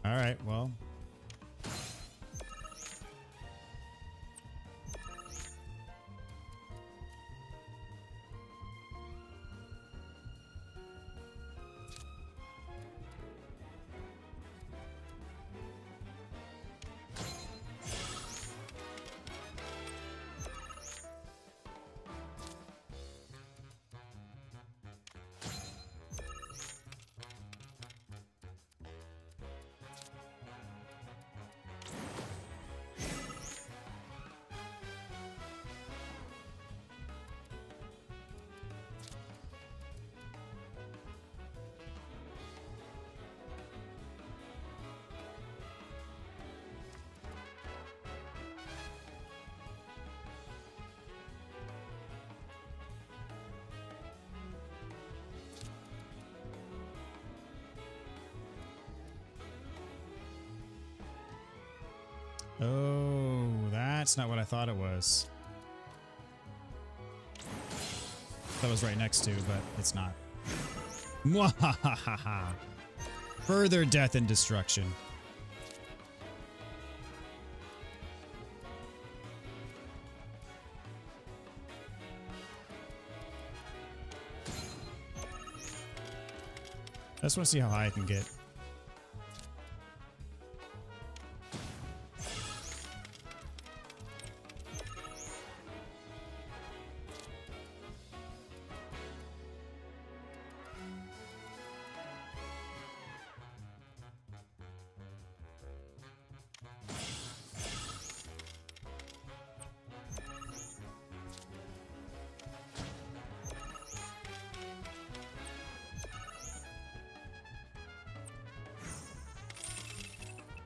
All right, well. Oh, that's not what I thought it was. That was right next to, but it's not. Mwahahaha. Further death and destruction. I just want to see how high I can get.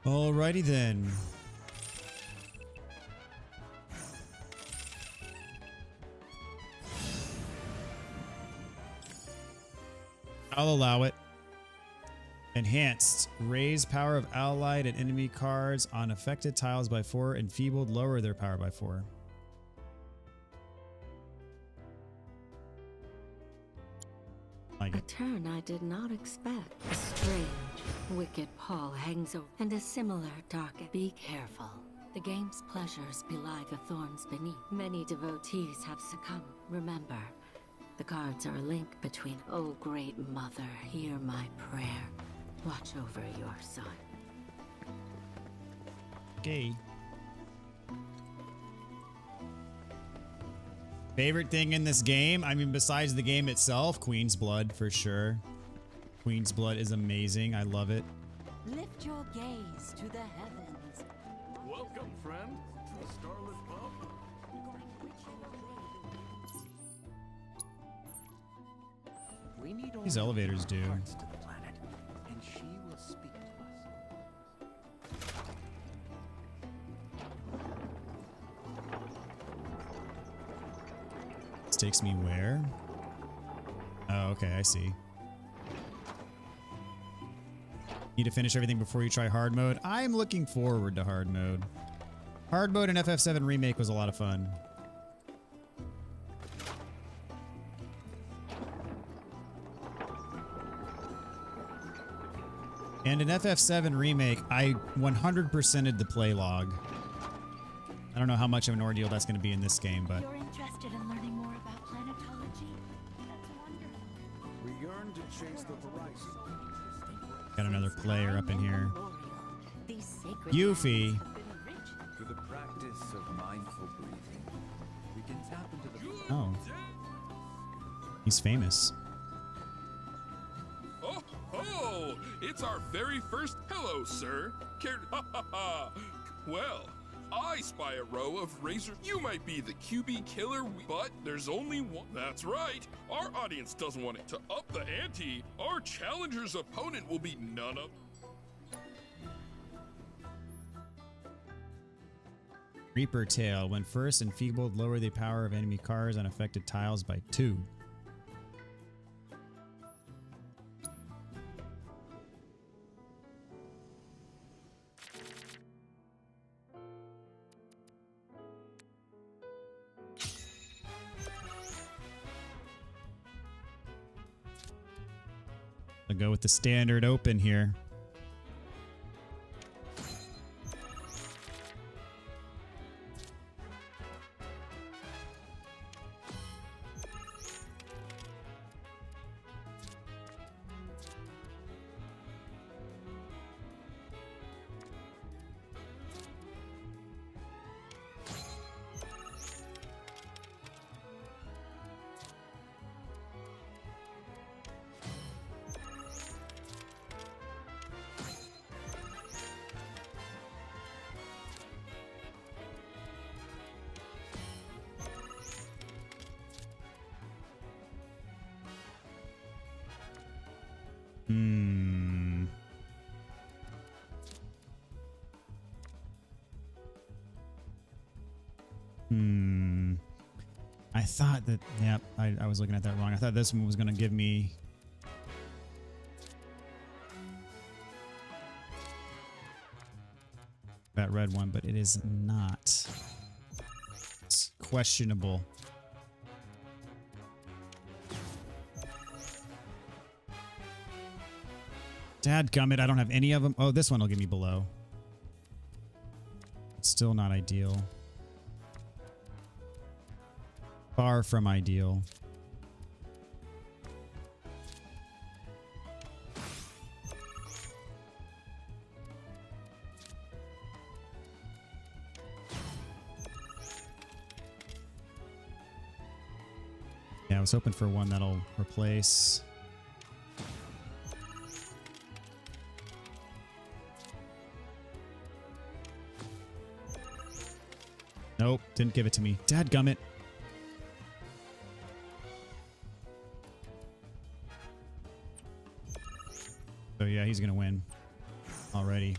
Alrighty then. I'll allow it. Enhanced. Raise power of allied and enemy cards on affected tiles by 4. Enfeebled. Lower their power by 4. Like
A
it.
turn I did not expect. A strange, wicked pall hangs over, and a similar dark. Be careful. The game's pleasures belie the thorns beneath. Many devotees have succumbed. Remember, the cards are a link between. Oh, great mother, hear my prayer. Watch over your son.
Okay. Favorite thing in this game? I mean, besides the game itself, Queen's Blood for sure. Queen's Blood is amazing. I love it.
Lift your gaze to the heavens.
Welcome, friend, to the Starlit Pub.
We need
These
only
elevators do.
hearts to the planet, and she will speak to us.
This takes me where? Oh, okay, I see. Need to finish everything before you try hard mode. I'm looking forward to hard mode. Hard mode in FF7 Remake was a lot of fun. And in FF7 Remake, I 100%ed the play log. I don't know how much of an ordeal that's going to be in this game, but...
You're interested in learning more about planetology? That's wonderful.
We yearn to chase the horizon.
Got another player up in here.
These sacred
Yuffie.
Through the practice of mindful breathing, we can tap into the...
Oh. He's famous.
Oh, oh! It's our very first hello, sir. Ha ha ha! Well, I spy a row of razor. You might be the QB killer, but there's only one. That's right. Our audience doesn't want it to up the ante. Our challenger's opponent will be none of.
Reaper Tail. When first enfeebled, lower the power of enemy cars on affected tiles by 2. I'll go with the standard open here. I thought that, yep, I was looking at that wrong. I thought this one was going to give me... that red one, but it is not. It's questionable. Dadgummit, I don't have any of them. Oh, this one will give me below. It's still not ideal. Far from ideal. Yeah, I was hoping for one that'll replace. Nope, didn't give it to me. Dadgummit. So yeah, he's gonna win already.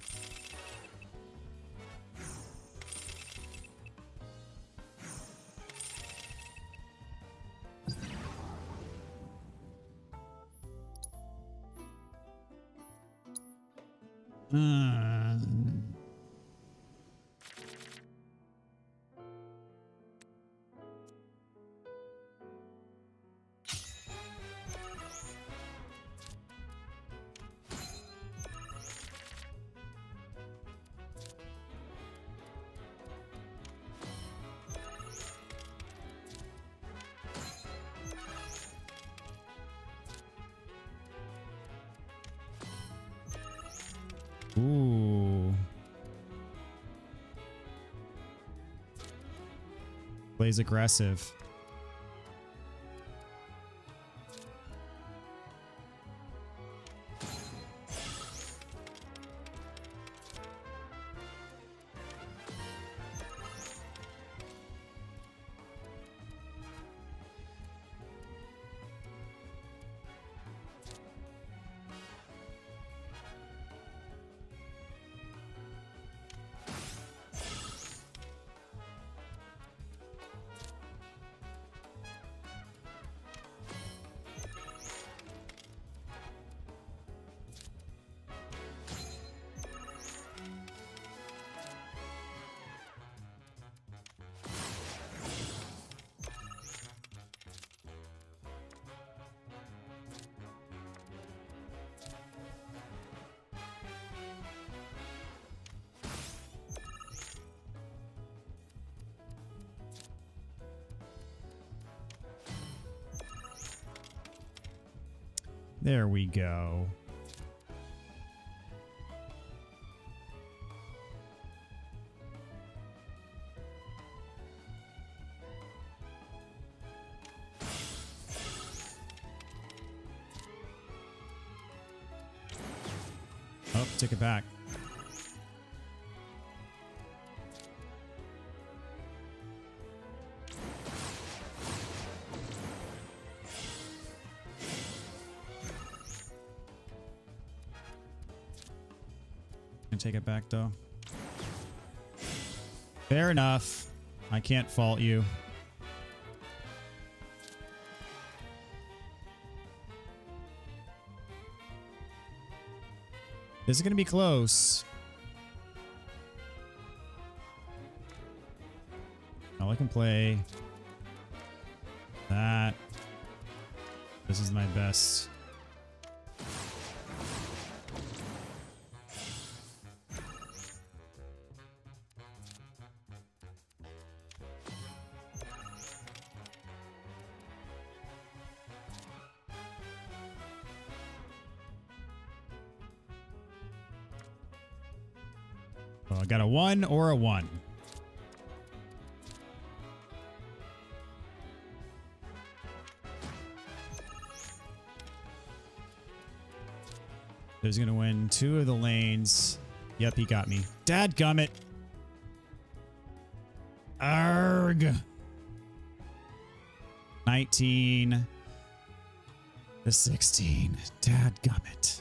Ooh. Plays aggressive. There we go. Oh, took it back. Can take it back though. Fair enough. I can't fault you. This is going to be close. Now I can play that. This is my best. Oh, I got a 1 or a 1. Who's gonna win 2 of the lanes? Yep, he got me. Dadgummit. Arg. 19 to 16. Dadgummit.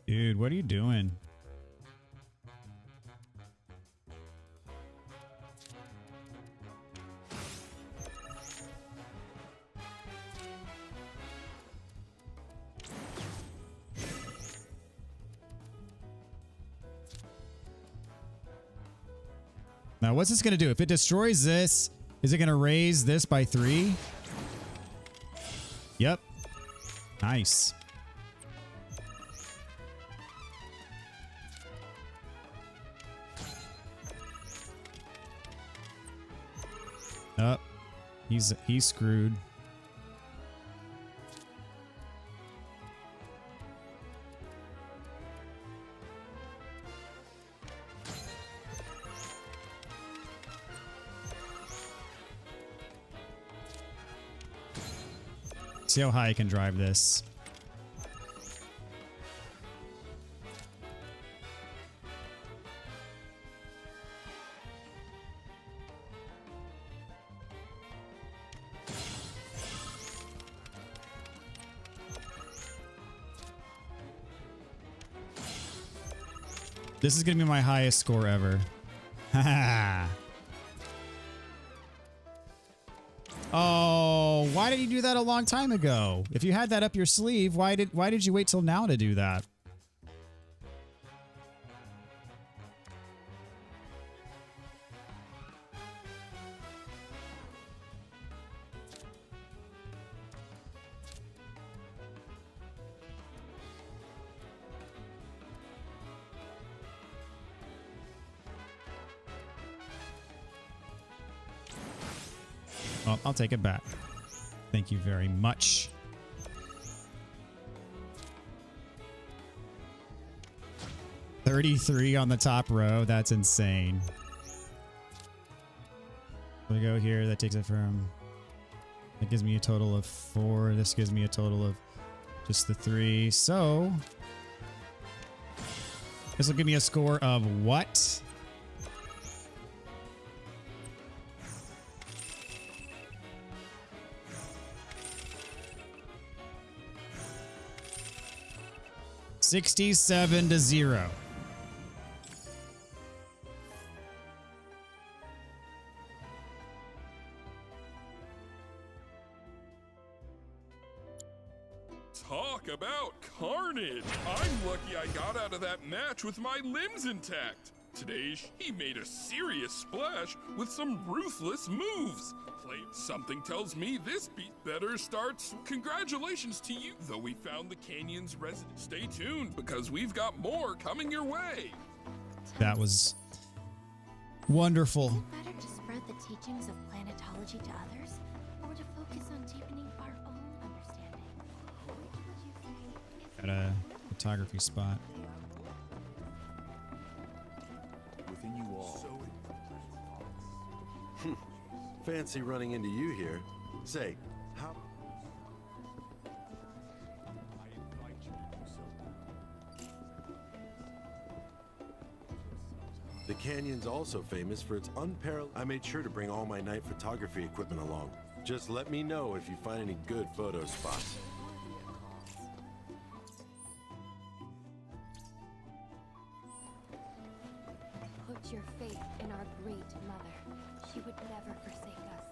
Dude, what are you doing? Now, what's this going to do? If it destroys this, is it going to raise this by 3? Yep. Nice. Oh, he's screwed. See how high I can drive this. This is going to be my highest score ever. Haha. Oh, why did you do that a long time ago? If you had that up your sleeve, why did you wait till now to do that? Well, I'll take it back. Thank you very much. $33 on the top row. That's insane. We go here. That takes it from... That gives me a total of 4. This gives me a total of just the 3. So... This will give me a score of what? $67-0.
Talk about carnage! I'm lucky I got out of that match with my limbs intact. Today, he made a serious splash with some ruthless moves. Something tells me this beat better starts. Congratulations to you, though we found the canyon's resident. Stay tuned, because we've got more coming your way.
That was wonderful.
Is it better to spread the teachings of planetology to others, or to focus on deepening our own understanding? Which would you say is
Got a photography spot.
Within you all. Fancy running into you here. Say, how... The canyon's also famous for its unparalleled... I made sure to bring all my night photography equipment along. Just let me know if you find any good photo spots.
put your faith in our great mother. She would never forsake us.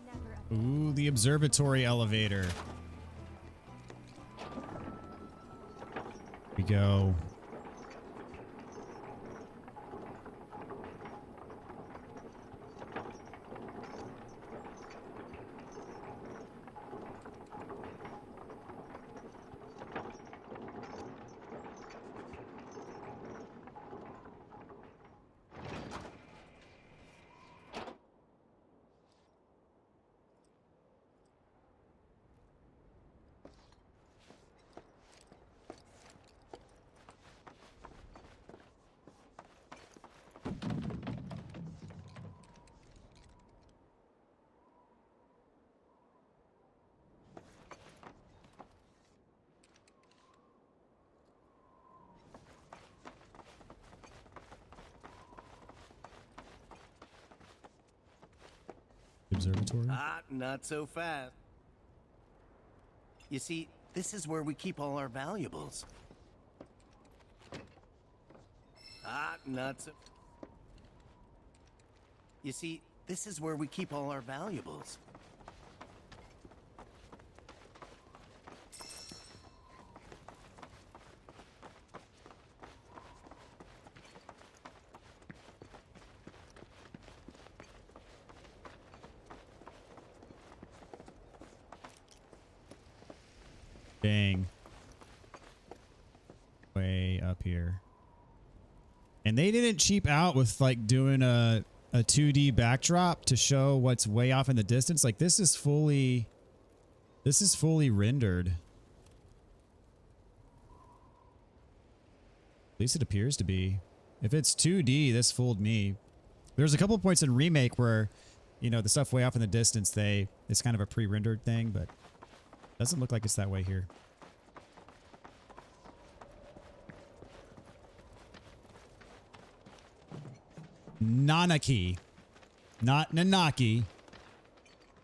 Never.
Ooh, the observatory elevator. Here we go. Observatory?
Not so fast. You see, this is where we keep all our valuables. Not so... You see, this is where we keep all our valuables.
Dang. Way up here. And they didn't cheap out with like doing a 2D backdrop to show what's way off in the distance. Like this is fully rendered. At least it appears to be. If it's 2D, this fooled me. There's a couple of points in Remake where, you know, the stuff way off in the distance, it's kind of a pre-rendered thing, but doesn't look like it's that way here. Nanaki. Not Nanaki.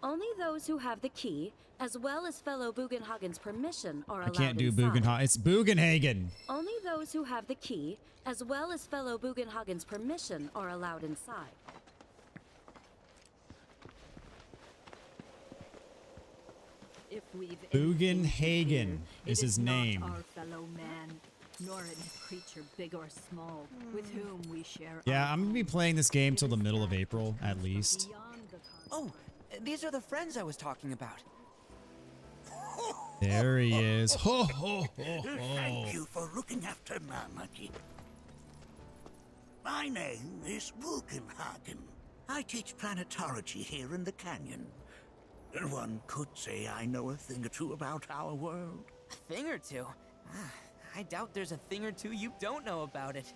Only those who have the key, as well as fellow Bugenhagen's permission, are allowed
I can't do
inside.
Bugenhagen. It's Bugenhagen.
Only those who have the key, as well as fellow Bugenhagen's permission, are allowed inside.
If we've
Bugenhagen is his name.
Not our fellow man, nor any creature big or small, with whom we share.
Yeah, I'm gonna be playing this game till the middle of April, at least.
Oh, these are the friends I was talking about.
There he is. Ho, ho, ho, ho.
Thank you for looking after Nanaki. My name is Bugenhagen. I teach planetology here in the canyon. One could say I know a thing or two about our world.
A thing or two? I doubt there's a thing or two you don't know about it.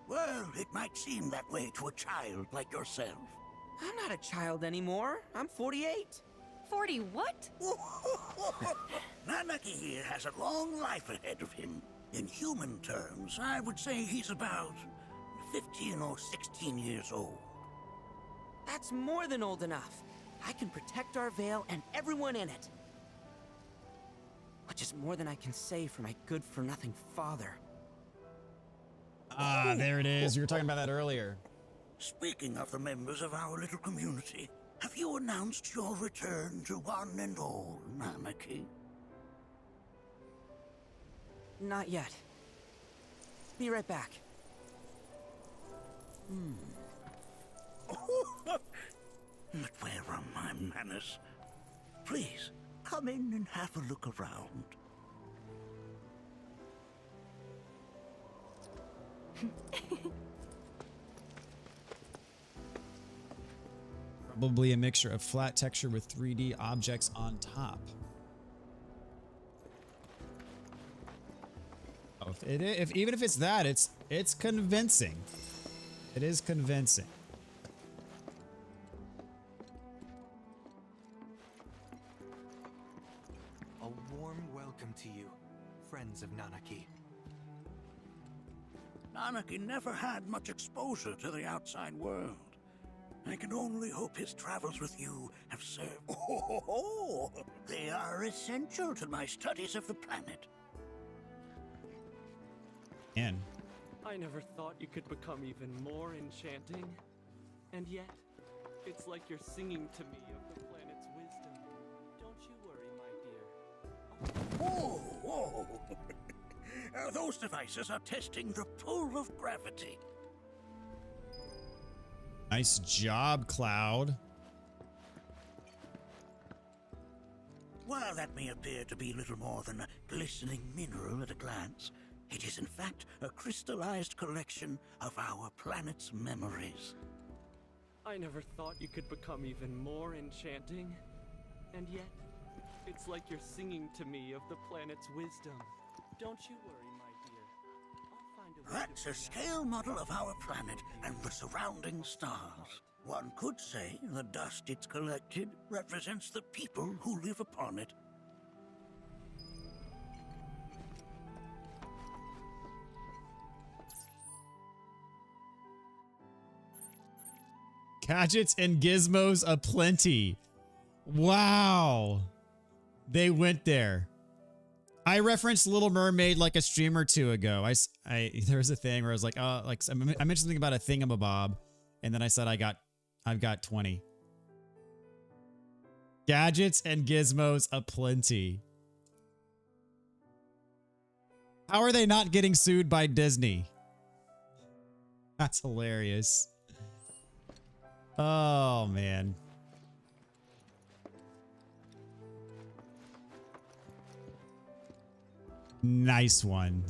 Well, it might seem that way to a child like yourself.
I'm not a child anymore. I'm 48.
40 what?
Nanaki here has a long life ahead of him. In human terms, I would say he's about 15 or 16 years old.
That's more than old enough. I can protect our Vale and everyone in it. Which is more than I can say for my good-for-nothing father.
Ah, there it is. You were talking about that earlier.
Speaking of the members of our little community, have you announced your return to one and all, Nanaki?
Not yet. Be right back.
But where are my manners? Please, come in and have a look around.
Probably a mixture of flat texture with 3D objects on top. Oh, even if it's that, it's convincing. It is convincing.
A warm welcome to you, friends of Nanaki.
Nanaki never had much exposure to the outside world. I can only hope his travels with you have served. Oh, they are essential to my studies of the planet.
And
I never thought you could become even more enchanting. And yet, it's like you're singing to me of the planet's wisdom. Don't you worry, my dear.
Whoa, whoa. Those devices are testing the pull of gravity.
nice job, Cloud.
While that may appear to be little more than a glistening mineral at a glance, it is in fact a crystallized collection of our planet's memories.
I never thought you could become even more enchanting. And yet, it's like you're singing to me of the planet's wisdom. Don't you worry, my dear. I'll find a way.
That's a scale model of our planet and the surrounding stars. One could say the dust it's collected represents the people who live upon it.
Gadgets and gizmos aplenty. Wow. They went there. I referenced Little Mermaid like a stream or two ago. There was a thing where I was like, oh, like I mentioned something about a thingamabob, and then I said I've got 20. Gadgets and gizmos aplenty. How are they not getting sued by Disney? That's hilarious. Oh, man. Nice one.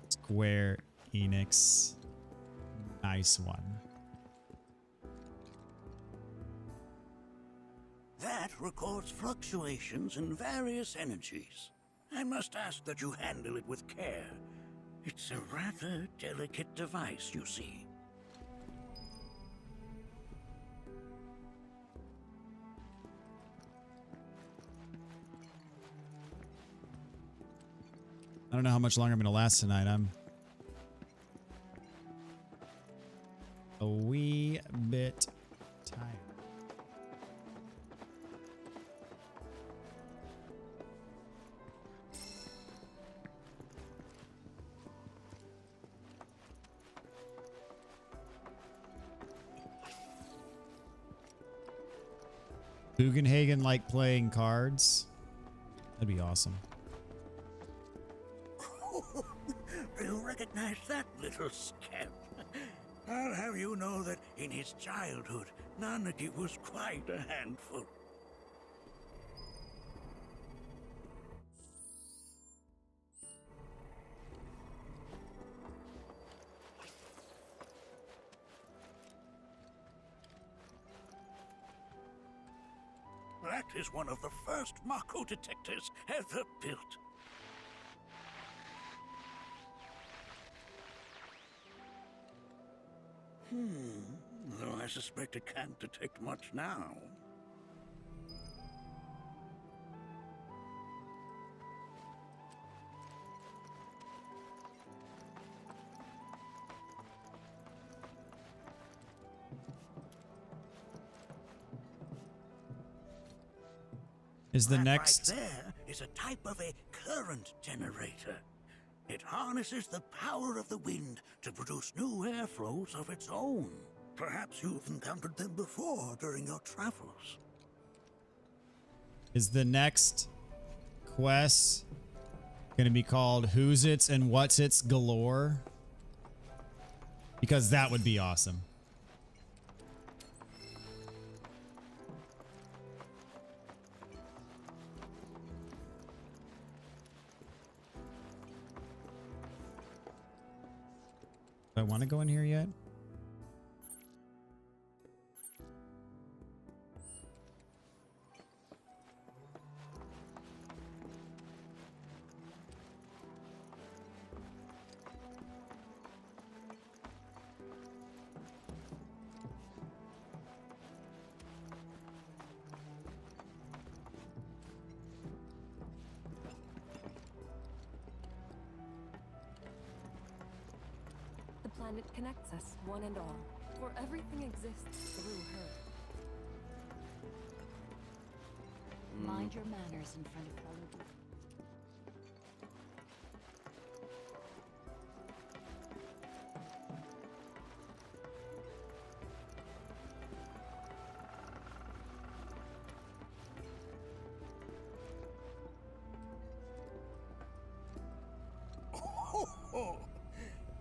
Square Enix. Nice one.
That records fluctuations in various energies. I must ask that you handle it with care. It's a rather delicate device, you see.
I don't know how much longer I'm going to last tonight. I'm a wee bit tired. Bugenhagen like playing cards? That'd be awesome.
You recognize that little scamp? I'll have you know that in his childhood, Nanaki was quite a handful. is one of the first Mako detectors ever built. Though I suspect it can't detect much now.
Is the
That
next...
right there is a type of a current generator. It harnesses the power of the wind to produce new airflows of its own. Perhaps you've encountered them before during your travels.
Is the next quest going to be called Who's It's and What's It's Galore? Because that would be awesome. Do I want to go in here yet?
The planet connects us, one and all, for everything exists through her.
Mind your manners in front of fellow people.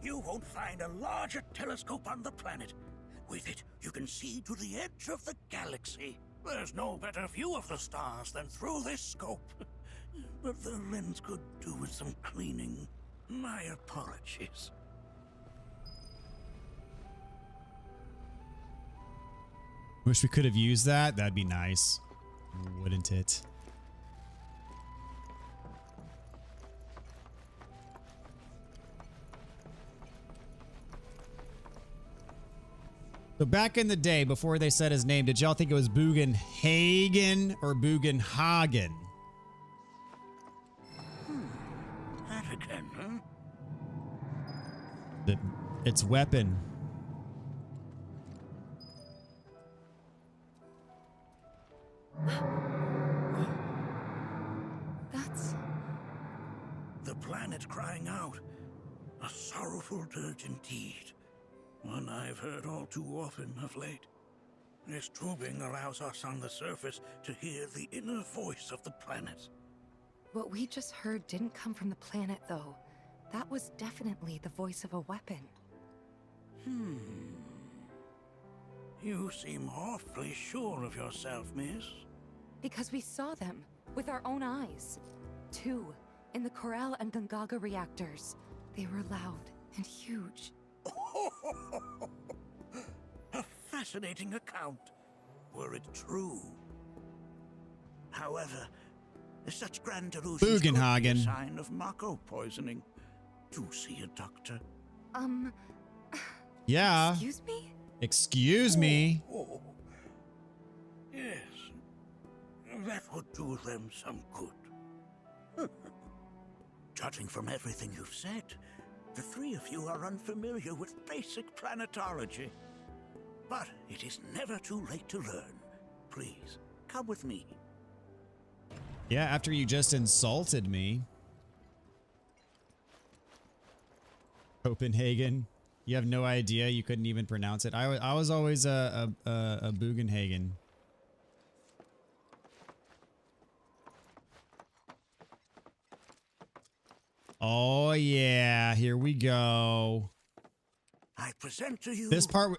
You won't find a larger telescope on the planet. With it, you can see to the edge of the galaxy. There's no better view of the stars than through this scope. But the lens could do with some cleaning. My apologies.
Wish we could have used that. That'd be nice. Wouldn't it? So back in the day, before they said his name, did y'all think it was Bugenhagen or Bugenhagen?
That again, huh?
Its weapon.
That's... the planet crying out. A sorrowful dirge indeed. One I've heard all too often of late. This tubing allows us on the surface to hear the inner voice of the planet.
What we just heard didn't come from the planet, though. That was definitely the voice of a weapon.
You seem awfully sure of yourself, miss.
Because we saw them with our own eyes. 2 in the Corral and Gungaga reactors. They were loud and huge.
A fascinating account, were it true. However, such grand delusions could be a
Bugenhagen.
sign of Mako poisoning. Do see a doctor.
Yeah.
Excuse me?
Excuse me.
Oh. Yes, that would do them some good. Judging from everything you've said, the 3 of you are unfamiliar with basic planetology. But it is never too late to learn. Please, come with me.
Yeah, after you just insulted me. Copenhagen. You have no idea. You couldn't even pronounce it. I was always a Bugenhagen. Oh yeah, here we go.
I present to you
This part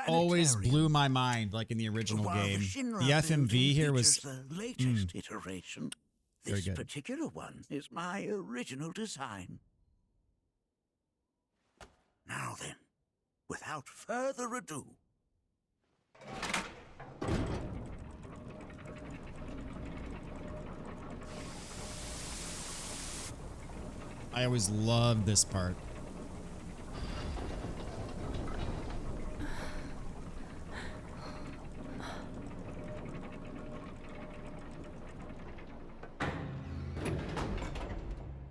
always blew my mind, like in the original
While
game.
Shinra
The FMV
building
here was
features the latest iteration.
Very
This
good.
particular one is my original design. Now then, without further ado.
I always loved this part.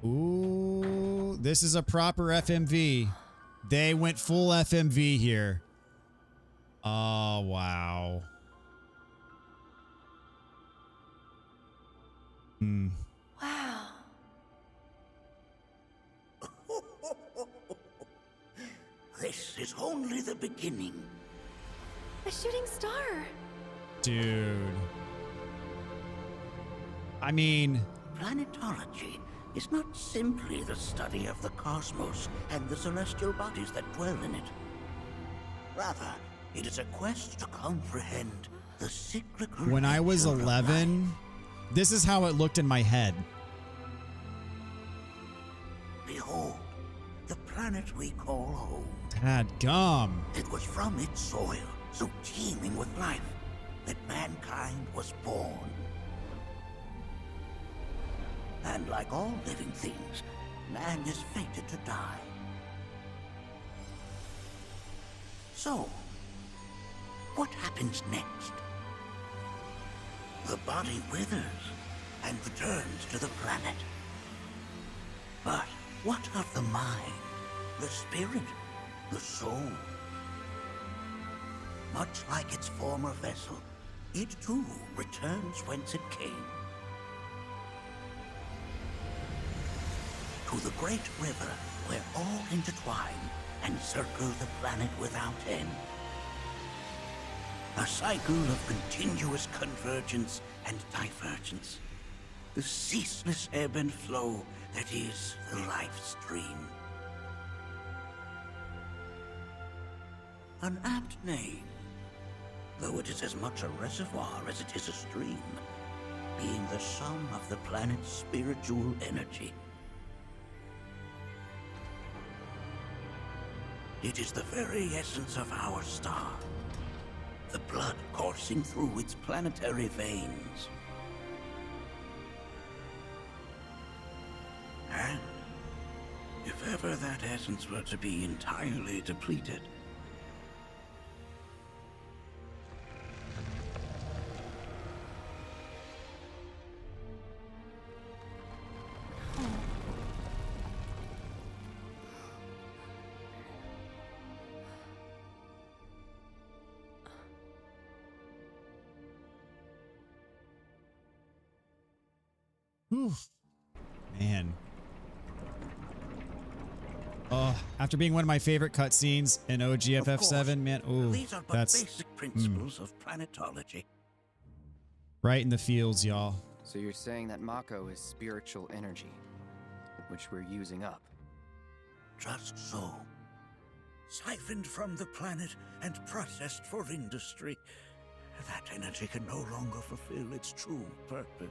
Ooh, this is a proper FMV. They went full FMV here. Oh, wow. Hmm.
Wow.
This is only the beginning.
A shooting star.
Dude. I mean...
Planetology is not simply the study of the cosmos and the celestial bodies that dwell in it. Rather, it is a quest to comprehend the cyclical...
When I was
nature of
11, this is how it looked in my head.
Behold, the planet we call home.
Dadgum.
It was from its soil, so teeming with life, that mankind was born. And like all living things, man is fated to die. So, what happens next? The body withers and returns to the planet. But what of the mind, the spirit, the soul? Much like its former vessel, it too returns whence it came. To the great river where all intertwine and circle the planet without end. A cycle of continuous convergence and divergence. The ceaseless ebb and flow that is the life stream. An apt name, though it is as much a reservoir as it is a stream, being the sum of the planet's spiritual energy. It is the very essence of our star, the blood coursing through its planetary veins. And if ever that essence were to be entirely depleted,
Oof. Man. Oh, after being one of my favorite cutscenes in OG FF7, man, ooh,
these are but
that's
basic principles of planetology.
right in the fields, y'all.
So you're saying that Mako is spiritual energy, which we're using up?
Just so. Siphoned from the planet and processed for industry, that energy can no longer fulfill its true purpose.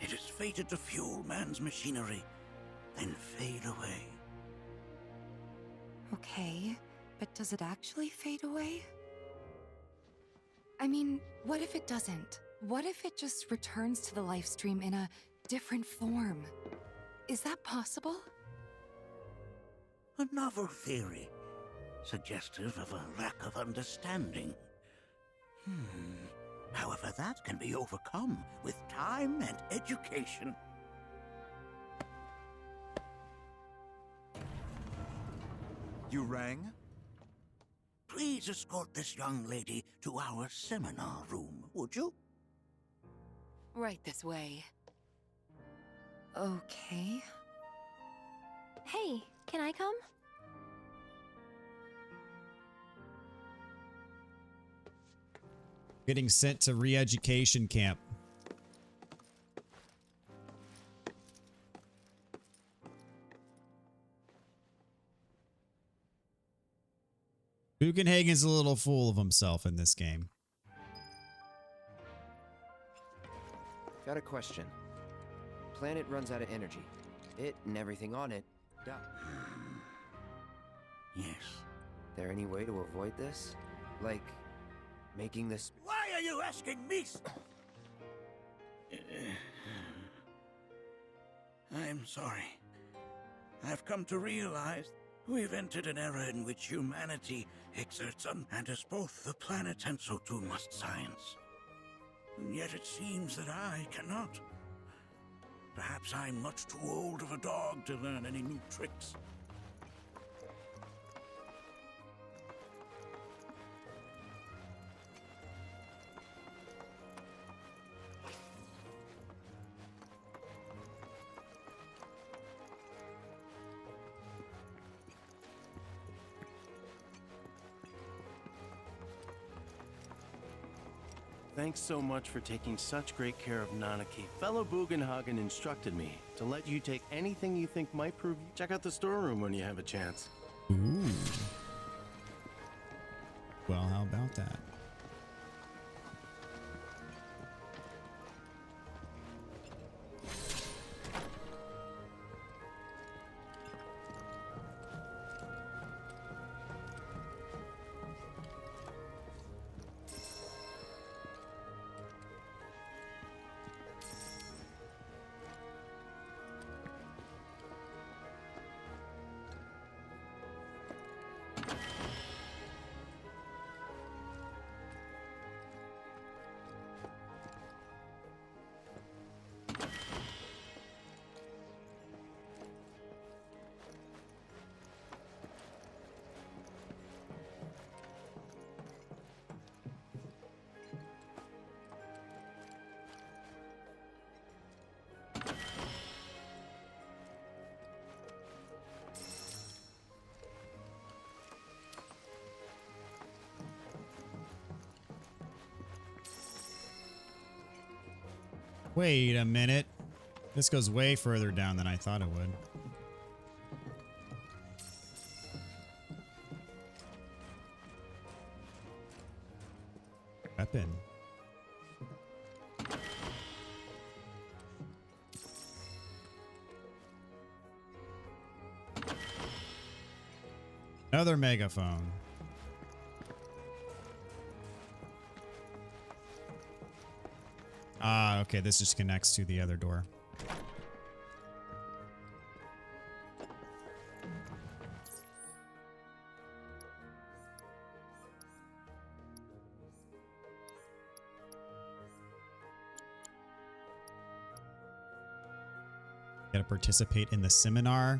It is fated to fuel man's machinery, then fade away.
Okay, but does it actually fade away? I mean, what if it doesn't? What if it just returns to the life stream in a different form? Is that possible?
A novel theory, suggestive of a lack of understanding. However, that can be overcome with time and education.
You rang?
Please escort this young lady to our seminar room, would you?
Right this way. Okay.
Hey, can I come?
Getting sent to re-education camp. Bugenhagen's a little full of himself in this game.
Got a question. Planet runs out of energy. It and everything on it die.
Yes.
There any way to avoid this? Like, making this...
Why are you asking me? I'm sorry. I've come to realize we've entered an era in which humanity exerts and is both the planet and so too must science. And yet it seems that I cannot. Perhaps I'm much too old of a dog to learn any new tricks.
Thanks so much for taking such great care of Nanaki. Fellow Bugenhagen instructed me to let you take anything you think might prove. Check out the storeroom when you have a chance.
Ooh. Well, how about that? Wait a minute. This goes way further down than I thought it would. Weapon. Another megaphone. Ah, okay, this just connects to the other door. Gotta participate in the seminar.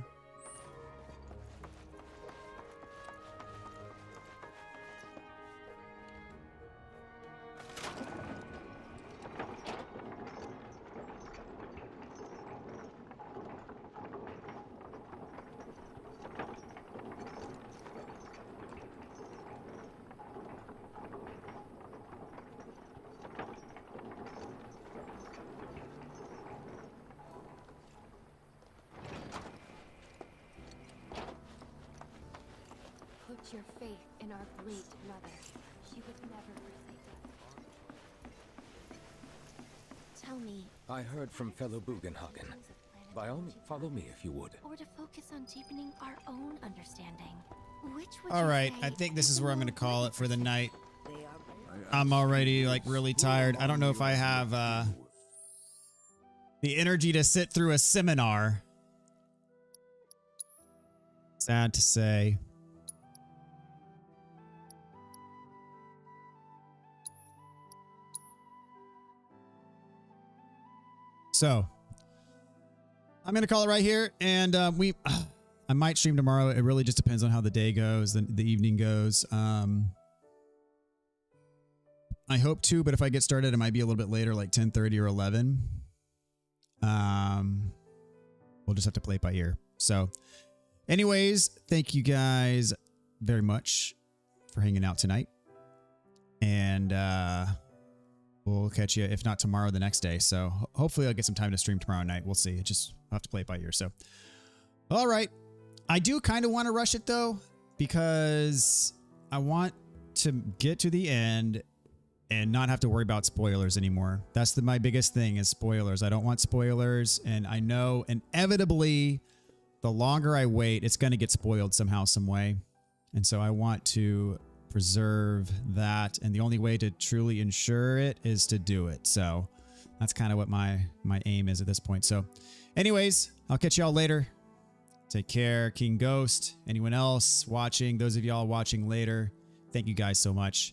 Put your faith in our great mother. She would never forsake us. Tell me.
I heard from fellow Bugenhagen. By all means, follow me if you would.
Or to focus on deepening our own understanding. Which would
All
you
right,
say
I think this is where I'm going to
more
call it for the night. I'm already like really tired. I don't know if I have the energy to sit through a seminar. Sad to say. So, I'm going to call it right here, and I might stream tomorrow. It really just depends on how the day goes, the evening goes. I hope to, but if I get started, it might be a little bit later, like 10:30 or 11. We'll just have to play it by ear. So, anyways, thank you guys very much for hanging out tonight, and we'll catch you, if not tomorrow, the next day. So hopefully I'll get some time to stream tomorrow night. We'll see. I'll have to play it by ear. So, all right. I do kind of want to rush it though, because I want to get to the end and not have to worry about spoilers anymore. That's my biggest thing is spoilers. I don't want spoilers. And I know inevitably the longer I wait, it's going to get spoiled somehow, some way. And so I want to preserve that, and the only way to truly ensure it is to do it. So that's kind of what my aim is at this point. So anyways, I'll catch y'all later. Take care, King Ghost. Anyone else watching, those of y'all watching later, thank you guys so much.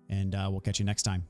And we'll catch you next time.